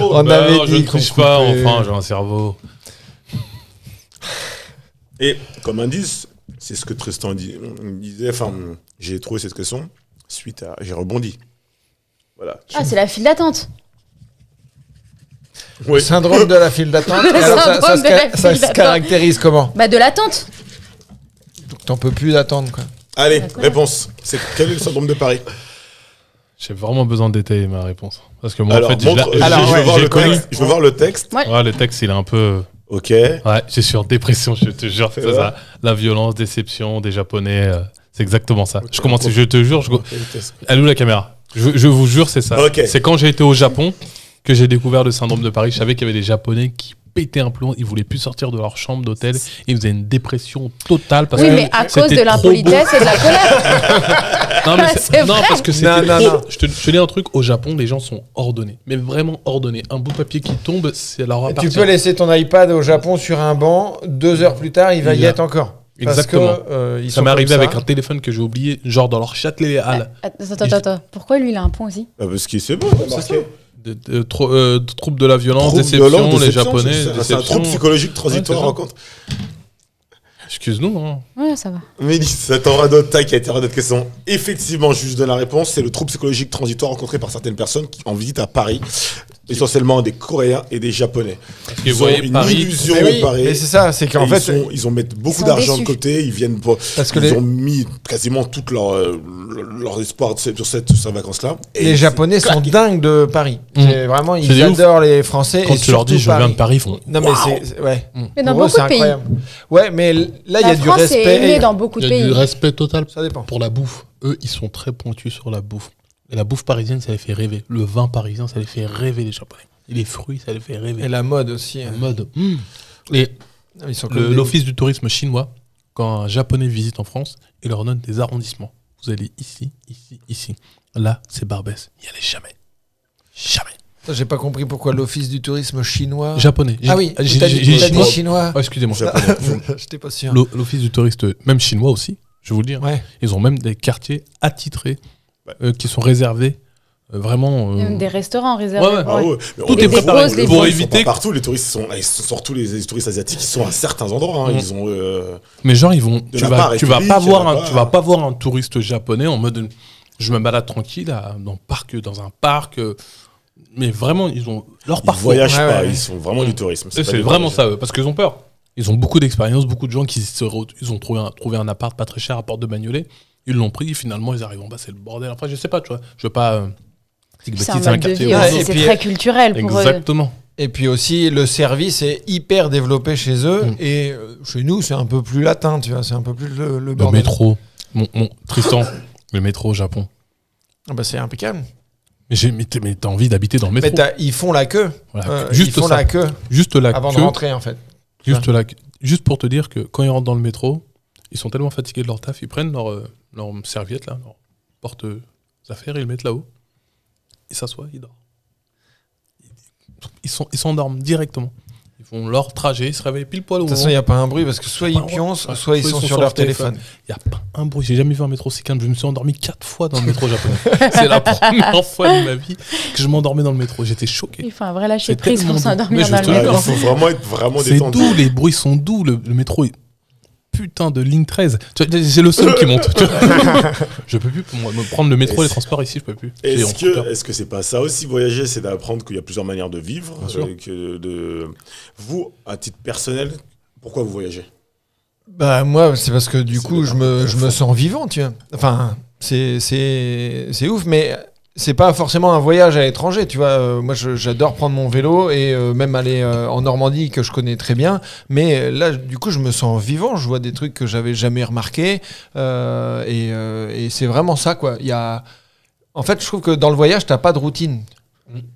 Speaker 3: On
Speaker 2: Bah
Speaker 3: avait
Speaker 2: non, je
Speaker 3: dit
Speaker 2: ne
Speaker 3: qu'on
Speaker 2: triche pas,
Speaker 3: coupait.
Speaker 2: enfin, j'ai un cerveau.
Speaker 1: Et comme indice, c'est ce que Tristan disait, enfin, j'ai trouvé cette question, suite à... J'ai rebondi. Voilà.
Speaker 4: Ah, c'est la file d'attente.
Speaker 1: Oui.
Speaker 3: Syndrome de la file d'attente.
Speaker 4: Le
Speaker 3: Alors,
Speaker 4: syndrome de la
Speaker 3: ça
Speaker 4: file
Speaker 3: se
Speaker 4: d'attente.
Speaker 3: caractérise comment?
Speaker 4: Bah, de l'attente.
Speaker 3: Donc, t'en peux plus d'attendre, quoi.
Speaker 1: Allez,
Speaker 4: D'accord.
Speaker 1: réponse. Quel est le syndrome de Paris?
Speaker 2: J'ai vraiment besoin de détailler ma réponse. Parce que moi,
Speaker 1: Alors,
Speaker 2: en fait,
Speaker 1: montre,
Speaker 2: j'ai-
Speaker 3: Alors,
Speaker 1: je veux
Speaker 3: ouais,
Speaker 1: voir
Speaker 2: j'ai
Speaker 1: le
Speaker 2: connu.
Speaker 1: texte. Je veux voir le texte.
Speaker 2: Ouais, le texte, il est un peu.
Speaker 1: Ok.
Speaker 2: Ouais, je suis en dépression, je te jure, c'est
Speaker 1: vrai
Speaker 2: ça. La violence, déception des Japonais, c'est exactement ça. Je commence, je te jure, elle est où la caméra? Je vous jure, c'est ça.
Speaker 1: Ok.
Speaker 2: C'est quand j'ai été au Japon que j'ai découvert le syndrome de Paris. Je savais qu'il y avait des Japonais qui pétaient un plomb, ils voulaient plus sortir de leur chambre d'hôtel, ils faisaient une dépression totale parce
Speaker 4: Oui,
Speaker 2: que
Speaker 4: mais à
Speaker 2: c'était
Speaker 4: cause de
Speaker 2: trop
Speaker 4: l'impolitesse et de la colère.
Speaker 2: beau. Non, mais
Speaker 4: C'est
Speaker 2: non,
Speaker 4: vrai.
Speaker 2: parce que c'était
Speaker 3: Non,
Speaker 2: trop.
Speaker 3: non.
Speaker 2: Je te dis un truc, au Japon, les gens sont ordonnés, mais vraiment ordonnés. Un bout de papier qui tombe, c'est leur
Speaker 3: Tu
Speaker 2: appartient.
Speaker 3: peux laisser ton iPad au Japon sur un banc, 2 heures plus tard, il va
Speaker 2: Il
Speaker 3: y
Speaker 2: y a-
Speaker 3: être encore. Parce
Speaker 2: Exactement.
Speaker 3: que, ils
Speaker 2: Ça
Speaker 3: sont
Speaker 2: m'est
Speaker 3: comme
Speaker 2: arrivé avec un téléphone que j'ai oublié, genre dans leur Châtelet-les-Halles.
Speaker 4: Attends. Pourquoi lui, il a un pont aussi?
Speaker 1: Parce qu'il c'est bon, c'est marqué.
Speaker 2: De troubles de la violence,
Speaker 1: Trouble
Speaker 2: déception,
Speaker 1: violent,
Speaker 2: les
Speaker 1: déception,
Speaker 2: Japonais,
Speaker 1: c'est un
Speaker 2: déception.
Speaker 1: trouble psychologique transitoire,
Speaker 2: Ouais, c'est
Speaker 1: raconte.
Speaker 2: Excuse-nous. Hein.
Speaker 4: Ouais, ça va.
Speaker 1: Mélisse, attends, un autre tac, qui a été d'autres questions. Effectivement, je donne la réponse. C'est le trouble psychologique transitoire rencontré par certaines personnes qui en visite à Paris, essentiellement des Coréens et des Japonais.
Speaker 2: qu'ils
Speaker 1: Ils ont
Speaker 2: voyaient
Speaker 1: une
Speaker 2: Paris-
Speaker 1: illusion
Speaker 3: Mais oui,
Speaker 1: de Paris.
Speaker 3: mais c'est ça, c'est qu'en
Speaker 1: Et
Speaker 3: fait,
Speaker 1: ils ont mis beaucoup
Speaker 4: sont
Speaker 1: d'argent de
Speaker 4: déçus.
Speaker 1: côté. Ils viennent pour,
Speaker 3: Parce que
Speaker 1: ils
Speaker 3: les-
Speaker 1: ont mis quasiment tout leur espoir sur cette vacances-là. Et
Speaker 3: les
Speaker 1: c'est
Speaker 3: Japonais sont
Speaker 1: claqué.
Speaker 3: dingues de Paris. C'est vraiment,
Speaker 2: C'est
Speaker 3: ils
Speaker 2: des ouf.
Speaker 3: adorent les Français.
Speaker 2: Quand
Speaker 3: et
Speaker 2: tu leur dis
Speaker 3: surtout
Speaker 2: je viens de Paris, ils font.
Speaker 3: Non, mais ouais.
Speaker 4: Mais dans
Speaker 3: Pour eux,
Speaker 4: beaucoup
Speaker 3: c'est
Speaker 4: de pays.
Speaker 3: incroyable. Ouais, mais là, il y
Speaker 4: La
Speaker 3: a du
Speaker 4: France est aimée
Speaker 3: respect.
Speaker 4: dans beaucoup de
Speaker 2: Il y a du
Speaker 4: pays.
Speaker 2: respect total
Speaker 3: Ça dépend.
Speaker 2: pour la bouffe. Eux, ils sont très pointus sur la bouffe. Et la bouffe parisienne, ça les fait rêver. Le vin parisien, ça les fait rêver, les Japonais. Et les fruits, ça les fait rêver.
Speaker 3: Et la mode aussi.
Speaker 2: En mode. Et
Speaker 3: Ils sont comme des-
Speaker 2: l'office du tourisme chinois, quand un Japonais visite en France, il leur donne des arrondissements. Vous allez ici, ici, ici. Là, c'est Barbès. N'y allez jamais. Jamais.
Speaker 3: Ça, j'ai pas compris pourquoi l'office du tourisme chinois.
Speaker 2: Japonais.
Speaker 3: Ah oui,
Speaker 2: j'ai
Speaker 3: t'as dit
Speaker 2: chinois.
Speaker 3: chinois.
Speaker 2: Oh, excusez-moi.
Speaker 3: J'étais pas sûr.
Speaker 2: L'office du touriste, même chinois aussi, je vous le dis. hein.
Speaker 3: Ouais.
Speaker 2: Ils ont même des quartiers attitrés qui sont réservés vraiment.
Speaker 4: Il y a même des restaurants réservés.
Speaker 2: Ouais, ouais.
Speaker 1: Ah ouais. Mais
Speaker 2: Tout
Speaker 1: on
Speaker 2: est
Speaker 1: est
Speaker 2: préparé
Speaker 4: pauses, des
Speaker 2: pour
Speaker 4: pauses.
Speaker 1: Ils sont
Speaker 2: éviter.
Speaker 1: pas partout, les touristes sont, surtout les touristes asiatiques, ils sont à certains endroits. Hein.
Speaker 2: Mm.
Speaker 1: Ils ont.
Speaker 2: Mais genre, ils vont.
Speaker 1: Il y en a pas à
Speaker 2: Tu vas
Speaker 1: République,
Speaker 2: pas
Speaker 1: il y en
Speaker 2: voir
Speaker 1: a
Speaker 2: un,
Speaker 1: pas-
Speaker 2: tu vas pas voir un touriste japonais en mode. Je me balade tranquille dans un parc. Mais vraiment, ils ont leur
Speaker 1: Ils
Speaker 2: parcours.
Speaker 1: voyagent
Speaker 3: Ouais,
Speaker 1: pas,
Speaker 3: ouais.
Speaker 1: ils sont vraiment du tourisme.
Speaker 2: C'est
Speaker 1: pas des
Speaker 2: vraiment
Speaker 1: voyageurs.
Speaker 2: ça, eux, parce qu'ils ont peur. Ils ont beaucoup d'expérience, beaucoup de gens ils ont trouvé un appart pas très cher à Porte de Bagnolet. Ils l'ont pris, finalement, ils arrivent en bas, c'est le bordel. Après, je sais pas, tu vois. Je veux pas.
Speaker 4: C'est un mode de vie
Speaker 3: Ouais,
Speaker 4: aussi.
Speaker 3: et
Speaker 4: C'est
Speaker 3: puis-
Speaker 4: très culturel pour eux.
Speaker 2: Exactement.
Speaker 3: Et puis aussi, le service est hyper développé chez eux. Et chez nous, c'est un peu plus latin, tu vois. C'est un peu plus le
Speaker 2: Le
Speaker 3: bordel.
Speaker 2: métro. Mon Tristan, le métro au Japon.
Speaker 3: Ah bah, c'est impeccable.
Speaker 2: Mais t'as envie d'habiter dans le métro.
Speaker 3: Mais ils font la queue.
Speaker 2: Voilà,
Speaker 3: Ils font
Speaker 2: ça.
Speaker 3: la queue
Speaker 2: Juste la
Speaker 3: avant de
Speaker 2: queue.
Speaker 3: rentrer, en fait.
Speaker 2: Juste pour te dire que quand ils rentrent dans le métro, ils sont tellement fatigués de leur taf, ils prennent leur serviette, là, leur porte-affaires, ils le mettent là-haut. Ils s'assoient, ils dorment. Ils s'endorment directement. Ils font leur trajet, ils se réveillent pile poil au
Speaker 3: De toute
Speaker 2: moment.
Speaker 3: façon, il n'y a pas un bruit parce que soit ils pioncent,
Speaker 2: Ouais,
Speaker 3: soit ils sont sur leur téléphone.
Speaker 2: Il n'y a pas un bruit. J'ai jamais vu un métro si calme. Je me suis endormi 4 fois dans le métro japonais. C'est la première fois de ma vie que je m'endormais dans le métro. J'étais choqué.
Speaker 4: Il faut un vrai lâcher
Speaker 2: C'est
Speaker 4: prise
Speaker 2: tellement
Speaker 4: pour
Speaker 2: doux.
Speaker 4: s'endormir
Speaker 2: Mais je
Speaker 4: dans
Speaker 2: te
Speaker 4: le
Speaker 2: jure.
Speaker 1: Ouais,
Speaker 4: métro.
Speaker 1: il faut vraiment être vraiment
Speaker 2: C'est
Speaker 1: détendu.
Speaker 2: doux, les bruits sont doux. Le métro est. Putain de ligne 13. J'ai le seum qui monte. Tu vois. Je peux plus me prendre le métro et les transports ici, je peux plus. J'ai honte.
Speaker 1: Est-ce que c'est pas ça aussi, voyager, c'est d'apprendre qu'il y a plusieurs manières de vivre,
Speaker 2: Bien sûr.
Speaker 1: Vous, à titre personnel, pourquoi vous voyagez?
Speaker 3: Bah, moi, c'est parce que du
Speaker 1: C'est
Speaker 3: coup,
Speaker 1: le
Speaker 3: je me sens vivant, tu vois. Enfin, c'est ouf, mais c'est pas forcément un voyage à l'étranger, tu vois. Moi, j'adore prendre mon vélo et même aller en Normandie, que je connais très bien. Mais là, du coup, je me sens vivant. Je vois des trucs que j'avais jamais remarqués. Et c'est vraiment ça, quoi. En fait, je trouve que dans le voyage, t'as pas de routine.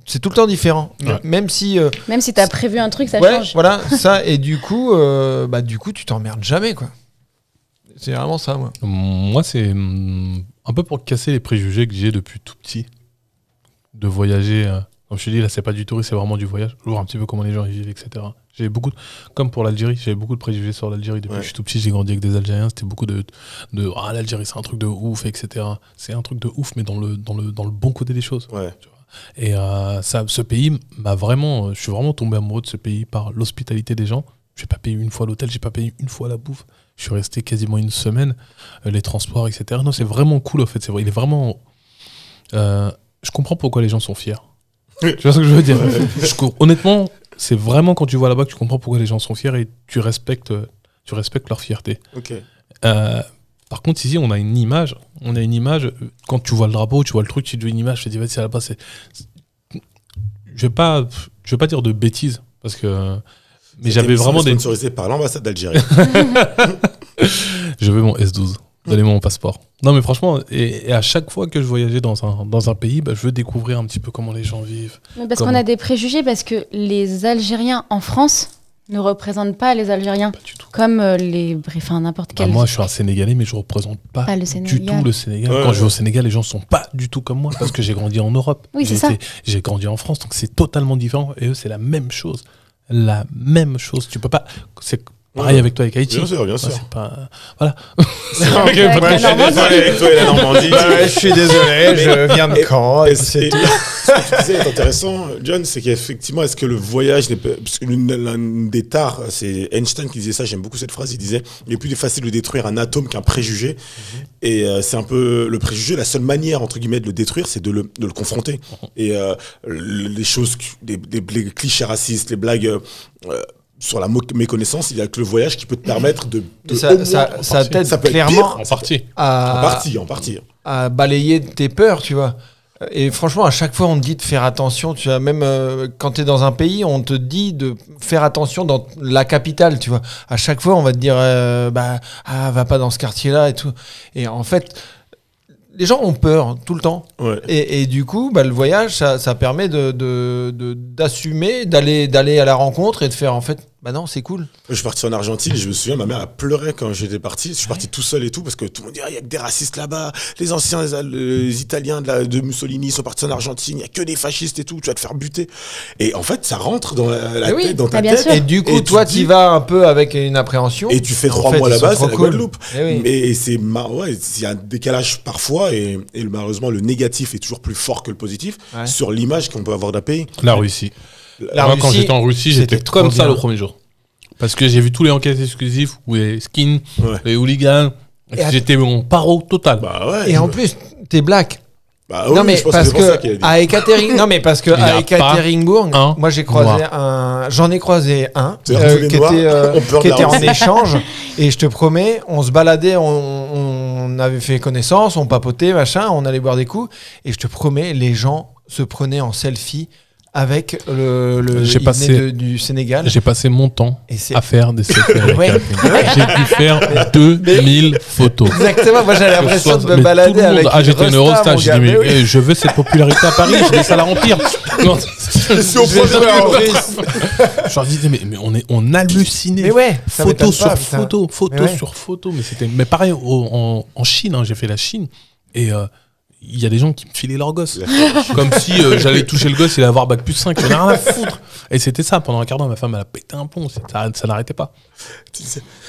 Speaker 3: C'est tout le temps différent.
Speaker 2: Ouais.
Speaker 3: Même si...
Speaker 4: Même si t'as prévu un truc, ça
Speaker 3: ouais,
Speaker 4: change.
Speaker 3: voilà, ça. Et du coup, tu t'emmerdes jamais, quoi. C'est vraiment ça, moi.
Speaker 2: Moi, c'est un peu pour casser les préjugés que j'ai depuis tout petit de voyager Comme je te dis, là, c'est pas du tourisme, c'est vraiment du voyage. Je vois un petit peu comment les gens y vivent, etc. Comme pour l'Algérie, j'avais beaucoup de préjugés sur l'Algérie. Depuis que je suis tout petit, j'ai grandi avec des Algériens. C'était beaucoup de l'Algérie, c'est un truc de ouf, etc. C'est un truc de ouf, mais dans le bon côté des choses.
Speaker 1: Ouais.
Speaker 2: Tu vois. Et ce pays m'a vraiment. Je suis vraiment tombé amoureux de ce pays par l'hospitalité des gens. J'ai pas payé une fois l'hôtel, j'ai pas payé une fois la bouffe. Je suis resté quasiment une semaine, les transports, etc. Non, c'est vraiment cool, en fait. C'est vrai, il est vraiment. Je comprends pourquoi les gens sont fiers.
Speaker 1: Oui.
Speaker 2: Tu vois ce que je veux dire? Honnêtement, c'est vraiment quand tu vas là-bas que tu comprends pourquoi les gens sont fiers et tu respectes leur fierté.
Speaker 1: Ok.
Speaker 2: Par contre, ici, on a une image. Quand tu vois le drapeau, tu vois le truc, tu te dis une image, je te dis, vas-y, là-bas, c'est. Je vais pas dire de bêtises, parce que. Mais j'avais vraiment des.
Speaker 1: Sponsorisé par l'ambassade d'Algérie.
Speaker 2: Je veux mon S12. Donnez-moi mon passeport. Non, mais franchement, et à chaque fois que je voyageais dans un pays, je veux découvrir un petit peu comment les gens vivent.
Speaker 4: Mais parce qu'on a des préjugés, parce que les Algériens en France ne représentent pas les Algériens.
Speaker 2: Pas du tout.
Speaker 4: Comme n'importe quel.
Speaker 2: Moi, je suis un Sénégalais, mais je représente pas
Speaker 4: le
Speaker 2: du
Speaker 4: Sénégal.
Speaker 2: tout le Sénégal.
Speaker 1: Ouais,
Speaker 2: Quand je vais au Sénégal, les gens sont pas du tout comme moi, parce que j'ai grandi en Europe.
Speaker 4: Oui, c'est ça.
Speaker 2: J'ai grandi en France, donc c'est totalement différent. Et eux, c'est la même chose. La même chose. Tu peux pas. C'est pareil avec toi, avec Haïti.
Speaker 1: Bien sûr, bien sûr.
Speaker 2: C'est pas. Voilà.
Speaker 4: Avec la Normandie.
Speaker 1: Avec toi et la Normandie.
Speaker 3: Je suis désolé, je viens de Caen.
Speaker 1: Ce que tu disais est intéressant, John, c'est qu'effectivement, est-ce que le voyage n'est pas. Parce que l'un des tares, c'est Einstein qui disait ça, j'aime beaucoup cette phrase, il disait il est plus facile de détruire un atome qu'un préjugé. Et c'est un peu le préjugé, la seule manière, entre guillemets, de le détruire, c'est de le confronter. Et les choses, les clichés racistes, les blagues. Sur la méconnaissance, il n'y a que le voyage qui peut te permettre de
Speaker 3: ça t'aide
Speaker 1: ça peut être
Speaker 3: clairement
Speaker 1: pire.
Speaker 2: En partie.
Speaker 1: En partie.
Speaker 3: à balayer tes peurs, tu vois. Et franchement, à chachaque fois, on te dit de faire attention. Tu vois, même quand tu es dans un pays, on te dit de faire attention dans la capitale, tu vois. À chaque fois, on va te dire, va pas dans ce quartier-là et tout. Et en fait, les gens ont peur tout le temps.
Speaker 1: Ouais.
Speaker 3: Et du coup, le voyage, ça permet d'assumer, d'aller à la rencontre et de faire, en fait, non, c'est cool.
Speaker 1: Je suis parti en Argentine et je me souviens, ma mère a pleuré quand j'étais parti. Je suis parti tout seul et tout parce que tout le monde dit il y a que des racistes là-bas. Les anciens, les Italiens de Mussolini sont partis en Argentine. Il y a que des fascistes et tout. Tu vas te faire buter. Et en fait, ça rentre dans la
Speaker 3: Oui,
Speaker 1: tête, dans ta
Speaker 4: bien
Speaker 1: tête.
Speaker 4: sûr.
Speaker 3: Et du coup,
Speaker 1: Et
Speaker 3: toi,
Speaker 1: tu
Speaker 3: tu
Speaker 1: dis-
Speaker 3: vas un peu avec une appréhension.
Speaker 1: Et tu fais
Speaker 3: En
Speaker 1: 3
Speaker 3: fait,
Speaker 1: mois
Speaker 3: ils
Speaker 1: là-bas,
Speaker 3: sont
Speaker 1: c'est la
Speaker 3: trop cool.
Speaker 1: Guadeloupe.
Speaker 3: Eh oui.
Speaker 1: Mais c'est il y a un décalage parfois et malheureusement le négatif est toujours plus fort que le positif
Speaker 3: Ouais.
Speaker 1: sur l'image qu'on peut avoir d'un pays.
Speaker 2: La Russie.
Speaker 3: La
Speaker 2: Moi, quand
Speaker 3: Russie,
Speaker 2: j'étais en Russie,
Speaker 3: c'était
Speaker 2: j'étais
Speaker 3: trop
Speaker 2: comme ça
Speaker 3: bien.
Speaker 2: le premier jour. Parce que j'ai vu tous les enquêtes exclusives, où les skins,
Speaker 1: Ouais.
Speaker 2: les hooligans.
Speaker 3: Et
Speaker 2: J'étais mon paro total.
Speaker 1: Bah ouais.
Speaker 3: Et en plus, t'es black.
Speaker 1: bah oui,
Speaker 3: Non mais
Speaker 1: je pense
Speaker 3: parce
Speaker 1: c'est pour ça
Speaker 3: que
Speaker 1: qu'il a dit.
Speaker 3: à Ekaterinbourg, non mais parce que
Speaker 2: Il y a
Speaker 3: à Ekaterinbourg,
Speaker 2: pas un
Speaker 3: moi j'ai croisé j'en ai croisé un
Speaker 1: C'est-à-dire tous les
Speaker 3: qui
Speaker 1: Noirs
Speaker 3: était
Speaker 1: ont peur de
Speaker 3: qui
Speaker 1: la
Speaker 3: était en
Speaker 1: Russie.
Speaker 3: échange et je te promets, on se baladait, on avait fait connaissance, on papotait machin, on allait boire des coups et je te promets, les gens se prenaient en selfie avec le
Speaker 2: J'ai
Speaker 3: il
Speaker 2: passé-
Speaker 3: venait du Sénégal.
Speaker 2: J'ai passé mon temps
Speaker 3: Et c'est
Speaker 2: à faire des selfies avec
Speaker 3: Ouais.
Speaker 2: Karim. J'ai dû faire 2000 photos.
Speaker 3: exactement, moi j'avais l'impression de me
Speaker 2: Mais
Speaker 3: balader
Speaker 2: tout le monde-
Speaker 3: avec
Speaker 2: Ah, j'étais une
Speaker 3: Rasta,
Speaker 2: Eurostar,
Speaker 3: mon
Speaker 2: j'ai
Speaker 3: gars,
Speaker 2: dit, mais
Speaker 3: mais oui.
Speaker 2: je veux cette popularité à Paris, je vais ça la remplir. Non,
Speaker 1: Si on
Speaker 3: Je vais
Speaker 1: prend
Speaker 3: jouer en
Speaker 1: ça,
Speaker 3: russe.
Speaker 2: je leur disais, mais on hallucinait.
Speaker 3: Mais ouais, ça
Speaker 2: Photo
Speaker 3: m'étonne
Speaker 2: sur
Speaker 3: pas, putain.
Speaker 2: photo, photo
Speaker 3: Mais ouais.
Speaker 2: sur photo. Mais pareil en Chine, hein, j'ai fait la Chine. Et il y a des gens qui me filaient leur gosse. Comme si j'allais toucher le gosse, il allait avoir bac plus 5. J'en ai rien à foutre. Et c'était ça, pendant un quart d'heure, ma femme, elle a pété un plomb. Ça n'arrêtait pas.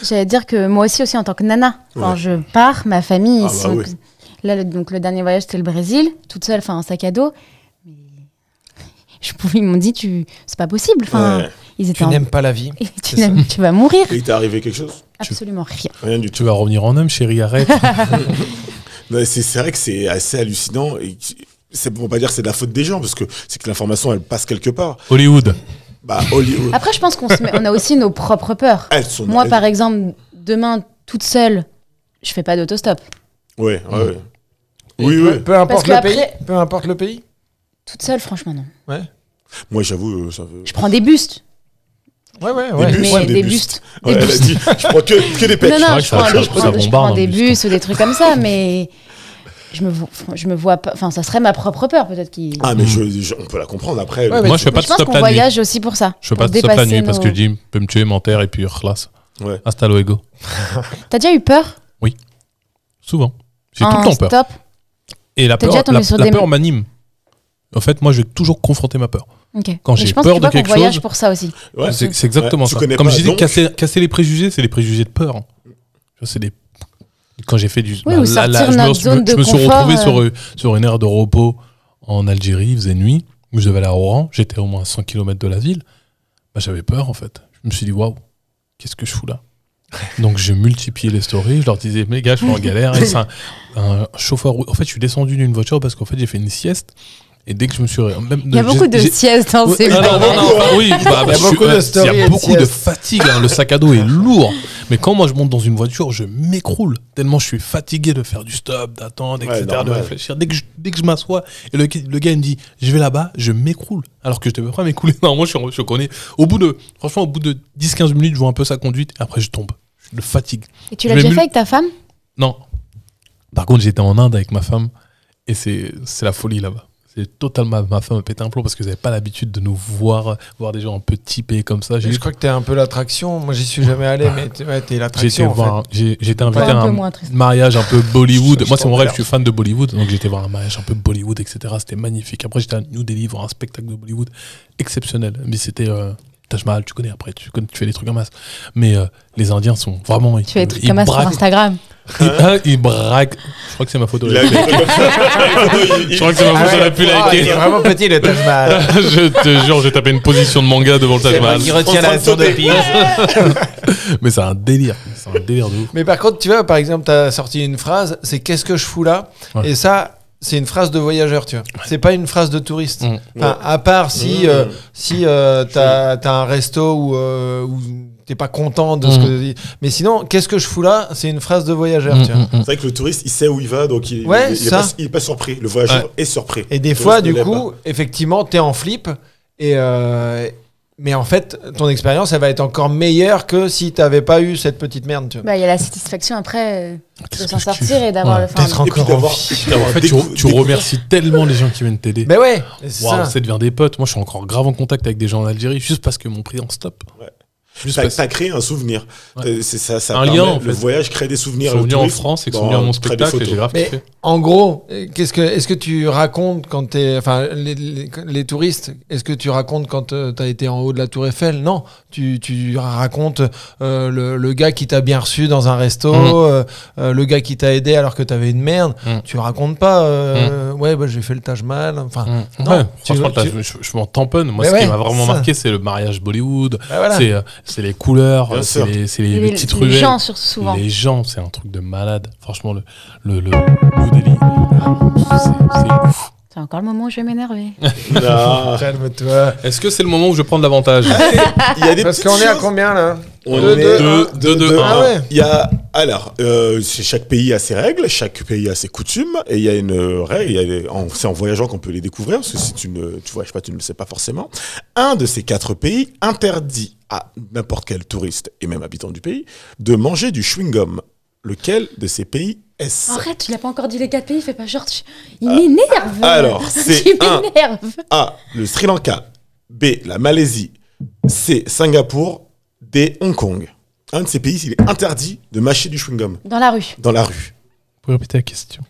Speaker 4: J'allais dire que moi aussi en tant que nana, quand
Speaker 1: Ouais.
Speaker 4: je pars, ma famille,
Speaker 1: Ah
Speaker 4: ils
Speaker 1: bah
Speaker 4: sont-
Speaker 1: oui.
Speaker 4: là, le dernier voyage, c'était le Brésil, toute seule, un sac à dos. Mais ils m'ont dit, c'est pas possible.
Speaker 1: Ouais.
Speaker 4: Ils étaient
Speaker 3: Tu n'aimes pas la vie.
Speaker 4: tu vas mourir.
Speaker 1: Et il t'est arrivé quelque chose?
Speaker 4: Absolument rien.
Speaker 1: Rien du tout.
Speaker 2: Tu vas revenir en homme, chérie, arrête.
Speaker 1: Non, c'est vrai que c'est assez hallucinant. Et c'est pour pas dire que c'est de la faute des gens, parce que c'est que l'information, elle passe quelque part.
Speaker 2: Hollywood.
Speaker 1: Bah, Hollywood.
Speaker 4: Après, je pense on a aussi nos propres peurs.
Speaker 1: Elles sont.
Speaker 4: Moi, par exemple, demain, toute seule, je fais pas d'autostop.
Speaker 1: Ouais, ouais, ouais.
Speaker 3: Et
Speaker 1: Oui, oui.
Speaker 3: peu importe
Speaker 4: Parce
Speaker 3: le pays.
Speaker 4: qu'après-
Speaker 3: Peu importe le pays.
Speaker 4: Toute seule, franchement, non.
Speaker 3: Ouais.
Speaker 1: Moi, j'avoue, ça veut.
Speaker 4: Je prends des bustes.
Speaker 3: Ouais.
Speaker 1: Des bus,
Speaker 4: mais
Speaker 1: ouais, des
Speaker 4: des
Speaker 1: bustes.
Speaker 4: bustes.
Speaker 1: Ouais,
Speaker 4: Des
Speaker 1: elle a
Speaker 4: bustes.
Speaker 1: dit, je prends que des pets.
Speaker 4: Non,
Speaker 2: vrai
Speaker 4: non,
Speaker 2: que
Speaker 4: je
Speaker 2: ça-
Speaker 4: prends,
Speaker 2: ça-
Speaker 4: je
Speaker 2: ça
Speaker 4: prends- je
Speaker 2: bombarde
Speaker 4: prends
Speaker 2: dans
Speaker 4: des
Speaker 2: le bus,
Speaker 4: bus ou des trucs comme ça, mais je me vois pas. Enfin, ça serait ma propre peur, peut-être.
Speaker 1: Ah, mais on peut la comprendre après.
Speaker 3: Ouais, mais
Speaker 2: Moi, je fais pas
Speaker 4: Mais
Speaker 2: de
Speaker 4: je pense
Speaker 2: stop
Speaker 4: qu'on
Speaker 2: la nuit.
Speaker 4: voyage aussi pour ça.
Speaker 2: Je fais
Speaker 4: pour
Speaker 2: pas de stop la
Speaker 4: dépasser
Speaker 2: nuit parce
Speaker 4: nos-
Speaker 2: que Jim peut me tuer, m'enterre et puis classe.
Speaker 1: Ouais.
Speaker 2: Hasta luego.
Speaker 4: T'as déjà eu peur
Speaker 2: Souvent. J'ai tout
Speaker 4: en
Speaker 2: le temps peur.
Speaker 4: stop.
Speaker 2: Et la
Speaker 4: T'es
Speaker 2: peur,
Speaker 4: déjà tombé
Speaker 2: la
Speaker 4: sur
Speaker 2: la
Speaker 4: des-
Speaker 2: peur m'anime. En fait, moi, je vais toujours confronter ma peur.
Speaker 4: Ok.
Speaker 2: Quand
Speaker 4: Mais
Speaker 2: j'ai
Speaker 4: je pense
Speaker 2: peur
Speaker 4: que
Speaker 2: de
Speaker 4: tu vois
Speaker 2: quelque
Speaker 4: qu'on voyage
Speaker 2: chose-
Speaker 4: pour ça aussi.
Speaker 1: Ouais.
Speaker 2: C'est exactement
Speaker 1: Ouais, tu
Speaker 2: ça.
Speaker 1: connais
Speaker 2: Comme
Speaker 1: pas,
Speaker 2: je disais,
Speaker 1: donc-
Speaker 2: casser les préjugés, c'est les préjugés de peur. Tu vois, c'est des... Quand j'ai fait du...
Speaker 4: Oui, ou sortir notre zone de
Speaker 2: je me suis
Speaker 4: confort,
Speaker 2: retrouvé sur une aire de repos en Algérie, il faisait nuit, où je devais aller à Oran, j'étais au moins à 100 km de la ville. Bah, j'avais peur, en fait. Je me suis dit, waouh, qu'est-ce que je fous là? Donc, je multipliais les stories, je leur disais, mais gars, je suis en galère. Et c'est un chauffeur... En fait, je suis descendu d'une voiture parce qu'en fait, j'ai fait une sieste. Et dès que je me suis...
Speaker 4: Il y a beaucoup de siestes dans ces
Speaker 2: non, oui, bah,
Speaker 3: Il y a beaucoup de stories
Speaker 2: il y
Speaker 3: et
Speaker 2: a
Speaker 3: de
Speaker 2: beaucoup de
Speaker 3: siestes.
Speaker 2: fatigue. Le sac à dos est lourd. Mais quand moi je monte dans une voiture, je m'écroule. Tellement je suis fatigué de faire du stop, d'attendre, etc., de
Speaker 1: normal.
Speaker 2: réfléchir. Dès que je m'assois et le gars il me dit je vais là-bas, je m'écroule. Alors que je devais pas m'écrouler. Non, moi je connais. Franchement, au bout de 10-15 minutes, je vois un peu sa conduite et après je tombe. Je le fatigue.
Speaker 4: Et tu l'as déjà fait avec ta femme?
Speaker 2: Non. Par contre, j'étais en Inde avec ma femme et c'est la folie là-bas. C'est totalement ma femme a pété un plomb parce que vous n'avez pas l'habitude de nous voir des gens un peu typés comme ça.
Speaker 3: Je crois que t'es un peu l'attraction. Moi, j'y suis jamais allé, mais t'es l'attraction.
Speaker 2: J'ai été invité
Speaker 4: Ouais, un
Speaker 2: à
Speaker 4: peu
Speaker 2: un
Speaker 4: moins triste.
Speaker 2: mariage un peu Bollywood.
Speaker 3: Je
Speaker 2: Moi, c'est mon
Speaker 3: t'en
Speaker 2: rêve,
Speaker 3: perds.
Speaker 2: je suis fan de Bollywood. Donc, j'étais voir un mariage un peu Bollywood, etc. C'était magnifique. Après, j'étais à New Delhi voir un spectacle de Bollywood exceptionnel. Mais c'était Taj Mahal, tu connais après, tu fais des trucs en masse. Mais les Indiens sont vraiment.
Speaker 4: Tu fais des trucs comme ça sur Instagram.
Speaker 2: Ils braquent. Je crois que c'est ma photo.
Speaker 1: Il a-
Speaker 2: Je crois que c'est ma photo la plus
Speaker 3: Il est
Speaker 2: likée.
Speaker 3: vraiment petit, le Taj Mahal.
Speaker 2: Je te jure, j'ai tapé une position de manga devant le Taj
Speaker 3: C'est moi
Speaker 2: Mahal.
Speaker 3: qui retient la tour de Pise.
Speaker 2: Mais c'est un délire. C'est un délire de ouf.
Speaker 3: Mais par contre, tu vois, par exemple, tu as sorti une phrase, c'est qu'est-ce que je fous là?
Speaker 2: Ouais.
Speaker 3: Et ça, c'est une phrase de voyageur, tu vois. C'est pas une phrase de touriste.
Speaker 2: Mm.
Speaker 3: Enfin, à part si, t'as un resto où t'es pas content de ce que. Mais sinon, qu'est-ce que je fous là? C'est une phrase de voyageur, tu vois.
Speaker 1: C'est vrai que le touriste, il sait où il va, donc il
Speaker 3: Ouais,
Speaker 1: est pas surpris. Le voyageur est surpris.
Speaker 3: Et des
Speaker 1: Le
Speaker 3: fois,
Speaker 1: touriste
Speaker 3: du
Speaker 1: ne l'est
Speaker 3: coup, effectivement, t'es en flip. Mais en fait, ton expérience, elle va être encore meilleure que si t'avais pas eu cette petite merde, tu vois.
Speaker 4: Bah, il y a la satisfaction après de
Speaker 2: Qu'est-ce
Speaker 4: s'en
Speaker 2: que je
Speaker 4: sortir
Speaker 2: kiffe.
Speaker 4: et d'avoir
Speaker 2: Ouais.
Speaker 4: le fin.
Speaker 3: D'être
Speaker 1: Et puis
Speaker 3: encore en
Speaker 1: d'avoir-
Speaker 3: vie.
Speaker 1: d'avoir
Speaker 2: En fait, tu remercies tellement les gens qui viennent t'aider.
Speaker 3: Mais ouais, c'est
Speaker 2: Waouh,
Speaker 3: ça.
Speaker 2: ça devient des potes. Moi, je suis encore grave en contact avec des gens en Algérie juste parce que m'ont pris en stop.
Speaker 1: Ouais.
Speaker 2: Juste
Speaker 1: T'as
Speaker 2: parce
Speaker 1: t'as créé un souvenir.
Speaker 2: Ouais.
Speaker 1: C'est ça
Speaker 2: Un
Speaker 1: permet-
Speaker 2: lien, en
Speaker 1: Le
Speaker 2: fait.
Speaker 1: voyage crée des souvenirs.
Speaker 2: Ils sont
Speaker 1: Le
Speaker 2: venus en
Speaker 1: tourisme,
Speaker 2: France et qu'ils sont
Speaker 1: bon,
Speaker 2: venus à mon
Speaker 1: crée des
Speaker 2: spectacle et
Speaker 1: photos.
Speaker 2: j'ai grave
Speaker 3: Mais
Speaker 2: kiffé.
Speaker 3: en gros, est-ce que tu racontes quand t'es, enfin, les touristes, est-ce que tu racontes quand t'as été en haut de la Tour Eiffel? Non, tu racontes le gars qui t'a bien reçu dans un resto, le gars qui t'a aidé alors que t'avais une merde. Tu racontes pas, ouais, bah, j'ai fait le Taj Mahal. Enfin, non,
Speaker 2: Ouais,
Speaker 3: tu-
Speaker 2: franchement,
Speaker 3: tu-
Speaker 2: je m'en tamponne. Moi,
Speaker 3: Mais
Speaker 2: ce qui
Speaker 3: ouais,
Speaker 2: m'a vraiment
Speaker 3: ça.
Speaker 2: marqué, c'est le mariage Bollywood.
Speaker 3: Bah, voilà.
Speaker 2: C'est les couleurs,
Speaker 1: Bien
Speaker 2: c'est
Speaker 1: sûr.
Speaker 2: les petites ruelles.
Speaker 4: Les gens, surtout souvent.
Speaker 2: Les gens, c'est un truc de malade. Franchement, le New Delhi, c'est ouf.
Speaker 4: C'est encore le moment où je vais m'énerver.
Speaker 1: Non.
Speaker 3: Calme-toi.
Speaker 2: Est-ce que c'est le moment où je prends de l'avantage?
Speaker 1: Il y a des
Speaker 3: Parce
Speaker 1: petites
Speaker 3: qu'on est à
Speaker 1: choses.
Speaker 3: combien là?
Speaker 1: On
Speaker 3: Deux,
Speaker 1: est
Speaker 3: deux,
Speaker 2: deux, deux,
Speaker 1: un.
Speaker 3: ah ouais.
Speaker 1: Il y a alors chaque pays a ses règles, chaque pays a ses coutumes et il y a une règle. C'est en voyageant qu'on peut les découvrir parce que si tu vois, je sais pas, tu ne le sais pas forcément. Un de ces 4 pays interdit à n'importe quel touriste et même habitant du pays de manger du chewing-gum. Lequel de ces pays est-ce?
Speaker 4: Arrête, tu l'as pas encore dit les 4 pays, fais pas genre. Il m'énerve.
Speaker 1: alors, c'est
Speaker 4: Tu
Speaker 1: un.
Speaker 4: m'énerves.
Speaker 1: A. Le Sri Lanka. B. La Malaisie. C. Singapour. D. Hong Kong. Un de ces pays, il est interdit de mâcher du chewing-gum
Speaker 4: Dans la rue.
Speaker 1: dans la rue.
Speaker 2: Vous pouvez répéter la question?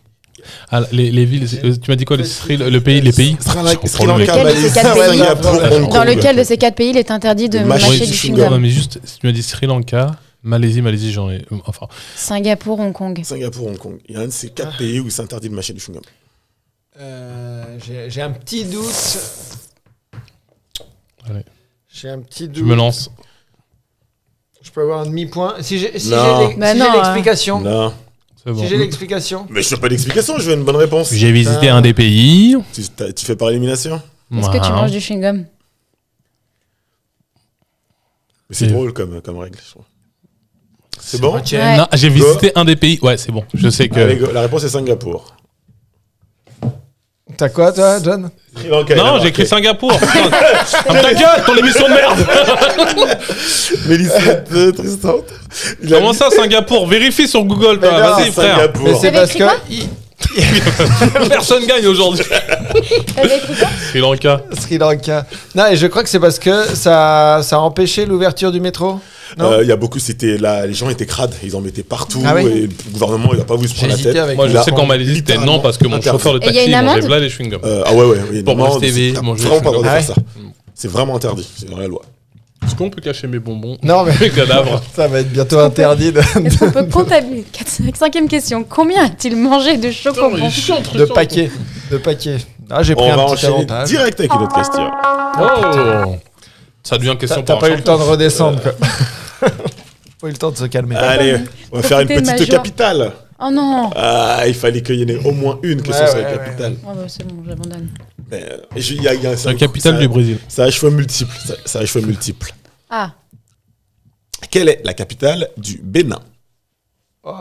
Speaker 2: Ah, les villes, tu m'as dit quoi? Les pays?
Speaker 1: Sri Lanka,
Speaker 4: Lequel de ces
Speaker 1: Malaisie,
Speaker 4: quatre pays
Speaker 1: Singapour, Hong Kong.
Speaker 4: Dans lequel de ces 4 pays il est interdit de
Speaker 1: De mâcher
Speaker 4: mâcher
Speaker 1: du
Speaker 4: du
Speaker 1: chewing-gum.
Speaker 4: chewing-gum?
Speaker 2: mais juste, si tu m'as dit Sri Lanka, Malaisie, j'en ai. Enfin,
Speaker 4: Singapour, Hong Kong.
Speaker 1: Singapour, Hong Kong. Il y a un de ces 4 pays où c'est interdit de mâcher du chewing-gum.
Speaker 3: J'ai un petit doute.
Speaker 2: allez,
Speaker 3: J'ai un petit doute.
Speaker 2: je me lance.
Speaker 3: Je peux avoir un demi-point. Si j'ai
Speaker 1: Non.
Speaker 4: Bah
Speaker 3: si
Speaker 4: non,
Speaker 3: j'ai l'explication.
Speaker 1: Non.
Speaker 2: C'est bon.
Speaker 3: Si j'ai l'explication.
Speaker 1: Mais je n'ai pas d'explication, je veux une bonne réponse.
Speaker 2: J'ai visité un des pays.
Speaker 1: Tu fais par élimination?
Speaker 4: Est-ce que tu manges du chewing-gum?
Speaker 1: Mais c'est
Speaker 2: Et-
Speaker 1: drôle comme règle, je trouve. C'est bon?
Speaker 4: Ouais.
Speaker 2: Non, j'ai visité un des pays. Ouais, c'est bon. Je sais que.
Speaker 1: Allez, go. La réponse est Singapour.
Speaker 3: T'as quoi, toi, John?
Speaker 1: Sri Lanka. il a
Speaker 2: Non,
Speaker 1: marqué.
Speaker 2: j'ai écrit Singapour. Ta gueule, ton émission de merde.
Speaker 1: Mélissa, Tristan. Il a
Speaker 2: Comment ça, Singapour? Vérifie sur Google, toi.
Speaker 3: Mais non,
Speaker 2: Vas-y, frère.
Speaker 1: Singapour.
Speaker 3: Mais c'est
Speaker 4: T'avais
Speaker 3: parce
Speaker 4: écrit
Speaker 3: que
Speaker 4: quoi
Speaker 2: Personne gagne aujourd'hui.
Speaker 4: T'avais écrit quoi?
Speaker 2: Sri Lanka.
Speaker 3: Sri Lanka. Non, et je crois que c'est parce que ça a empêché l'ouverture du métro. Non.
Speaker 1: Il y a beaucoup, c'était là, les gens étaient crades, ils en mettaient partout
Speaker 3: Ah oui.
Speaker 1: et le gouvernement il a pas voulu se
Speaker 3: J'ai
Speaker 1: prendre la
Speaker 3: hésité
Speaker 1: tête.
Speaker 3: avec
Speaker 2: Moi, je
Speaker 3: la-
Speaker 2: sais qu'on m'a dit c'était non parce que mon
Speaker 1: Interdit.
Speaker 2: chauffeur de
Speaker 4: Et il y a
Speaker 2: taxi
Speaker 4: une
Speaker 2: il mangeait
Speaker 4: amende
Speaker 2: là les chewing-gums.
Speaker 1: Ah ouais, il y a une
Speaker 2: Pour
Speaker 1: amende,
Speaker 2: Brest TV,
Speaker 1: c'est
Speaker 2: manger
Speaker 1: vraiment pas
Speaker 2: des
Speaker 1: le droit de
Speaker 3: chewing-gums.
Speaker 1: faire ça. C'est vraiment interdit, c'est dans la loi.
Speaker 2: Est-ce qu'on peut cacher mes bonbons
Speaker 3: Non, mais
Speaker 2: mes cadavres?
Speaker 3: ça va être bientôt interdit de,
Speaker 4: Est-ce qu'on peut comptabiliser 5e question. Combien a-t-il mangé de chocobons
Speaker 3: de paquets. De paquets. Ah, j'ai pris
Speaker 1: On va
Speaker 3: un petit
Speaker 1: enchaîner
Speaker 3: avantage.
Speaker 1: direct avec une autre question.
Speaker 2: Oh, ça devient question
Speaker 3: T'as
Speaker 2: pour
Speaker 3: pas
Speaker 2: un
Speaker 3: eu le temps de redescendre, quoi. Pas eu le temps de se calmer.
Speaker 1: Allez, on va faire une
Speaker 4: Profitez de ma
Speaker 1: petite
Speaker 4: joie.
Speaker 1: capitale.
Speaker 4: Oh non.
Speaker 1: Ah, il fallait qu'il y en ait au moins une question
Speaker 3: Ouais,
Speaker 1: sur la
Speaker 3: ouais,
Speaker 1: capitale.
Speaker 4: Oh bah, c'est bon, j'abandonne.
Speaker 1: Mais, il y a
Speaker 2: C'est la capitale du Brésil.
Speaker 1: Ça a choix multiples. Ça a choix multiples.
Speaker 4: Ah,
Speaker 1: Quelle est la capitale du Bénin?
Speaker 3: Oh,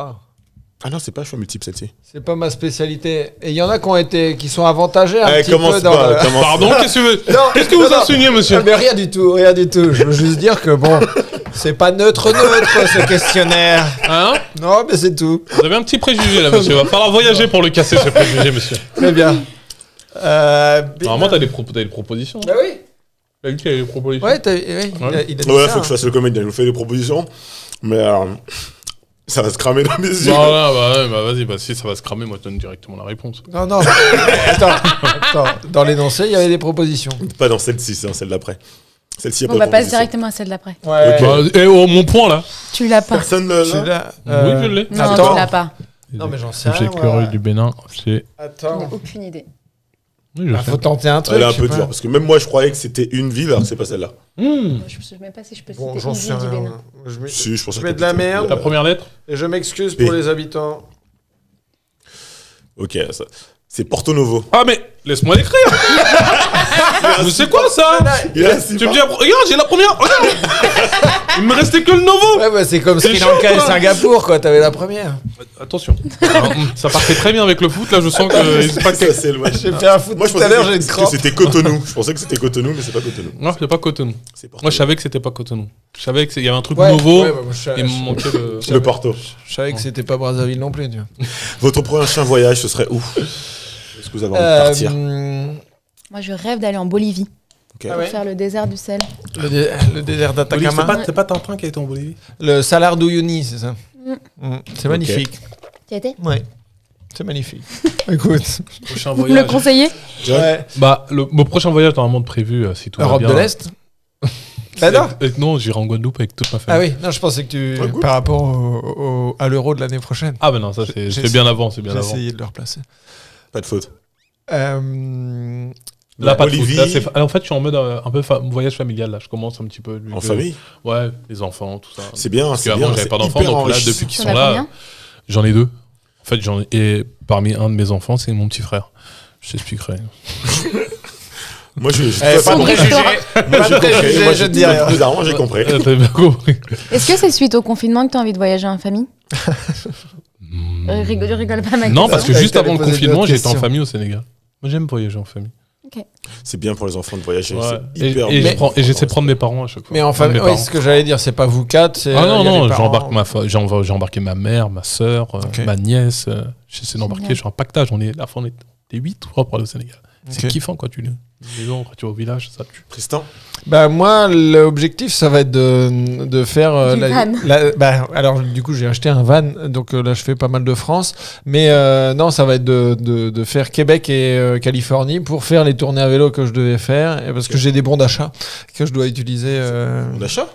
Speaker 1: Ah non, c'est pas choix multiple celle-ci.
Speaker 3: c'est pas ma spécialité. Et il y en a qui sont avantagés un
Speaker 1: Allez,
Speaker 3: petit peu
Speaker 1: commence
Speaker 3: dans
Speaker 1: pas.
Speaker 3: le-
Speaker 1: Commence
Speaker 2: Pardon, qu'est-ce que tu veux
Speaker 3: Non,
Speaker 2: Qu'est-ce que vous
Speaker 3: non, non.
Speaker 2: insinuez, monsieur
Speaker 3: Ah, mais rien du tout, rien du tout. Je veux juste dire que bon, c'est pas neutre ce questionnaire.
Speaker 2: Hein?
Speaker 3: Non, mais c'est tout.
Speaker 2: Vous avez un petit préjugé là, monsieur. Va falloir voyager pour le casser, ce préjugé, monsieur.
Speaker 3: Très bien.
Speaker 2: Normalement, t'as des propositions.
Speaker 3: Bah oui.
Speaker 2: T'as vu qu'il y a des propositions?
Speaker 3: Ouais, il a dit
Speaker 1: Ouais,
Speaker 3: ça,
Speaker 1: faut que je fasse le comédien. Je vous fais des propositions. Mais ça va se cramer dans mes yeux.
Speaker 2: Non, là, bah, ouais, bah vas-y, bah si ça va se cramer, moi je donne directement la réponse.
Speaker 3: Non, non. Attends. Dans l'énoncé, il y avait des propositions.
Speaker 1: Pas dans celle-ci, c'est dans celle d'après. Celle-ci, il y a
Speaker 4: on
Speaker 1: pas
Speaker 4: va
Speaker 1: de
Speaker 4: passer
Speaker 1: proposition.
Speaker 4: directement à celle d'après.
Speaker 3: Ouais.
Speaker 1: Ok.
Speaker 2: Bah, oh, mon point là.
Speaker 4: Tu l'as pas.
Speaker 1: Personne ne
Speaker 3: C'est
Speaker 1: l'a.
Speaker 3: là.
Speaker 2: Oui, je l'ai.
Speaker 4: Non,
Speaker 3: Attends.
Speaker 4: tu l'as pas.
Speaker 3: Non, mais j'en sais
Speaker 2: J'ai
Speaker 3: rien,
Speaker 2: écureuil
Speaker 3: moi.
Speaker 2: du Bénin, c'est.
Speaker 4: Je n'ai
Speaker 3: Attends.
Speaker 4: aucune idée.
Speaker 2: Oui, je
Speaker 3: Bah,
Speaker 2: sais.
Speaker 3: faut tenter un truc.
Speaker 1: Elle est un
Speaker 3: je sais
Speaker 1: peu
Speaker 3: pas.
Speaker 1: dure. Parce que même moi, je croyais que c'était une ville, alors que c'est pas celle-là.
Speaker 4: Je ne sais même pas si je peux
Speaker 3: Bon,
Speaker 4: citer
Speaker 3: j'en
Speaker 4: une
Speaker 3: sais
Speaker 4: ville du
Speaker 3: rien.
Speaker 4: Bénin.
Speaker 1: Si, je pense
Speaker 3: Je
Speaker 1: que
Speaker 3: mets de la merde.
Speaker 2: Ta première lettre?
Speaker 3: Et je m'excuse
Speaker 1: P.
Speaker 3: pour les habitants.
Speaker 1: Ok, c'est Porto Novo.
Speaker 2: Ah, mais laisse-moi l'écrire. Mais c'est quoi ça?
Speaker 1: Il a six
Speaker 2: Tu me dis,
Speaker 1: pas.
Speaker 2: regarde, j'ai la première. Regarde. Il me restait que le Novo.
Speaker 3: Ouais, bah c'est comme
Speaker 2: C'est
Speaker 3: Sri
Speaker 2: chaud,
Speaker 3: Lanka et
Speaker 2: quoi.
Speaker 3: Singapour, quoi. T'avais la première.
Speaker 2: Attention. Ça partait très bien avec le foot, là je sens que. c'est pas
Speaker 1: Ça, c'est le match.
Speaker 3: J'ai fait un foot
Speaker 1: Moi, je
Speaker 3: tout à
Speaker 1: pensais
Speaker 3: l'heure, j'ai une
Speaker 1: que
Speaker 3: crampe.
Speaker 1: c'était Cotonou. Je pensais que c'était Cotonou, mais c'est pas Cotonou.
Speaker 2: Non, c'est pas Cotonou.
Speaker 1: C'est Porto.
Speaker 2: Moi je savais que c'était pas Cotonou. Je savais qu'il y avait un truc
Speaker 3: Ouais,
Speaker 2: nouveau.
Speaker 3: ouais, bah, moi, je
Speaker 2: Il me manquait le.
Speaker 1: Le Porto.
Speaker 3: Je savais que c'était pas Brazzaville non plus, tu vois.
Speaker 1: Votre prochain voyage, ce serait où? Est-ce que vous avez envie de partir?
Speaker 4: Moi, je rêve d'aller en Bolivie
Speaker 1: Ok.
Speaker 3: Ah
Speaker 4: pour
Speaker 3: ouais.
Speaker 4: faire le désert du sel.
Speaker 3: Le désert d'Atacama.
Speaker 2: C'est pas Tintin qui a été en Bolivie?
Speaker 3: Le Salar d'Uyuni, c'est ça. C'est magnifique.
Speaker 4: Tu y étais
Speaker 3: Ouais. C'est magnifique. Écoute.
Speaker 2: Prochain
Speaker 4: Vous me le
Speaker 2: voyage.
Speaker 4: conseillez?
Speaker 3: Ouais.
Speaker 2: Bah, mon prochain voyage normalement de prévu, si tout
Speaker 3: Europe
Speaker 2: va
Speaker 3: de
Speaker 2: bien.
Speaker 3: l'Est. Bah non.
Speaker 2: Non, j'irai en Guadeloupe avec toute ma
Speaker 3: Ah
Speaker 2: famille.
Speaker 3: oui, non, je pensais que tu.
Speaker 1: Ouais, cool.
Speaker 3: Par rapport à l'euro de l'année prochaine.
Speaker 2: Ah, bah non, ça
Speaker 3: J'ai
Speaker 2: c'est bien avant, c'est bien
Speaker 3: J'ai
Speaker 2: avant.
Speaker 3: essayé de le replacer.
Speaker 1: Pas de faute.
Speaker 2: Là, pas de
Speaker 1: Bolivie.
Speaker 2: foot. Là, en fait, je suis en mode un peu voyage familial. Là, je commence un petit peu.
Speaker 1: En famille?
Speaker 2: Ouais, les enfants, tout ça.
Speaker 1: C'est bien,
Speaker 2: Parce
Speaker 1: c'est
Speaker 2: qu'avant,
Speaker 1: bien.
Speaker 2: j'avais
Speaker 1: c'est
Speaker 2: pas d'enfants,
Speaker 1: hyper
Speaker 2: donc là,
Speaker 1: enrichissant.
Speaker 2: depuis qu'ils
Speaker 4: T'en
Speaker 2: sont
Speaker 4: as
Speaker 2: là,
Speaker 4: combien
Speaker 2: j'en ai deux. En fait, et parmi un de mes enfants, c'est mon petit frère. Je t'expliquerai.
Speaker 1: Moi, je
Speaker 3: Pas de préjugés. Pas de préjugés,
Speaker 1: Moi,
Speaker 3: je te dis rien.
Speaker 1: bizarrement, j'ai compris.
Speaker 2: T'as bien compris.
Speaker 4: Est-ce que c'est suite au confinement que tu as envie de voyager en famille? Rigole pas, Max.
Speaker 2: Non, parce que
Speaker 3: Ouais,
Speaker 2: juste
Speaker 3: t'allais
Speaker 2: avant le
Speaker 3: poser
Speaker 2: confinement,
Speaker 3: d'autres
Speaker 2: j'étais en
Speaker 3: questions.
Speaker 2: famille au Sénégal. Moi, j'aime voyager en famille.
Speaker 1: C'est bien pour les enfants de voyager.
Speaker 2: Ouais.
Speaker 1: C'est hyper
Speaker 2: Et
Speaker 1: important.
Speaker 2: j'essaie de prendre mes parents à chaque fois.
Speaker 3: Mais en
Speaker 2: Prendre
Speaker 3: famille,
Speaker 2: mes
Speaker 3: oui,
Speaker 2: parents.
Speaker 3: ce que j'allais dire, c'est pas vous quatre. c'est,
Speaker 2: Ah non,
Speaker 3: il y a
Speaker 2: non,
Speaker 3: les parents.
Speaker 2: j'ai embarqué ma mère, ma soeur,
Speaker 3: Ok.
Speaker 2: ma nièce. J'essaie d'embarquer,
Speaker 4: Génial.
Speaker 2: je suis un pactage. On est 8 pour aller au Sénégal. C'est
Speaker 3: Ok.
Speaker 2: kiffant quand tu les gens, quand tu vas au village, ça tue.
Speaker 1: Tristan?
Speaker 3: Bah moi, l'objectif, ça va être de faire
Speaker 4: Du van.
Speaker 3: bah, alors du coup, j'ai acheté un van, donc là, je fais pas mal de France, mais non, ça va être de faire Québec et Californie pour faire les tournées à vélo que je devais faire, et parce que j'ai des bons d'achat que je dois utiliser.
Speaker 1: On achat?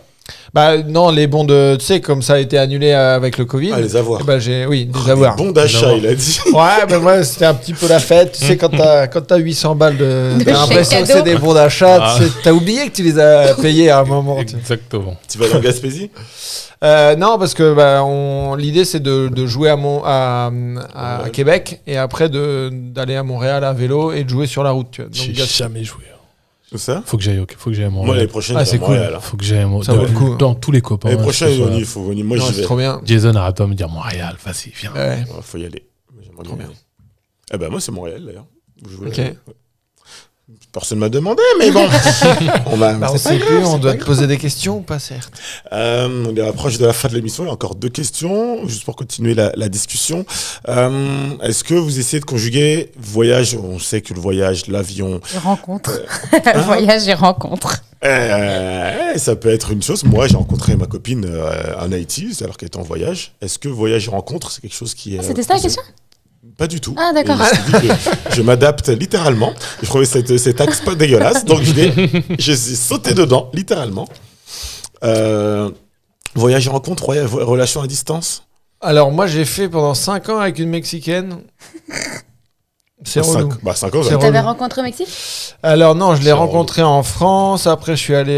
Speaker 3: Bah non, les bons de, tu sais, comme ça a été annulé avec le Covid.
Speaker 1: Ah, les avoirs.
Speaker 3: Bah j'ai, oui, des avoirs.
Speaker 1: Bon d'achat, il a dit.
Speaker 3: Ouais, ben moi, c'était un petit peu la fête. Tu sais, quand t'as 800 balles
Speaker 4: De
Speaker 3: t'as l'impression que
Speaker 4: chèque
Speaker 3: c'est des bons d'achat.
Speaker 2: Ah.
Speaker 3: T'as oublié que tu les as payés à un moment. tu sais.
Speaker 2: Exactement.
Speaker 1: Tu vas dans Gaspésie?
Speaker 3: Non, parce que bah, l'idée, c'est de jouer à Québec et après d'aller à Montréal à vélo et de jouer sur la route. Tu vois. Donc,
Speaker 2: J'ai jamais joué.
Speaker 1: Tout ça?
Speaker 2: Faut que j'aille à
Speaker 1: Moi,
Speaker 2: Montréal.
Speaker 1: l'année prochaine,
Speaker 3: Ah,
Speaker 1: je
Speaker 3: c'est
Speaker 1: vais à
Speaker 3: cool.
Speaker 1: Montréal.
Speaker 2: Faut que j'aille à
Speaker 3: Ça vaut le coup.
Speaker 2: Dans tous les copains.
Speaker 1: L'année prochaine,
Speaker 2: que ce soit-
Speaker 1: on y faut venir. Moi,
Speaker 3: non,
Speaker 1: j'y
Speaker 3: c'est
Speaker 1: vais.
Speaker 3: trop bien.
Speaker 2: Jason arrête pas de me dire Montréal, vas-y, viens.
Speaker 3: Ouais.
Speaker 1: Ouais, faut y aller. J'aimerais bien y aller. Eh ben, moi, c'est Montréal, d'ailleurs. Où je voulais
Speaker 3: Ok.
Speaker 1: aller. Ouais. Personne m'a demandé, mais bon. On va.
Speaker 3: Bah, on
Speaker 1: c'est
Speaker 3: sait
Speaker 1: pas
Speaker 3: plus,
Speaker 1: grave,
Speaker 3: on
Speaker 1: c'est
Speaker 3: doit
Speaker 1: pas
Speaker 3: te poser des questions ou pas, certes.
Speaker 1: On est approche de la fin de l'émission. Il y a encore 2 questions, juste pour continuer la discussion. Est-ce que vous essayez de conjuguer voyage? On sait que le voyage, l'avion.
Speaker 4: Les rencontres. Voyage et rencontres.
Speaker 1: Ça peut être une chose. Moi, j'ai rencontré ma copine en Haïti, alors qu'elle était en voyage. Est-ce que voyage et rencontre, c'est quelque chose qui est.
Speaker 4: C'était ça la question?
Speaker 1: Pas du tout.
Speaker 4: Ah, d'accord.
Speaker 1: Et je me suis dit que je m'adapte littéralement. Je trouvais cet axe pas dégueulasse, donc j'ai sauté dedans, littéralement. Voyage et rencontre, relation à distance.
Speaker 3: Alors, moi, j'ai fait pendant 5 ans avec une Mexicaine. C'est relou.
Speaker 1: 5 ans,
Speaker 3: C'est
Speaker 1: ça-
Speaker 4: T'avais
Speaker 3: relou.
Speaker 4: rencontré au Mexique?
Speaker 3: Alors non, je l'ai
Speaker 1: C'est
Speaker 3: rencontrée en France. Après, je suis allé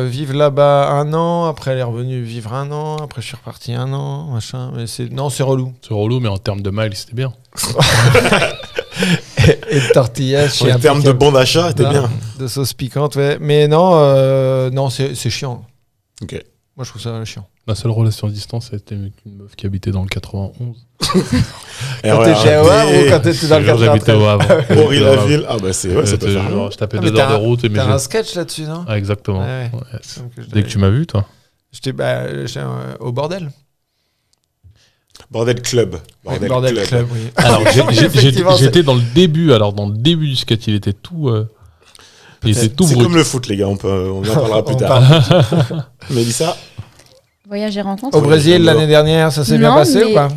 Speaker 3: vivre là-bas 1 an. Après, elle est revenue vivre 1 an. Après, je suis reparti 1 an, machin. Mais c'est relou.
Speaker 2: C'est relou, mais en termes de miles, c'était bien.
Speaker 3: Et de tortillas.
Speaker 1: En termes de bon d'achat, c'était bien.
Speaker 3: De sauce piquante, ouais. Mais non, non, c'est chiant.
Speaker 1: Ok.
Speaker 3: Moi, je trouve ça chiant.
Speaker 2: Ma seule relation à distance, c'était avec une meuf qui habitait dans le 91.
Speaker 3: Quand t'étais au Havre ou quand t'étais dans le
Speaker 2: J'habitais
Speaker 3: 93?
Speaker 2: au Havre.
Speaker 1: Henri Laville, ah bah c'est ouais, ça peut faire.
Speaker 2: Genre, je tapais
Speaker 3: Ah, mais
Speaker 2: 2 heures de route et mes
Speaker 3: T'as
Speaker 2: jeux.
Speaker 3: un sketch là-dessus, non?
Speaker 2: Ah, exactement.
Speaker 3: Ouais.
Speaker 2: Ouais.
Speaker 3: Donc, je
Speaker 2: Dès que tu m'as vu, toi.
Speaker 3: J'étais au bordel.
Speaker 1: Bordel Club.
Speaker 3: Bordel Club, oui.
Speaker 2: Alors,
Speaker 3: Effectivement,
Speaker 2: j'étais dans le début. Alors, dans le début du skate, il était tout. Il était tout
Speaker 1: C'est
Speaker 2: brut.
Speaker 1: comme le foot, les gars, on en parlera plus
Speaker 3: On
Speaker 1: tard. Mélissa,
Speaker 4: Voyage et rencontres.
Speaker 3: Au Brésil, l'année dernière, ça s'est bien
Speaker 4: Non,
Speaker 3: passé
Speaker 4: mais
Speaker 3: ou pas?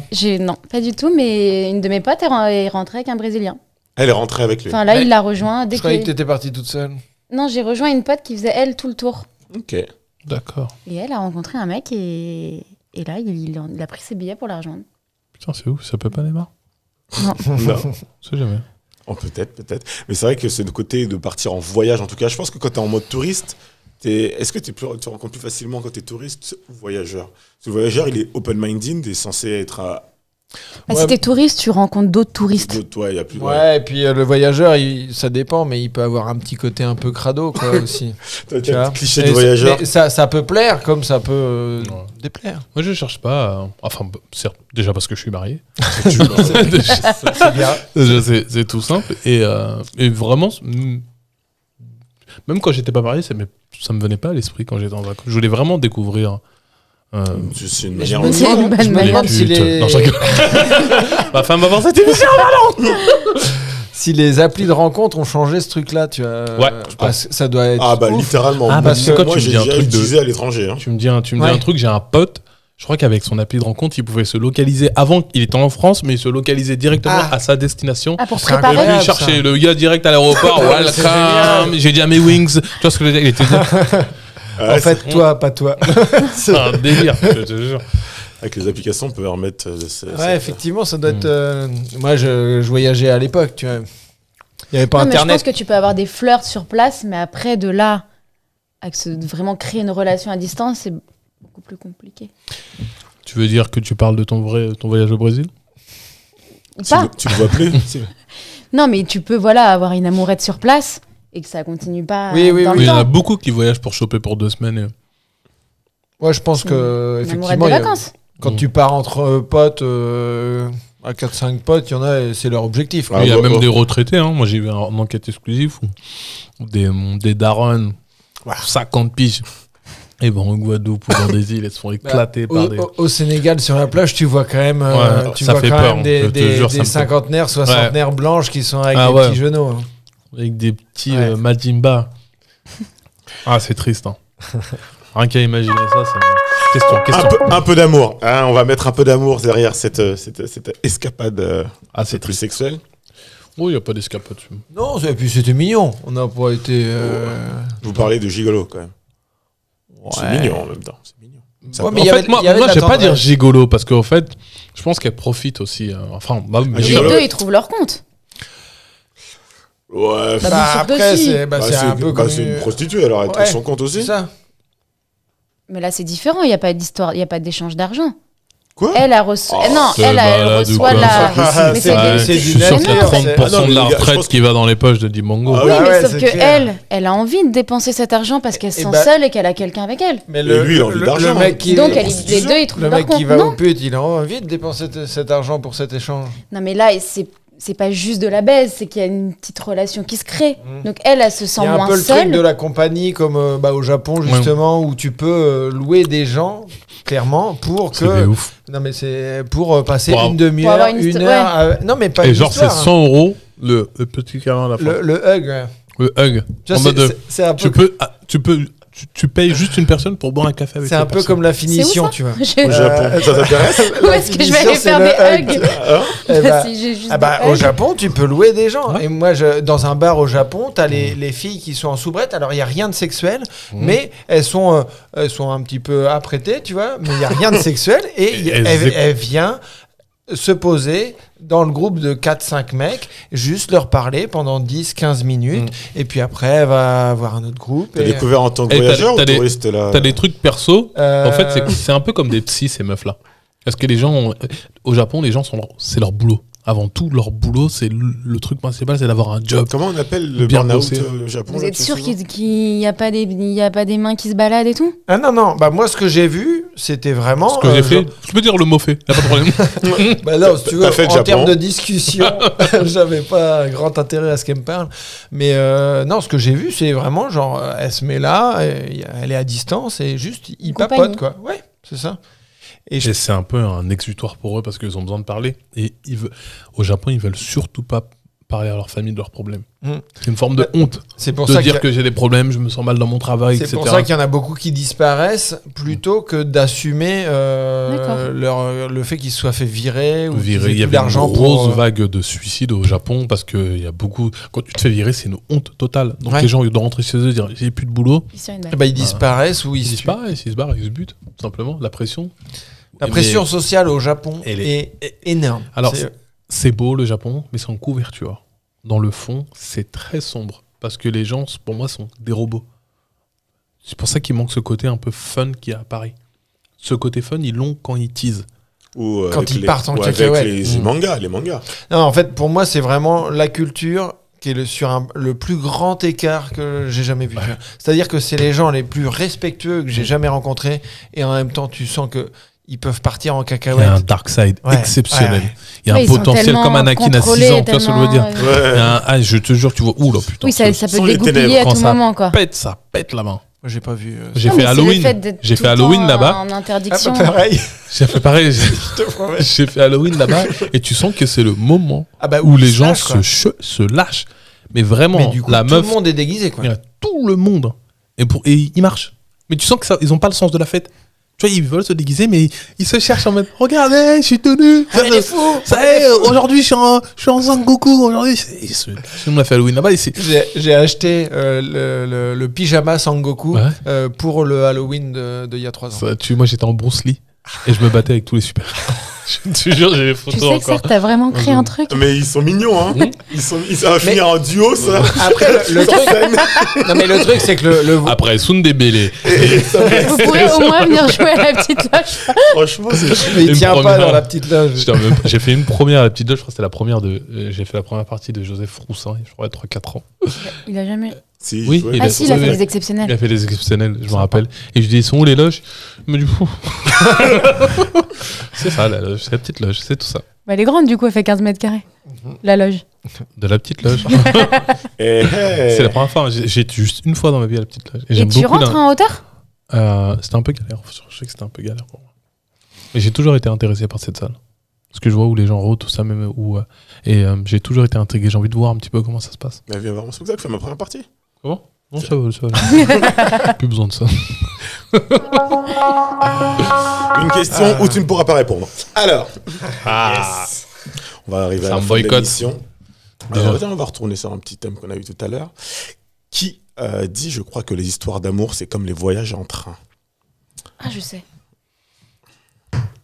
Speaker 4: Non, pas du tout, mais une de mes potes est rentrée avec un Brésilien.
Speaker 1: elle est rentrée avec lui.
Speaker 4: Enfin là,
Speaker 3: Mais
Speaker 4: il l'a rejoint dès
Speaker 3: Je croyais que
Speaker 4: que...
Speaker 3: t'étais partie toute seule.
Speaker 4: Non, j'ai rejoint une pote qui faisait, elle, tout le tour.
Speaker 1: Ok.
Speaker 2: D'accord.
Speaker 4: Et elle a rencontré un mec et là, il a pris ses billets pour la rejoindre.
Speaker 2: Putain, c'est ouf. Ça peut pas, Neymar?
Speaker 1: Non.
Speaker 2: On sait jamais.
Speaker 1: Oh, peut-être. Mais c'est vrai que c'est le côté de partir en voyage. En tout cas, je pense que quand tu es en mode touriste, est-ce que tu rencontres plus facilement quand tu es touriste ou voyageur? Parce que le voyageur, il est open-minded, il est censé être à.
Speaker 4: Bah,
Speaker 3: Ouais.
Speaker 4: Si t'es touriste, tu rencontres d'autres touristes.
Speaker 1: Toi, il y a plus.
Speaker 3: Ouais, et puis le voyageur, ça dépend, mais il peut avoir un petit côté un peu crado, quoi, aussi.
Speaker 1: T'as
Speaker 3: Tu
Speaker 1: le
Speaker 3: vois.
Speaker 1: cliché
Speaker 3: Et
Speaker 1: du voyageur.
Speaker 3: mais ça peut plaire, comme ça peut
Speaker 2: Ouais.
Speaker 3: déplaire.
Speaker 2: Moi, je cherche pas. Enfin, certes, déjà parce que je suis marié.
Speaker 1: Tu vois.
Speaker 3: C'est bien.
Speaker 2: Déjà, c'est tout simple. Et vraiment, même quand j'étais pas marié, ça me venait pas à l'esprit quand j'étais en vacances. Je voulais vraiment découvrir.
Speaker 1: C'est une
Speaker 3: Mais je
Speaker 1: manière.
Speaker 3: me
Speaker 4: C'est une bonne
Speaker 3: je me
Speaker 4: manière.
Speaker 3: demande si
Speaker 2: putes.
Speaker 3: les...
Speaker 2: Non, je rigole. Ma femme va voir cette émission.
Speaker 3: si les applis de rencontre ont changé ce truc-là, tu vois.
Speaker 2: Ouais.
Speaker 3: Parce que ça doit être.
Speaker 1: Ah, bah,
Speaker 3: ouf.
Speaker 1: littéralement.
Speaker 2: Ah,
Speaker 3: parce que
Speaker 1: moi,
Speaker 2: quand tu me
Speaker 1: j'ai
Speaker 2: dis un
Speaker 1: déjà
Speaker 2: truc de-
Speaker 1: utilisé à l'étranger. Hein.
Speaker 2: Tu me dis un
Speaker 3: Ouais.
Speaker 2: truc, j'ai un pote. Je crois qu'avec son appli de rencontre, il pouvait se localiser avant. Il était en France, mais il se localisait directement
Speaker 3: Ah.
Speaker 2: à sa destination.
Speaker 4: Ah, pour
Speaker 3: C'est
Speaker 4: préparer.
Speaker 2: Et lui, il
Speaker 3: incroyable,
Speaker 2: cherchait
Speaker 3: ça.
Speaker 2: le gars direct à l'aéroport.
Speaker 3: C'est
Speaker 2: Welcome. J'ai dit à mes wings. Tu vois ce que je veux dire? Il était
Speaker 3: En
Speaker 1: Ouais,
Speaker 3: fait, toi, pas toi.
Speaker 2: c'est un délire. Je te jure.
Speaker 1: avec les applications, on peut remettre.
Speaker 3: Ouais, effectivement, ça doit être. Moi, je voyageais à l'époque, tu vois. Il n'y avait pas
Speaker 4: Non, mais je pense
Speaker 3: Internet.
Speaker 4: que tu peux avoir des flirts sur place, mais après, de là, vraiment créer une relation à distance, c'est beaucoup plus compliqué.
Speaker 2: Tu veux dire que tu parles de ton voyage au Brésil?
Speaker 4: Ou pas.
Speaker 1: Tu le vois plus.
Speaker 4: Non, mais tu peux avoir une amourette sur place et que ça continue pas
Speaker 3: Oui, oui,
Speaker 4: dans
Speaker 3: oui,
Speaker 2: Oui, il
Speaker 4: le
Speaker 2: y en a
Speaker 4: temps.
Speaker 2: beaucoup qui voyagent pour choper pour 2 semaines.
Speaker 3: Moi, je pense que,
Speaker 4: Une amourette
Speaker 3: effectivement,
Speaker 4: de
Speaker 3: il y a-
Speaker 4: vacances.
Speaker 3: quand tu pars entre potes, à 4-5 potes, il y en a, et c'est leur objectif. quoi.
Speaker 1: Ah,
Speaker 2: Il y a
Speaker 1: bah,
Speaker 2: même
Speaker 1: bah.
Speaker 2: des retraités. Hein. Moi, j'ai vu une enquête exclusive où des darons, 50 piges, et vont en Guadeloupe ou dans des îles, elles se font éclater par des.
Speaker 3: Au Sénégal, sur la plage, tu vois quand même,
Speaker 2: Ouais,
Speaker 3: tu
Speaker 2: ça
Speaker 3: vois
Speaker 2: fait
Speaker 3: quand
Speaker 2: peur,
Speaker 3: même des,
Speaker 2: je te
Speaker 3: des-
Speaker 2: jure,
Speaker 3: des
Speaker 2: ça me fait-
Speaker 3: cinquantenaires, soixantenaires blanches qui sont avec
Speaker 2: Ah
Speaker 3: des
Speaker 2: ouais.
Speaker 3: petits genoux. hein.
Speaker 2: Avec des petits
Speaker 3: Ouais.
Speaker 2: Majimba. Ah, c'est triste. Hein. Rien qu'à imaginer ça, ça me... Question.
Speaker 1: Un peu d'amour. Hein, on va mettre un peu d'amour derrière cette escapade
Speaker 2: Ah, c'est
Speaker 1: plus
Speaker 2: triste.
Speaker 1: sexuelle.
Speaker 2: Oh, il n'y a pas d'escapade.
Speaker 3: Non, et puis c'était mignon. On n'a pas été.
Speaker 1: Vous parlez de gigolo quand même. C'est
Speaker 3: Ouais.
Speaker 1: mignon en même temps. C'est mignon. Ça
Speaker 3: Ouais,
Speaker 1: peut-
Speaker 3: mais
Speaker 2: En
Speaker 3: il y
Speaker 2: fait,
Speaker 3: avait-
Speaker 2: moi,
Speaker 3: il y avait de
Speaker 2: je
Speaker 3: la
Speaker 2: vais pas dire
Speaker 3: tendresse.
Speaker 2: gigolo parce qu'en fait, je pense qu'elle profite aussi. Enfin,
Speaker 4: Les
Speaker 1: gigolo.
Speaker 4: deux, ils trouvent leur compte.
Speaker 1: Ouais.
Speaker 4: Bah,
Speaker 3: Bah,
Speaker 4: bien sûr que
Speaker 3: après,
Speaker 4: si.
Speaker 3: c'est un peu comme.
Speaker 1: c'est une prostituée alors elle
Speaker 3: Ouais.
Speaker 1: trouve son compte
Speaker 3: C'est
Speaker 1: aussi.
Speaker 3: ça.
Speaker 4: Mais là, c'est différent. Il n'y a pas d'histoire, il n'y a pas d'échange d'argent.
Speaker 1: Quoi
Speaker 4: Elle a reçu.
Speaker 1: Oh,
Speaker 4: non,
Speaker 2: c'est
Speaker 4: elle
Speaker 2: malade
Speaker 4: reçoit
Speaker 2: ou quoi,
Speaker 4: la.
Speaker 1: ça,
Speaker 4: Mais
Speaker 3: c'est-
Speaker 4: c'est
Speaker 2: Ouais,
Speaker 3: c'est
Speaker 2: je
Speaker 3: du
Speaker 2: suis sûr qu'il y a
Speaker 3: délire,
Speaker 2: 30%
Speaker 1: c'est- Ah non,
Speaker 2: de la
Speaker 1: mais les gars, je
Speaker 2: retraite
Speaker 1: pense
Speaker 2: qui va dans les poches de Dimongo.
Speaker 1: Ah
Speaker 4: Oui,
Speaker 3: Ah
Speaker 4: mais
Speaker 3: ouais,
Speaker 4: sauf
Speaker 3: c'est
Speaker 4: que
Speaker 3: clair.
Speaker 4: elle a envie de dépenser cet argent parce qu'elle se
Speaker 3: Et
Speaker 4: sent
Speaker 3: bah-
Speaker 4: seule et qu'elle a quelqu'un avec elle.
Speaker 3: Mais
Speaker 1: lui, il a envie d'argent,
Speaker 3: le mec qui,
Speaker 4: Donc, les deux, ils trouvent
Speaker 3: le
Speaker 4: leur
Speaker 3: mec qui
Speaker 4: compte.
Speaker 3: va
Speaker 4: Non.
Speaker 3: au pute, il a envie de dépenser cet argent pour cet échange.
Speaker 4: Non, mais là, c'est c'est pas juste de la baise, c'est qu'il y a une petite relation qui se crée. Donc elle se sent
Speaker 3: Il y a un
Speaker 4: moins
Speaker 3: peu le
Speaker 4: seule.
Speaker 3: truc de la compagnie comme au Japon justement où tu peux louer des gens clairement pour
Speaker 2: C'est des
Speaker 3: que
Speaker 2: ouf.
Speaker 3: non mais c'est pour passer
Speaker 2: Pour
Speaker 3: une
Speaker 4: pour
Speaker 3: demi-heure,
Speaker 4: avoir une
Speaker 3: une
Speaker 4: histoire,
Speaker 3: heure. Non mais pas
Speaker 2: Et
Speaker 3: une
Speaker 2: genre, c'est
Speaker 3: histoire,
Speaker 2: 100 euros le petit câlin à la fin.
Speaker 3: le hug. Ouais.
Speaker 2: Le hug.
Speaker 3: Tu vois,
Speaker 2: En mode,
Speaker 3: c'est un peu
Speaker 2: tu payes juste une personne pour boire un café avec
Speaker 3: c'est
Speaker 2: la
Speaker 3: un peu
Speaker 2: personne.
Speaker 3: comme la
Speaker 4: C'est où,
Speaker 3: finition,
Speaker 4: ça
Speaker 3: tu vois.
Speaker 1: Au Japon, ça t'intéresse?
Speaker 4: Où est-ce que je vais aller faire des hugs
Speaker 3: Eh ben,
Speaker 4: Si j'ai juste
Speaker 3: Ah bah,
Speaker 4: des
Speaker 3: au
Speaker 4: hugs.
Speaker 3: Japon, tu peux louer des gens.
Speaker 2: Ouais.
Speaker 3: Et moi, dans un bar au Japon, t'as les filles qui sont en soubrette. Alors, il n'y a rien de sexuel, mais elles sont un petit peu apprêtées, tu vois. Mais il n'y a rien de sexuel. Et elle vient se poser dans le groupe de 4-5 mecs, juste leur parler pendant 10-15 minutes. Et puis après, elle va voir un autre groupe.
Speaker 1: T'as
Speaker 3: et-
Speaker 1: découvert en tant que
Speaker 2: Et
Speaker 1: voyageur ou
Speaker 2: t'as des-
Speaker 1: touriste là?
Speaker 2: T'as des trucs perso. En fait,
Speaker 3: Euh,
Speaker 2: c'est un peu comme des psys, ces meufs-là. Parce que les gens, au Japon, les gens c'est leur boulot. Avant tout, leur boulot, c'est le truc principal, c'est d'avoir un job.
Speaker 1: Comment on appelle le
Speaker 2: Bien
Speaker 1: burn-out
Speaker 2: bossé.
Speaker 1: au Japon?
Speaker 4: Vous
Speaker 1: là,
Speaker 4: êtes
Speaker 1: tu
Speaker 4: sûr
Speaker 1: sais
Speaker 4: qu'il n'y a pas des mains qui se baladent et tout?
Speaker 3: Ah non, bah moi, ce que j'ai vu, c'était vraiment...
Speaker 2: Ce que j'ai fait, je peux dire le mot fait, y a pas de problème.
Speaker 3: Bah non, si tu veux,
Speaker 1: T'as fait le
Speaker 3: en
Speaker 1: Japon.
Speaker 3: termes de discussion, j'avais pas grand intérêt à ce qu'elle me parle. Mais non, ce que j'ai vu, c'est vraiment genre, elle se met là, elle est à distance et juste, ils
Speaker 4: Compagnie.
Speaker 3: papotent, quoi. Ouais, c'est ça. Et
Speaker 2: Et c'est un peu un exutoire pour eux parce qu'ils ont besoin de parler. Et au Japon, ils veulent surtout pas parler à leur famille de leurs problèmes. C'est une forme de honte
Speaker 3: c'est pour
Speaker 2: de
Speaker 3: ça
Speaker 2: dire que j'ai des problèmes, je me sens mal dans mon travail,
Speaker 3: c'est
Speaker 2: etc.
Speaker 3: pour ça qu'il y en a beaucoup qui disparaissent plutôt que d'assumer le fait qu'ils se soient fait virer ou qu'ils aient
Speaker 2: Il y
Speaker 3: plus
Speaker 2: avait une
Speaker 3: d'argent
Speaker 2: grosse
Speaker 3: pour...
Speaker 2: vague de suicides au Japon parce que il y a beaucoup. Quand tu te fais virer, c'est une honte totale. Donc
Speaker 3: Ouais.
Speaker 2: les gens, ils doivent rentrer chez eux et dire j'ai plus de boulot.
Speaker 4: Ils sont une balle.
Speaker 3: Eh ben, ils disparaissent ou ils
Speaker 2: Ils
Speaker 3: se
Speaker 2: se
Speaker 3: tuent.
Speaker 2: disparaissent, ils se barrent, ils se butent, tout simplement. La pression.
Speaker 3: La
Speaker 2: Mais-
Speaker 3: pression sociale au Japon
Speaker 2: Elle
Speaker 3: est énorme.
Speaker 2: Alors,
Speaker 3: C'est-
Speaker 2: c'est beau le Japon, mais c'est en couverture. Dans le fond, c'est très sombre parce que les gens, pour moi, sont des robots. C'est pour ça qu'il manque ce côté un peu fun qu'il y a à Paris. Ce côté fun, ils l'ont quand ils teasent.
Speaker 1: Ou
Speaker 3: Quand
Speaker 1: avec
Speaker 3: ils partent en
Speaker 1: ou avec
Speaker 3: cacahuète.
Speaker 1: les mangas, les mangas.
Speaker 3: Non, en fait, pour moi, c'est vraiment la culture qui est sur le plus grand écart que j'ai jamais vu. C'est-à-dire que c'est les gens les plus respectueux que j'ai jamais rencontrés et en même temps, tu sens que ils peuvent partir en
Speaker 2: Il y a un
Speaker 3: cacahuète.
Speaker 2: dark side
Speaker 3: Ouais,
Speaker 2: exceptionnel.
Speaker 3: ouais, ouais.
Speaker 2: Il y a
Speaker 4: Ouais,
Speaker 2: un
Speaker 4: ils sont
Speaker 2: potentiel
Speaker 4: tellement
Speaker 2: comme Anakin à 6
Speaker 4: contrôlés,
Speaker 2: ans, tu vois ce que je veux dire.
Speaker 4: tellement,
Speaker 2: Il y a un- je te jure, tu vois, oula putain.
Speaker 4: Oui, ça peut
Speaker 1: Sans les
Speaker 4: dégoupiller
Speaker 1: ténèbres,
Speaker 4: à
Speaker 2: quand
Speaker 4: tout
Speaker 2: ça
Speaker 4: moment, quoi.
Speaker 2: ça pète la main.
Speaker 3: Moi, j'ai pas vu.
Speaker 2: J'ai
Speaker 4: Non,
Speaker 2: fait
Speaker 4: mais c'est le
Speaker 2: Halloween.
Speaker 4: fait d'être
Speaker 2: J'ai
Speaker 4: tout
Speaker 2: fait
Speaker 4: le
Speaker 2: Halloween
Speaker 4: temps
Speaker 2: là-bas.
Speaker 4: En
Speaker 3: Ah,
Speaker 4: interdiction.
Speaker 3: bah, pareil,
Speaker 2: J'ai fait pareil.
Speaker 3: je te promets.
Speaker 2: J'ai fait Halloween là-bas et tu sens que c'est le moment
Speaker 3: Ah bah,
Speaker 2: où les
Speaker 3: ils se
Speaker 2: gens
Speaker 3: lâchent, quoi.
Speaker 2: se lâchent. Mais vraiment,
Speaker 3: Mais du coup,
Speaker 2: la
Speaker 3: tout
Speaker 2: meuf,
Speaker 3: le monde est déguisé, quoi.
Speaker 2: il y a tout le monde. Et ils marchent. Mais tu sens que ils ont pas le sens de la fête. Tu vois, ils veulent se déguiser, mais ils se cherchent en mode regardez, je suis tenu.
Speaker 3: Ah, mais les fous.
Speaker 2: Ça y est, aujourd'hui, je suis en Sangoku. Aujourd'hui, on a fait Halloween là-bas. Et c'est
Speaker 3: J'ai acheté le pyjama Sangoku
Speaker 2: Ouais.
Speaker 3: pour le Halloween de il y a 3 ans.
Speaker 2: moi, j'étais en Bruce Lee et je me battais avec tous les super. Je te jure, j'ai les
Speaker 4: Tu
Speaker 2: photos
Speaker 4: sais que ça,
Speaker 2: encore.
Speaker 4: t'as vraiment créé un truc.
Speaker 1: Mais ils sont mignons, hein. Ça va finir en duo, ça.
Speaker 3: Après, le truc, non mais le truc, c'est que le
Speaker 2: Après, Sundebele.
Speaker 4: Vous pourrez au moins venir jouer à la petite loge.
Speaker 1: Franchement, c'est
Speaker 3: mais il
Speaker 2: Une
Speaker 3: tient pas
Speaker 2: première.
Speaker 3: dans la petite loge.
Speaker 2: J'ai fait une première à la petite loge, je crois que c'était la première j'ai fait la première partie de Joseph Roussin, je crois, il y a 3-4 ans.
Speaker 4: Il a jamais.
Speaker 1: Si,
Speaker 2: Oui,
Speaker 1: ouais.
Speaker 4: Ah si, il a fait
Speaker 2: ouais.
Speaker 4: des
Speaker 2: Il
Speaker 4: exceptionnels.
Speaker 2: a fait des exceptionnels, je me rappelle. Et je dis, ils sont où les loges Il me dit, Pfff. C'est ça, la loge, c'est la petite loge, c'est tout ça.
Speaker 4: Bah, elle est grande, du coup, elle fait 15 mètres carrés. La loge.
Speaker 2: De la petite loge.
Speaker 1: Eh, eh.
Speaker 2: C'est la première fois, j'ai été juste une fois dans ma vie à la petite loge.
Speaker 4: Et
Speaker 2: j'aime
Speaker 4: tu
Speaker 2: beaucoup
Speaker 4: rentres en hauteur?
Speaker 2: C'était un peu galère, je sais que c'était un peu galère pour moi. Mais j'ai toujours été intéressé par cette salle. Parce que je vois où les gens rôdent, tout ça, même où. J'ai toujours été intrigué, j'ai envie de voir un petit peu comment ça se passe.
Speaker 1: Mais viens voir mon spectacle, fais ma première partie.
Speaker 2: Comment Non, ça va. Plus besoin de ça.
Speaker 1: Une question où tu ne pourras pas répondre. Alors. Yes. On va arriver
Speaker 2: C'est
Speaker 1: à la
Speaker 2: un
Speaker 1: fin de
Speaker 2: boycott.
Speaker 1: l'émission.
Speaker 2: Déjà.
Speaker 1: On va retourner sur un petit thème qu'on a eu tout à l'heure. Qui dit, je crois, que les histoires d'amour, c'est comme les voyages en train.
Speaker 4: Ah, je sais.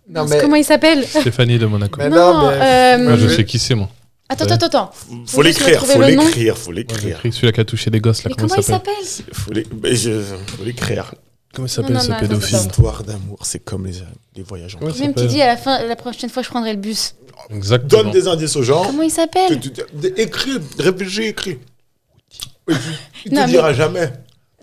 Speaker 3: Non,
Speaker 4: Mince, comment il s'appelle?
Speaker 2: Stéphanie de Monaco.
Speaker 3: Mais non, mais-
Speaker 2: Moi, je sais qui c'est, moi.
Speaker 4: Attends.
Speaker 1: Faut l'écrire,
Speaker 4: retrouver
Speaker 1: faut
Speaker 4: le nom.
Speaker 1: l'écrire, faut
Speaker 2: Moi, j'ai
Speaker 1: l'écrire.
Speaker 2: écrit celui-là qui a touché des gosses, là,
Speaker 4: Mais
Speaker 2: comment
Speaker 4: comment
Speaker 2: il
Speaker 4: il
Speaker 2: s'appelle
Speaker 4: s'appelle?
Speaker 1: Faut l'écrire.
Speaker 2: Comment il s'appelle,
Speaker 4: Non,
Speaker 2: ce
Speaker 4: non, attends,
Speaker 2: pédophile
Speaker 4: attends.
Speaker 1: L'histoire d'amour, c'est comme les voyages en train.
Speaker 2: Comment il
Speaker 4: Même qui
Speaker 2: s'appelle
Speaker 4: dit à la fin, la prochaine fois, je prendrai le bus.
Speaker 2: Exactement.
Speaker 1: Donne des indices aux gens.
Speaker 4: Comment il s'appelle?
Speaker 1: Écris, réfléchis, écris. Il te
Speaker 4: Non, mais-
Speaker 1: dira jamais.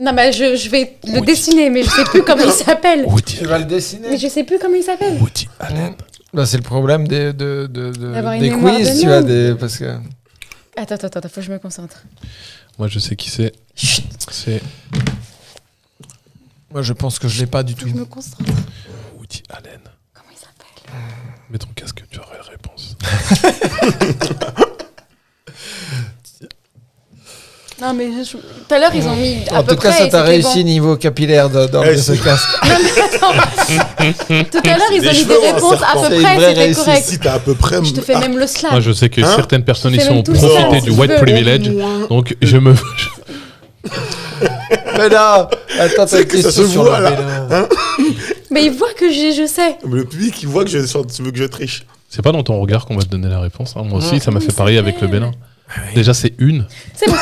Speaker 4: Non, mais je vais le dessiner, mais je sais plus comment il s'appelle.
Speaker 2: Woody
Speaker 3: Tu vas le dessiner.
Speaker 4: Mais je sais plus comment il s'appelle.
Speaker 2: Woody Allen.
Speaker 3: Bah, c'est le problème
Speaker 4: D'avoir une
Speaker 3: des
Speaker 4: mémoire de
Speaker 3: quiz, tu vois,
Speaker 4: merde.
Speaker 3: parce que...
Speaker 4: Attends, faut que je me concentre.
Speaker 2: Moi, je sais qui c'est. C'est
Speaker 3: Moi, je pense que je l'ai pas du
Speaker 4: Faut
Speaker 3: tout.
Speaker 4: que je me concentre.
Speaker 2: Woody Allen.
Speaker 4: Comment il s'appelle?
Speaker 2: Mets ton casque, tu auras la réponse.
Speaker 4: Non, mais tout à l'heure, ils ont mis à
Speaker 3: En
Speaker 4: peu
Speaker 3: tout cas,
Speaker 4: près.
Speaker 3: ça
Speaker 4: et
Speaker 3: t'a
Speaker 4: c'était
Speaker 3: réussi
Speaker 4: bon.
Speaker 3: niveau capillaire d'enlever ce casque.
Speaker 4: Tout à l'heure, ils
Speaker 1: Des
Speaker 4: ont mis
Speaker 1: cheveux
Speaker 4: des
Speaker 1: ou un
Speaker 4: réponses à
Speaker 1: serpent?
Speaker 4: peu
Speaker 3: C'est une
Speaker 4: près,
Speaker 3: vraie
Speaker 4: c'était
Speaker 3: réussite.
Speaker 4: correct.
Speaker 1: Si t'as à peu près.
Speaker 4: Je te fais même le slam.
Speaker 2: Moi, je sais que
Speaker 1: Hein
Speaker 2: certaines personnes
Speaker 4: Tu
Speaker 2: ici
Speaker 4: fais
Speaker 2: ont
Speaker 4: même tout ça,
Speaker 2: profité
Speaker 4: si
Speaker 2: du
Speaker 4: tu
Speaker 2: white
Speaker 4: veux.
Speaker 2: privilege. Donc, je me.
Speaker 3: Mais non, attends, t'as une
Speaker 1: que ça
Speaker 3: question
Speaker 1: se
Speaker 3: sur
Speaker 1: voit,
Speaker 3: le
Speaker 1: là.
Speaker 3: vélo.
Speaker 4: Mais ils voient que je sais.
Speaker 1: Le public, il voit que tu veux que je triche.
Speaker 2: C'est pas dans ton regard qu'on va te donner la réponse. Hein. Moi aussi, ça m'a fait
Speaker 4: c'est
Speaker 2: parier
Speaker 4: vrai.
Speaker 2: avec le Bénin. Déjà, c'est une.
Speaker 4: C'est bon.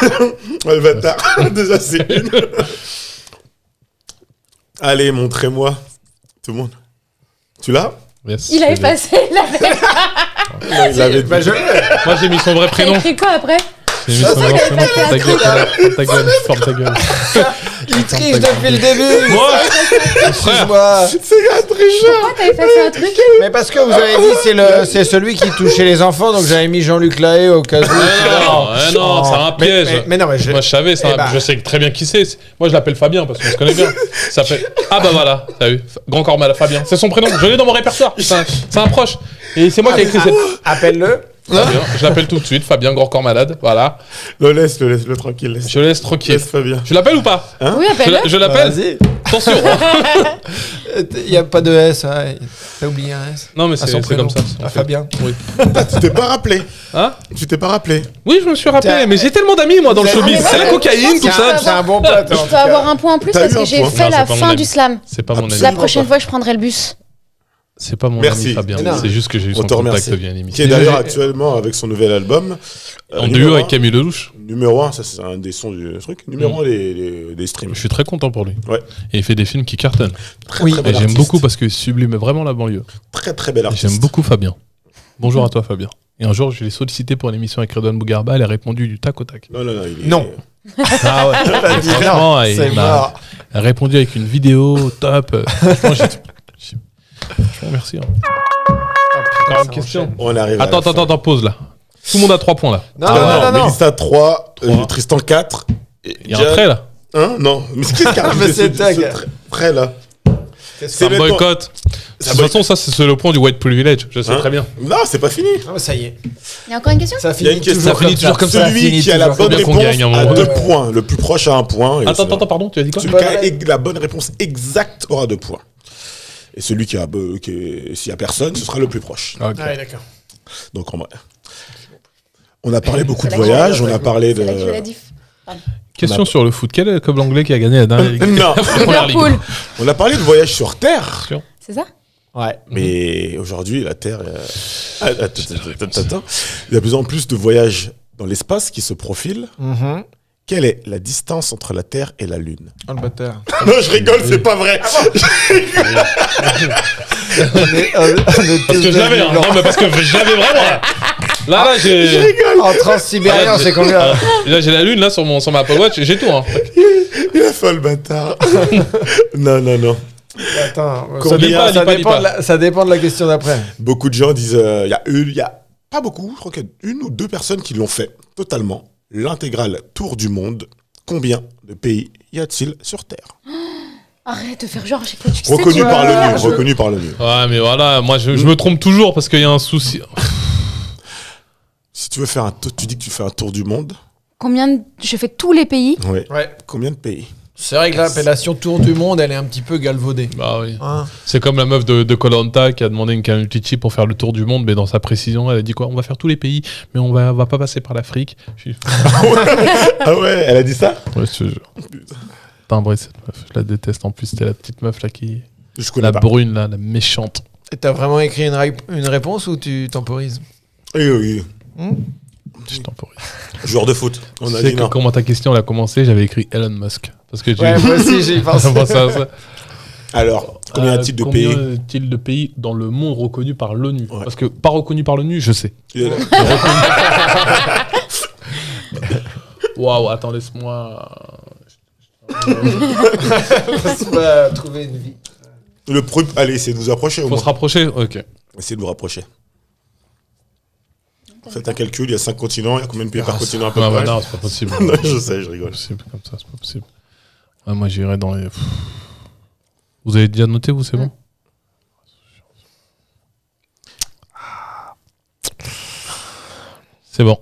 Speaker 1: Ouais, le bâtard. Déjà, c'est une. Allez, montrez-moi. Tout le monde. Tu l'as?
Speaker 2: Yes,
Speaker 4: Il a
Speaker 2: je l'ai.
Speaker 4: effacé la
Speaker 1: Il l'avait
Speaker 3: Bah, je l'ai.
Speaker 2: Moi, j'ai mis son vrai
Speaker 4: T'as
Speaker 2: prénom.
Speaker 4: écrit quoi après?
Speaker 2: J'ai mis son vrai prénom.
Speaker 4: fait
Speaker 2: Ta gueule, ferme ta gueule, ferme ta gueule.
Speaker 3: Il triche depuis le début.
Speaker 2: Moi,
Speaker 3: Excuse-moi.
Speaker 1: C'est un tricheur.
Speaker 4: Pourquoi t'as effacé un truc?
Speaker 3: Mais parce que vous avez dit c'est celui qui touchait les enfants, donc j'avais mis Jean-Luc Lahaye au cas où.
Speaker 2: non, c'est un piège.
Speaker 3: Mais non, mais je...
Speaker 2: Moi, je savais,
Speaker 3: Eh ben.
Speaker 2: je sais très bien qui c'est. Moi, je l'appelle Fabien parce qu'on se connaît bien. Il s'appelle. Ah, bah voilà, t'as vu. Grand corps malade, Fabien. C'est son prénom. Je l'ai dans mon répertoire. C'est un proche. Et c'est moi qui ai écrit cette.
Speaker 3: Appelle-le.
Speaker 2: Fabien. Je l'appelle tout de suite. Fabien, grand corps malade. Voilà.
Speaker 1: Laisse-le tranquille. Laisse,
Speaker 2: Je laisse tranquille.
Speaker 1: laisse Fabien.
Speaker 2: Je l'appelle ou pas?
Speaker 4: Oui, appelle-le.
Speaker 2: Je l'appelle.
Speaker 3: Vas-y.
Speaker 2: Attention.
Speaker 3: Il n'y a pas de S. Hein. T'as oublié un S.
Speaker 2: Non, mais
Speaker 3: Ah,
Speaker 2: c'est
Speaker 3: son prénom.
Speaker 2: comme ça. en
Speaker 3: Ah,
Speaker 2: fait.
Speaker 3: Fabien.
Speaker 2: Oui.
Speaker 1: Tu t'es pas rappelé.
Speaker 2: Hein?
Speaker 1: Tu t'es pas rappelé.
Speaker 2: Oui, je me suis rappelé. Mais j'ai tellement d'amis, moi, dans le
Speaker 3: Ah,
Speaker 2: showbiz.
Speaker 3: mais
Speaker 2: C'est la
Speaker 3: ouais,
Speaker 2: cocaïne, tout ça.
Speaker 3: C'est un bon pote.
Speaker 4: Je peux avoir un point en plus
Speaker 1: T'as
Speaker 4: parce
Speaker 1: eu un
Speaker 4: que j'ai
Speaker 1: point.
Speaker 4: fait
Speaker 2: Non,
Speaker 4: la
Speaker 2: c'est pas mon
Speaker 4: fin
Speaker 2: ami.
Speaker 4: du slam.
Speaker 2: C'est pas mon ami.
Speaker 4: La prochaine fois, je prendrai le bus.
Speaker 2: C'est pas mon
Speaker 1: Merci.
Speaker 2: ami Fabien.
Speaker 3: Mais non.
Speaker 2: C'est juste que j'ai eu
Speaker 1: On
Speaker 2: son
Speaker 1: te
Speaker 2: contact
Speaker 1: remercie.
Speaker 2: via
Speaker 1: Qui est
Speaker 2: l'émission.
Speaker 1: d'ailleurs actuellement avec son nouvel album.
Speaker 2: En
Speaker 1: numéro
Speaker 2: duo
Speaker 1: un.
Speaker 2: avec Camille Lelouch.
Speaker 1: Numéro 1, ça c'est un des sons du truc. Numéro 1 des streams.
Speaker 2: Je suis très content pour lui.
Speaker 1: Ouais.
Speaker 2: Et il fait des films qui cartonnent.
Speaker 3: Oui.
Speaker 1: Très
Speaker 2: Et
Speaker 1: bel
Speaker 2: j'aime
Speaker 1: artiste.
Speaker 2: beaucoup parce qu'il sublime vraiment la banlieue.
Speaker 1: Très très bel
Speaker 2: Et
Speaker 1: artiste.
Speaker 2: j'aime beaucoup Fabien. Bonjour à toi Fabien. Et un jour, je l'ai sollicité pour une émission avec Redouane Bougarba. Elle a répondu du tac au tac.
Speaker 1: Non, il est...
Speaker 3: Non.
Speaker 2: Ah ouais. Franchement,
Speaker 3: C'est
Speaker 2: il m'a
Speaker 3: mort.
Speaker 2: répondu avec une vidéo top. Franchement, franchement, merci. Hein. Encore une question.
Speaker 1: On arrive.
Speaker 2: Attends, pause là. Tout le monde a 3 points là.
Speaker 3: Non.
Speaker 1: Mélissa 3,
Speaker 2: Trois.
Speaker 1: Tristan 4.
Speaker 2: Il y a un trait là.
Speaker 1: Hein? Non. Mais qu'est-ce qu'il y a
Speaker 3: Mais c'est tag.
Speaker 1: prêt là?
Speaker 2: C'est un
Speaker 1: maintenant-
Speaker 2: boycott. De toute façon, ça, c'est le point du white privilege. Je sais
Speaker 1: Hein?
Speaker 2: très bien.
Speaker 1: Non, c'est pas fini.
Speaker 3: Ah, ça y est.
Speaker 4: Il y a encore une question?
Speaker 3: Ça
Speaker 1: Il y a une question.
Speaker 3: toujours
Speaker 2: Ça finit toujours comme ça.
Speaker 3: Ça
Speaker 1: Celui
Speaker 3: finit
Speaker 1: qui a la
Speaker 3: toujours
Speaker 1: bonne
Speaker 2: bien qu'on
Speaker 1: réponse
Speaker 2: gagne un
Speaker 1: a
Speaker 2: moment.
Speaker 1: 2 points. Le plus proche a 1 point. et
Speaker 2: Attends,
Speaker 1: c'est-
Speaker 2: pardon, tu as dit quoi?
Speaker 1: Celui qui a la bonne réponse exacte aura 2 points. Et celui qui a, s'il y a personne, ce sera le plus proche.
Speaker 2: Ok.
Speaker 3: Ah, d'accord.
Speaker 1: Donc en vrai. On a parlé beaucoup
Speaker 4: C'est
Speaker 1: de
Speaker 4: là que
Speaker 1: voyages,
Speaker 4: j'ai-
Speaker 1: on a parlé de.
Speaker 4: C'est là que je la diff.
Speaker 2: Question sur le foot. Quel est le club anglais qui a gagné la dernière ligue?
Speaker 1: Non,
Speaker 2: Première ligue.
Speaker 4: Liverpool.
Speaker 1: on a parlé de voyage sur Terre.
Speaker 4: C'est ça?
Speaker 3: Ouais.
Speaker 1: Mais aujourd'hui, la Terre. Attends. Il y a de plus en plus de voyages dans l'espace qui se profilent.
Speaker 3: Mhm.
Speaker 1: Quelle est la distance entre la Terre et la Lune?
Speaker 3: Oh, le bâtard.
Speaker 1: Non, je rigole, c'est pas vrai.
Speaker 2: Parce que je l'avais, hein. Non, mais parce que je l'avais vraiment. Là, j'ai.
Speaker 3: En transsibérien, c'est combien?
Speaker 2: Là, j'ai la lune là sur ma Apple Watch et j'ai tout. Hein.
Speaker 1: Il a fait le bâtard. Non.
Speaker 3: Attends,
Speaker 1: Combien
Speaker 3: ça dépend de la question d'après.
Speaker 1: Beaucoup de gens disent, il y a pas beaucoup, je crois qu'il y a 1 ou 2 personnes qui l'ont fait totalement. L'intégrale tour du monde. Combien de pays y a-t-il sur Terre?
Speaker 4: Arrête de faire genre, je sais pas, tu sais,
Speaker 1: Reconnu
Speaker 4: tu
Speaker 1: par
Speaker 4: vas-
Speaker 1: l'ONU, reconnu par l'ONU.
Speaker 2: Ouais, mais voilà, moi je me trompe toujours parce qu'il y a un souci.
Speaker 1: Si tu veux faire tu dis que tu fais un tour du monde.
Speaker 4: Je fais tous les pays.
Speaker 1: Ouais.
Speaker 3: Ouais.
Speaker 1: Combien de pays?
Speaker 3: C'est vrai que l'appellation Tour du Monde, elle est un petit peu galvaudée.
Speaker 2: Bah oui.
Speaker 3: Hein?
Speaker 2: C'est comme la meuf de Koh-Lanta qui a demandé une Kanutichi pour faire le tour du monde, mais dans sa précision, elle a dit quoi? On va faire tous les pays, mais on va pas passer par l'Afrique.
Speaker 1: Ah ouais, elle a dit ça?
Speaker 2: Ouais, je te jure. Timbrée cette meuf, je la déteste. En plus, c'était la petite meuf là qui.
Speaker 1: Je connais
Speaker 2: La
Speaker 1: pas.
Speaker 2: brune là, la méchante.
Speaker 3: Et t'as vraiment écrit une réponse ou tu temporises?
Speaker 1: Oui.
Speaker 2: Je temporise.
Speaker 1: Joueur de foot. On
Speaker 2: Tu
Speaker 1: a
Speaker 2: sais
Speaker 1: dit
Speaker 2: que
Speaker 1: non.
Speaker 2: comment ta question elle a commencé, j'avais écrit Elon Musk. Parce que j'ai
Speaker 3: Ouais, moi aussi, j'ai pensé.
Speaker 2: pensé à ça.
Speaker 1: Alors, combien y a-t-il de pays?
Speaker 2: Combien y a-t-il de pays dans le monde reconnus par l'ONU?
Speaker 1: Ouais.
Speaker 2: Parce que pas reconnus par l'ONU, je sais. Waouh, attends, laisse-moi.
Speaker 3: On va trouver une vie.
Speaker 1: Allez, essayez de vous approcher au
Speaker 2: Faut
Speaker 1: moins.
Speaker 2: se rapprocher? Ok.
Speaker 1: Essayez de vous rapprocher. Faites un calcul, il y a 5 continents, il y a combien de pays par continent à peu
Speaker 2: Ah, bah,
Speaker 1: près?
Speaker 2: non, c'est pas possible.
Speaker 1: Non, je sais, je rigole.
Speaker 2: C'est pas possible, comme ça, c'est pas possible. Ouais, moi, j'irai dans les. Vous avez déjà noté, vous, c'est bon? C'est bon.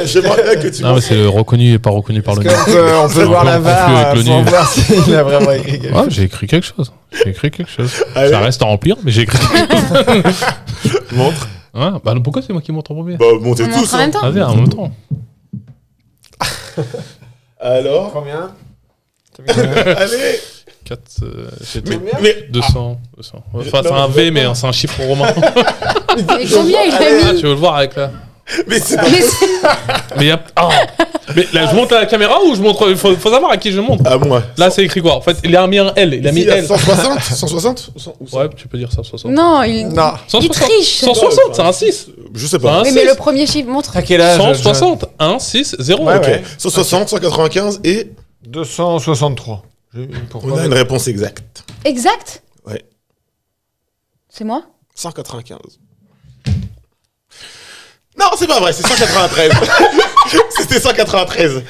Speaker 1: J'aimerais bien que tu
Speaker 2: Non, mais c'est le reconnu et pas reconnu par le
Speaker 3: Est-ce
Speaker 2: nez.
Speaker 3: qu'on peut voir la
Speaker 2: confus
Speaker 3: VAR
Speaker 2: avec le
Speaker 3: pour
Speaker 2: nu.
Speaker 3: voir s'il a vraiment écrit quelque
Speaker 2: Ouais,
Speaker 3: chose.
Speaker 2: j'ai écrit quelque chose.
Speaker 1: Allez.
Speaker 2: Ça reste à remplir, mais j'ai écrit quelque chose.
Speaker 1: montres.
Speaker 2: Ouais, bah, pourquoi c'est moi qui montre en premier?
Speaker 1: Bah, montez
Speaker 4: On
Speaker 1: tous.
Speaker 4: montre en même temps.
Speaker 2: Vas-y, en même temps.
Speaker 1: Alors
Speaker 3: Combien
Speaker 1: allez
Speaker 2: 4, j'étais
Speaker 1: Mais
Speaker 2: 200. Enfin, c'est un V, mais c'est un chiffre romain.
Speaker 4: Et combien il a
Speaker 2: Ah,
Speaker 4: mis
Speaker 2: tu veux le voir avec là?
Speaker 1: mais c'est pas...
Speaker 4: Mais c'est-
Speaker 2: Mais il y a. Ah. Mais là, je monte à la caméra ou je montre. Il faut savoir à qui je montre.
Speaker 1: À moi.
Speaker 2: Là, c'est écrit quoi? En fait, il a mis un L. Il a mis
Speaker 1: Ici, il y a
Speaker 2: L.
Speaker 1: 160 160 ou 100?
Speaker 2: Ouais, tu peux dire ça, 60.
Speaker 4: Non, il
Speaker 3: Non.
Speaker 2: 160.
Speaker 4: il triche.
Speaker 2: 160, c'est un 6.
Speaker 1: Je sais pas.
Speaker 2: Un
Speaker 4: Oui, mais
Speaker 2: 6.
Speaker 4: le premier chiffre montre.
Speaker 3: À quel âge
Speaker 2: 160. 1, 6, 0.
Speaker 3: Ouais,
Speaker 1: Ok.
Speaker 3: ouais.
Speaker 1: 160, 195 et
Speaker 3: 263.
Speaker 1: on a une réponse exacte.
Speaker 4: Exact.
Speaker 1: Ouais.
Speaker 4: C'est moi
Speaker 1: 195. Non, c'est pas vrai, c'est 193. C'était 193.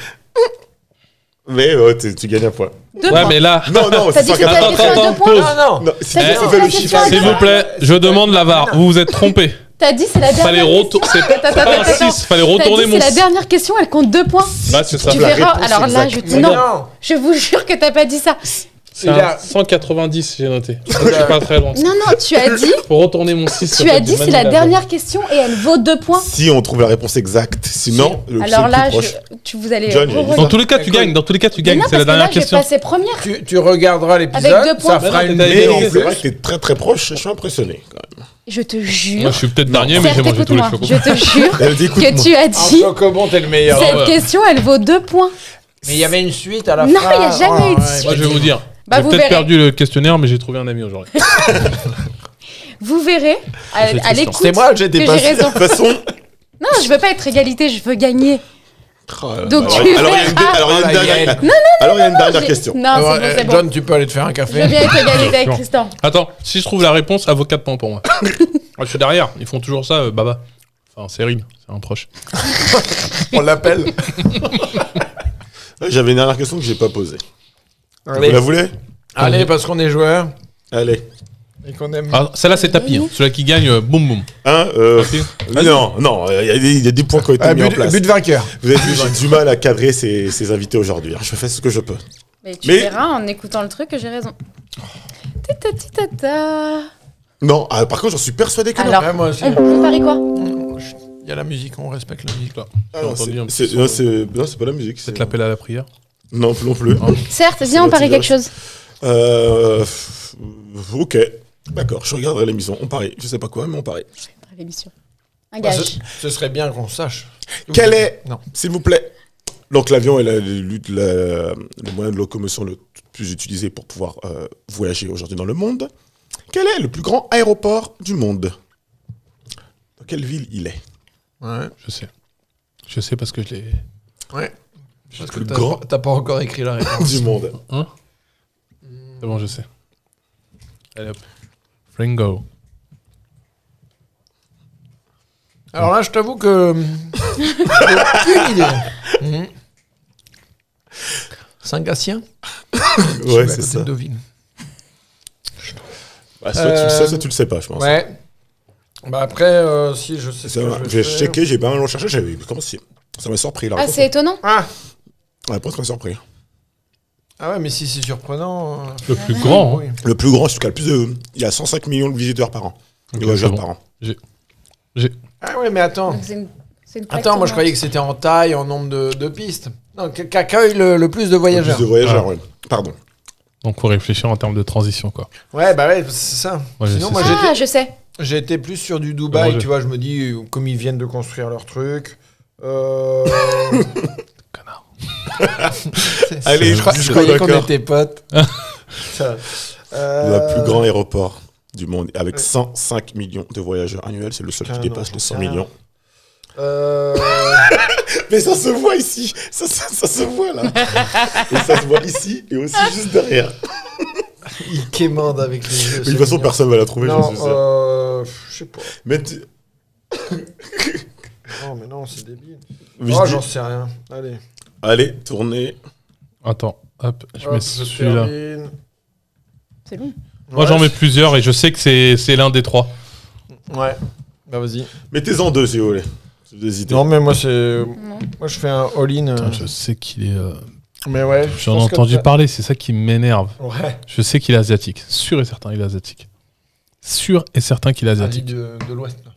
Speaker 1: Mais tu gagnes un point.
Speaker 4: Deux
Speaker 2: Ouais,
Speaker 4: points.
Speaker 2: mais là.
Speaker 1: Non, non,
Speaker 4: T'as
Speaker 1: c'est
Speaker 4: dit que c'était la
Speaker 1: 193.
Speaker 4: question à deux points
Speaker 2: pause.
Speaker 3: Non, non.
Speaker 1: Non, si
Speaker 4: T'as
Speaker 1: tu
Speaker 4: dit que
Speaker 1: fais
Speaker 4: c'était
Speaker 1: le
Speaker 4: la
Speaker 1: chiffre
Speaker 4: question à
Speaker 1: avec-
Speaker 2: S'il vous plaît, je demande la VAR. Vous vous êtes trompé.
Speaker 4: T'as dit c'est la dernière
Speaker 2: Fallait
Speaker 4: question.
Speaker 2: c'est pas un 6, fallait
Speaker 4: T'as dit
Speaker 2: retourner mon
Speaker 4: c'est la dernière question, elle compte 2 points.
Speaker 2: Bah, c'est ça.
Speaker 4: Tu
Speaker 1: la
Speaker 4: verras.
Speaker 1: réponse
Speaker 4: Alors là,
Speaker 1: exacte.
Speaker 4: non, je vous jure que t'as pas dit ça.
Speaker 2: C'est un 190, j'ai noté. Je suis pas très loin.
Speaker 4: Non, non, tu as dit.
Speaker 2: Faut retourner mon 6.
Speaker 4: Tu as dit c'est la dernière question et elle vaut 2 points.
Speaker 1: Si on trouve la réponse exacte, sinon, le
Speaker 4: Alors
Speaker 1: c'est
Speaker 4: là,
Speaker 1: le plus proche.
Speaker 4: vous allez.
Speaker 1: John, j'ai dit
Speaker 2: Dans tous les cas, tu gagnes. Dans tous les cas, tu
Speaker 4: Mais
Speaker 2: gagnes.
Speaker 4: non,
Speaker 2: C'est la
Speaker 4: parce que là,
Speaker 2: dernière
Speaker 4: j'ai
Speaker 2: question.
Speaker 4: passé première.
Speaker 3: Tu regarderas l'épisode,
Speaker 4: Avec 2 points.
Speaker 3: ça fera
Speaker 2: Mais non,
Speaker 3: une
Speaker 2: t'as
Speaker 1: Mais
Speaker 2: égalité.
Speaker 1: c'est vrai que t'es très très proche, je suis impressionné quand même.
Speaker 4: Je te jure.
Speaker 2: Moi, je suis peut-être dernier, mais
Speaker 4: Certes,
Speaker 2: j'ai mangé tous les
Speaker 4: écoute-moi.
Speaker 2: chocolats.
Speaker 4: Je te jure
Speaker 1: Elle dit, écoute-moi.
Speaker 4: que tu as
Speaker 3: En
Speaker 4: dit.
Speaker 3: Chocobon, t'es le meilleur.
Speaker 4: Cette
Speaker 2: ouais.
Speaker 4: question, elle vaut 2 points.
Speaker 3: Mais il y avait une suite à la
Speaker 4: Non,
Speaker 3: fin.
Speaker 4: il y a jamais eu de
Speaker 3: ouais,
Speaker 4: suite.
Speaker 2: Moi, je vais vous dire.
Speaker 4: Bah,
Speaker 2: J'ai
Speaker 4: vous
Speaker 2: peut-être
Speaker 4: verrez.
Speaker 2: perdu le questionnaire, mais j'ai trouvé un ami aujourd'hui.
Speaker 4: Vous verrez à
Speaker 2: triste.
Speaker 4: l'écoute
Speaker 3: C'était moi,
Speaker 4: que
Speaker 3: j'étais
Speaker 4: j'ai
Speaker 3: pas sûr.
Speaker 4: raison.
Speaker 1: De toute façon.
Speaker 4: Non, je veux pas être égalité, je veux gagner.
Speaker 1: Oh là
Speaker 4: Donc,
Speaker 1: là.
Speaker 4: tu
Speaker 1: Alors, il y a une
Speaker 4: verras.
Speaker 1: alors, il y a une
Speaker 3: Ah,
Speaker 1: dernière-
Speaker 3: Yael.
Speaker 1: alors, il y a une dernière
Speaker 4: J'ai-
Speaker 1: question.
Speaker 4: Non, c'est bon, c'est bon.
Speaker 3: John, tu peux aller te faire un
Speaker 4: Je
Speaker 3: café.
Speaker 4: veux bien être égalité avec Tristan.
Speaker 2: Attends, si je trouve la réponse, ça vaut 4 points pour moi. Je suis derrière. Ils font toujours ça, Baba. Enfin, Cyril, c'est un proche.
Speaker 3: On l'appelle.
Speaker 1: J'avais une dernière question que j'ai pas posée. Vous
Speaker 3: Allez.
Speaker 1: la voulez?
Speaker 3: Allez, parce qu'on est joueurs
Speaker 1: Allez.
Speaker 3: et qu'on aime.
Speaker 2: Ah, celle-là, c'est tapis. Hein. Celui qui gagne, boum boum.
Speaker 1: Hein,
Speaker 2: Tapis.
Speaker 1: non, non, il y a des points qui ont été
Speaker 3: Ah,
Speaker 1: mis en place.
Speaker 3: but vainqueur.
Speaker 1: Vous avez vu, j'ai du mal à cadrer ces invités aujourd'hui. Je fais ce que je peux.
Speaker 4: Mais tu
Speaker 1: Mais-
Speaker 4: verras en écoutant le truc que j'ai raison. Tita.
Speaker 1: Non, par contre, j'en suis persuadé que non.
Speaker 4: Alors,
Speaker 3: Ouais, moi aussi.
Speaker 4: on parie quoi
Speaker 3: Il y a la musique, on respecte la musique.
Speaker 2: Là.
Speaker 1: Ah,
Speaker 2: J'ai
Speaker 1: non,
Speaker 2: entendu un
Speaker 1: c'est
Speaker 2: petit
Speaker 1: non,
Speaker 2: son.
Speaker 1: c'est pas la musique.
Speaker 2: Peut-être l'appel à la prière.
Speaker 1: Non, non plus.
Speaker 4: Certes, viens, on parie quelque chose.
Speaker 1: Ok, d'accord, je regarderai l'émission. On parie, je sais pas quoi, mais on parie.
Speaker 4: L'émission. Un
Speaker 3: Bah,
Speaker 4: gage.
Speaker 3: ce serait bien qu'on sache.
Speaker 1: Quel est,
Speaker 3: Non.
Speaker 1: s'il vous plaît, donc l'avion est le moyen de locomotion le plus utilisé pour pouvoir voyager aujourd'hui dans le monde. Quel est le plus grand aéroport du monde? Dans quelle ville il est?
Speaker 3: Ouais.
Speaker 2: Je sais. Je sais parce que je l'ai.
Speaker 3: Ouais. Parce que
Speaker 1: plus
Speaker 3: t'as
Speaker 1: grand.
Speaker 3: t'as pas encore écrit la réponse.
Speaker 1: Du monde.
Speaker 2: C'est bon, je sais. Allez hop. Fringo.
Speaker 3: Alors là, je t'avoue que. j'ai aucune idée. Mhm. Saint-Gatien
Speaker 1: Ouais, c'est ça.
Speaker 3: Deauville.
Speaker 1: Bah, soit tu le sais, soit tu le sais pas, je pense.
Speaker 3: Ouais. Bah après, si je sais ce
Speaker 1: Ça
Speaker 3: que
Speaker 1: va.
Speaker 3: je vais
Speaker 1: J'ai
Speaker 3: faire.
Speaker 1: checké, j'ai pas mal recherché, j'avais comment si ça m'a surpris la
Speaker 4: Ah,
Speaker 1: réponse.
Speaker 4: c'est étonnant.
Speaker 3: Ah.
Speaker 1: La réponse m'a surpris.
Speaker 3: Ah ouais, mais si c'est surprenant.
Speaker 2: Le plus grand. Hein.
Speaker 3: Oui.
Speaker 1: Le plus grand, celui qui a le plus de. Il y a 105 millions de visiteurs par an. De
Speaker 2: Ok,
Speaker 1: voyageurs
Speaker 2: c'est bon.
Speaker 1: par an.
Speaker 3: Ah ouais, mais attends.
Speaker 4: Donc, c'est une plaque
Speaker 3: Attends, moi je
Speaker 4: tournante.
Speaker 3: croyais que c'était en taille, en nombre de pistes. Non, qu'accueille le plus de
Speaker 1: Le
Speaker 3: voyageurs.
Speaker 1: plus de voyageurs,
Speaker 2: Ah.
Speaker 1: ouais. Pardon.
Speaker 2: Donc, faut réfléchir en termes de transition, quoi.
Speaker 3: Ouais, bah ouais, c'est ça.
Speaker 2: Ouais, je
Speaker 3: Sinon,
Speaker 2: sais
Speaker 3: moi
Speaker 2: ça.
Speaker 4: Ah, je sais.
Speaker 3: j'étais plus sur du Dubaï,
Speaker 2: Moi,
Speaker 3: tu vois, je me dis, comme ils viennent de construire leur truc.
Speaker 2: Connard.
Speaker 1: Allez,
Speaker 3: je
Speaker 1: jusqu'au
Speaker 3: croyais qu'on
Speaker 1: d'accord.
Speaker 3: était potes. Ça,
Speaker 1: Le plus grand aéroport du monde, avec 105 millions de voyageurs annuels, c'est le seul qui
Speaker 3: Putain,
Speaker 1: dépasse
Speaker 3: non,
Speaker 1: les 100
Speaker 3: j'en sais
Speaker 1: millions.
Speaker 3: euh,
Speaker 1: Mais ça se voit ici, ça se voit là. Et ça se voit ici et aussi juste derrière.
Speaker 3: Il quémande avec les yeux.
Speaker 1: De toute façon, personne va la trouver, j'en
Speaker 3: Non,
Speaker 1: suis sûr.
Speaker 3: je sais pas.
Speaker 1: Mais
Speaker 3: Non, mais non, c'est débile.
Speaker 1: mais
Speaker 3: Oh,
Speaker 1: je dis-
Speaker 3: j'en sais rien. Allez.
Speaker 1: Allez, tournez.
Speaker 2: Attends, hop, je
Speaker 3: Hop,
Speaker 2: mets
Speaker 3: je
Speaker 2: celui-là.
Speaker 3: termine.
Speaker 4: C'est long.
Speaker 2: Moi, j'en mets plusieurs et je sais que c'est l'un des trois.
Speaker 3: Ouais. Bah, vas-y.
Speaker 1: Mettez-en deux si vous voulez. Si vous hésitez.
Speaker 3: Non, mais moi, c'est.
Speaker 4: Non.
Speaker 3: Moi, je fais un all-in.
Speaker 2: Putain, je sais qu'il est.
Speaker 3: Mais ouais. je
Speaker 2: J'en ai
Speaker 3: pense que
Speaker 2: entendu
Speaker 3: t'as-
Speaker 2: parler, c'est ça qui m'énerve.
Speaker 3: Ouais.
Speaker 2: Je sais qu'il est asiatique. Sûr et certain, il est asiatique. Sûr et certain qu'il est
Speaker 3: Asie
Speaker 2: asiatique.
Speaker 3: de l'Ouest. là.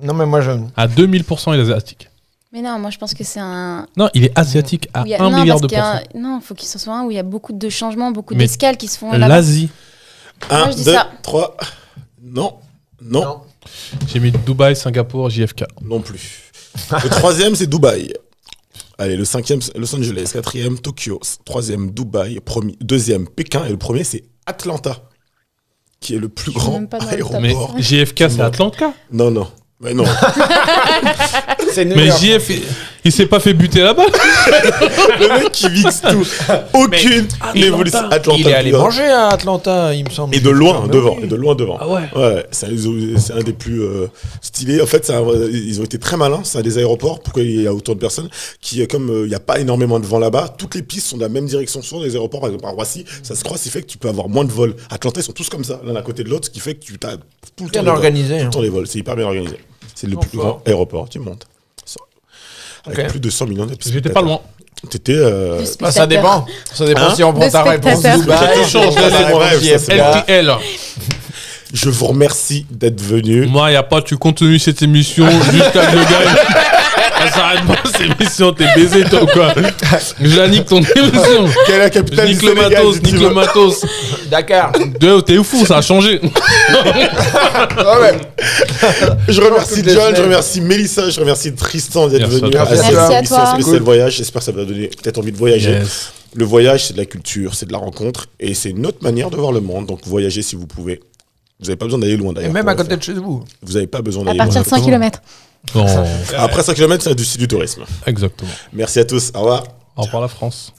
Speaker 3: Non, mais moi, je.
Speaker 2: À 2000%, il est asiatique.
Speaker 4: Mais non, moi je pense que c'est un.
Speaker 2: Non, il est asiatique à
Speaker 4: où il y a-
Speaker 2: 1
Speaker 4: non,
Speaker 2: milliard
Speaker 4: parce
Speaker 2: de
Speaker 4: qu'il y a
Speaker 2: pourcents.
Speaker 4: Non, il faut qu'il ce soit un où il y a beaucoup de changements, beaucoup
Speaker 2: Mais
Speaker 4: d'escales qui se font là-bas.
Speaker 2: L'Asie.
Speaker 1: Un,
Speaker 4: Moi, je dis
Speaker 1: deux,
Speaker 4: ça.
Speaker 1: 3. Non. Non.
Speaker 2: J'ai mis Dubaï, Singapour, JFK.
Speaker 1: Non plus. Le troisième, c'est Dubaï. Allez, le cinquième, c'est Los Angeles. Quatrième, Tokyo. Troisième, Dubaï. Deuxième, Pékin. Et le premier, c'est Atlanta, qui est le plus
Speaker 4: Je suis
Speaker 1: grand
Speaker 4: même pas dans le top.
Speaker 2: Mais
Speaker 1: aéroport.
Speaker 2: JFK, c'est Atlanta.
Speaker 1: Non, non. Mais non.
Speaker 3: C'est New
Speaker 2: Mais
Speaker 3: York.
Speaker 2: JF, il s'est pas fait buter là-bas.
Speaker 1: Le mec qui mixe tout. Aucune évolution. Atlanta.
Speaker 3: Il est allé
Speaker 1: plus grand.
Speaker 3: manger à Atlanta, il me semble.
Speaker 1: Et de loin,
Speaker 3: Mais
Speaker 1: devant.
Speaker 3: oui.
Speaker 1: Et de loin, devant.
Speaker 2: Ah ouais.
Speaker 1: Ouais, c'est un des plus stylés. En fait, ils ont été très malins. C'est un des aéroports. Pourquoi il y a autant de personnes qui, comme il n'y a pas énormément de vent là-bas, toutes les pistes sont de la même direction. Souvent, les aéroports, par exemple, à Roissy, ça se croise, ce qui fait que tu peux avoir moins de vols. Atlanta, ils sont tous comme ça, l'un à côté de l'autre, ce qui fait que tu as tout le temps
Speaker 3: Bien
Speaker 1: les vols.
Speaker 3: organisé.
Speaker 1: Tout
Speaker 3: hein.
Speaker 1: le temps les vols. C'est hyper bien organisé. C'est le
Speaker 3: Oh,
Speaker 1: plus
Speaker 3: fort.
Speaker 1: grand aéroport du monde. Avec
Speaker 3: Ok.
Speaker 1: plus de 100 millions de
Speaker 2: J'étais pas loin.
Speaker 1: T'étais.
Speaker 4: De
Speaker 3: Bah, ça
Speaker 4: spectateurs.
Speaker 3: dépend. Ça dépend
Speaker 1: Hein
Speaker 3: si on prend
Speaker 4: De
Speaker 3: ta réponse
Speaker 4: spectateurs.
Speaker 3: Dubaï.
Speaker 1: Chacun
Speaker 3: si on
Speaker 1: change,
Speaker 3: prend
Speaker 1: là,
Speaker 3: ta
Speaker 1: c'est mon
Speaker 3: réponse
Speaker 1: rêve, ça, c'est
Speaker 3: JFK.
Speaker 2: LTL.
Speaker 1: Je vous remercie d'être venu.
Speaker 2: Moi, y a pas, tu continues cette émission jusqu'à le gars. Ça s'arrête pas cette émission, t'es baisé toi ou quoi? Je la nique ton émission.
Speaker 1: Quelle est la
Speaker 2: Je
Speaker 1: capitale du
Speaker 2: nique le
Speaker 1: Sénégal,
Speaker 2: matos,
Speaker 1: dis-tu,
Speaker 2: nique le
Speaker 1: moi
Speaker 2: matos.
Speaker 3: Dakar.
Speaker 2: T'es fou, ça a changé.
Speaker 3: Ah ouais.
Speaker 1: Je remercie
Speaker 3: toutes les
Speaker 1: John, je
Speaker 3: semaines.
Speaker 1: remercie Mélissa, je remercie Tristan d'être
Speaker 2: Merci à
Speaker 1: venu
Speaker 2: toi.
Speaker 1: à cette
Speaker 3: Merci à
Speaker 1: émission
Speaker 4: toi.
Speaker 1: spéciale
Speaker 3: Cool.
Speaker 1: voyage. J'espère que ça va donner peut-être envie de voyager.
Speaker 2: Yes.
Speaker 1: Le voyage, c'est de la culture, c'est de la rencontre et c'est une autre manière de voir le monde. Donc voyagez si vous pouvez. Vous n'avez pas besoin d'aller loin
Speaker 3: Et
Speaker 1: d'ailleurs.
Speaker 3: même
Speaker 1: pour
Speaker 3: à
Speaker 1: le
Speaker 3: côté
Speaker 1: faire.
Speaker 3: de chez vous.
Speaker 1: Vous n'avez pas besoin
Speaker 4: À
Speaker 1: d'aller
Speaker 4: partir
Speaker 1: loin.
Speaker 4: de 100 km.
Speaker 2: Bon,
Speaker 1: Après 5 km, c'est du tourisme.
Speaker 2: exactement.
Speaker 1: Merci à tous. Au revoir.
Speaker 2: Au revoir la France.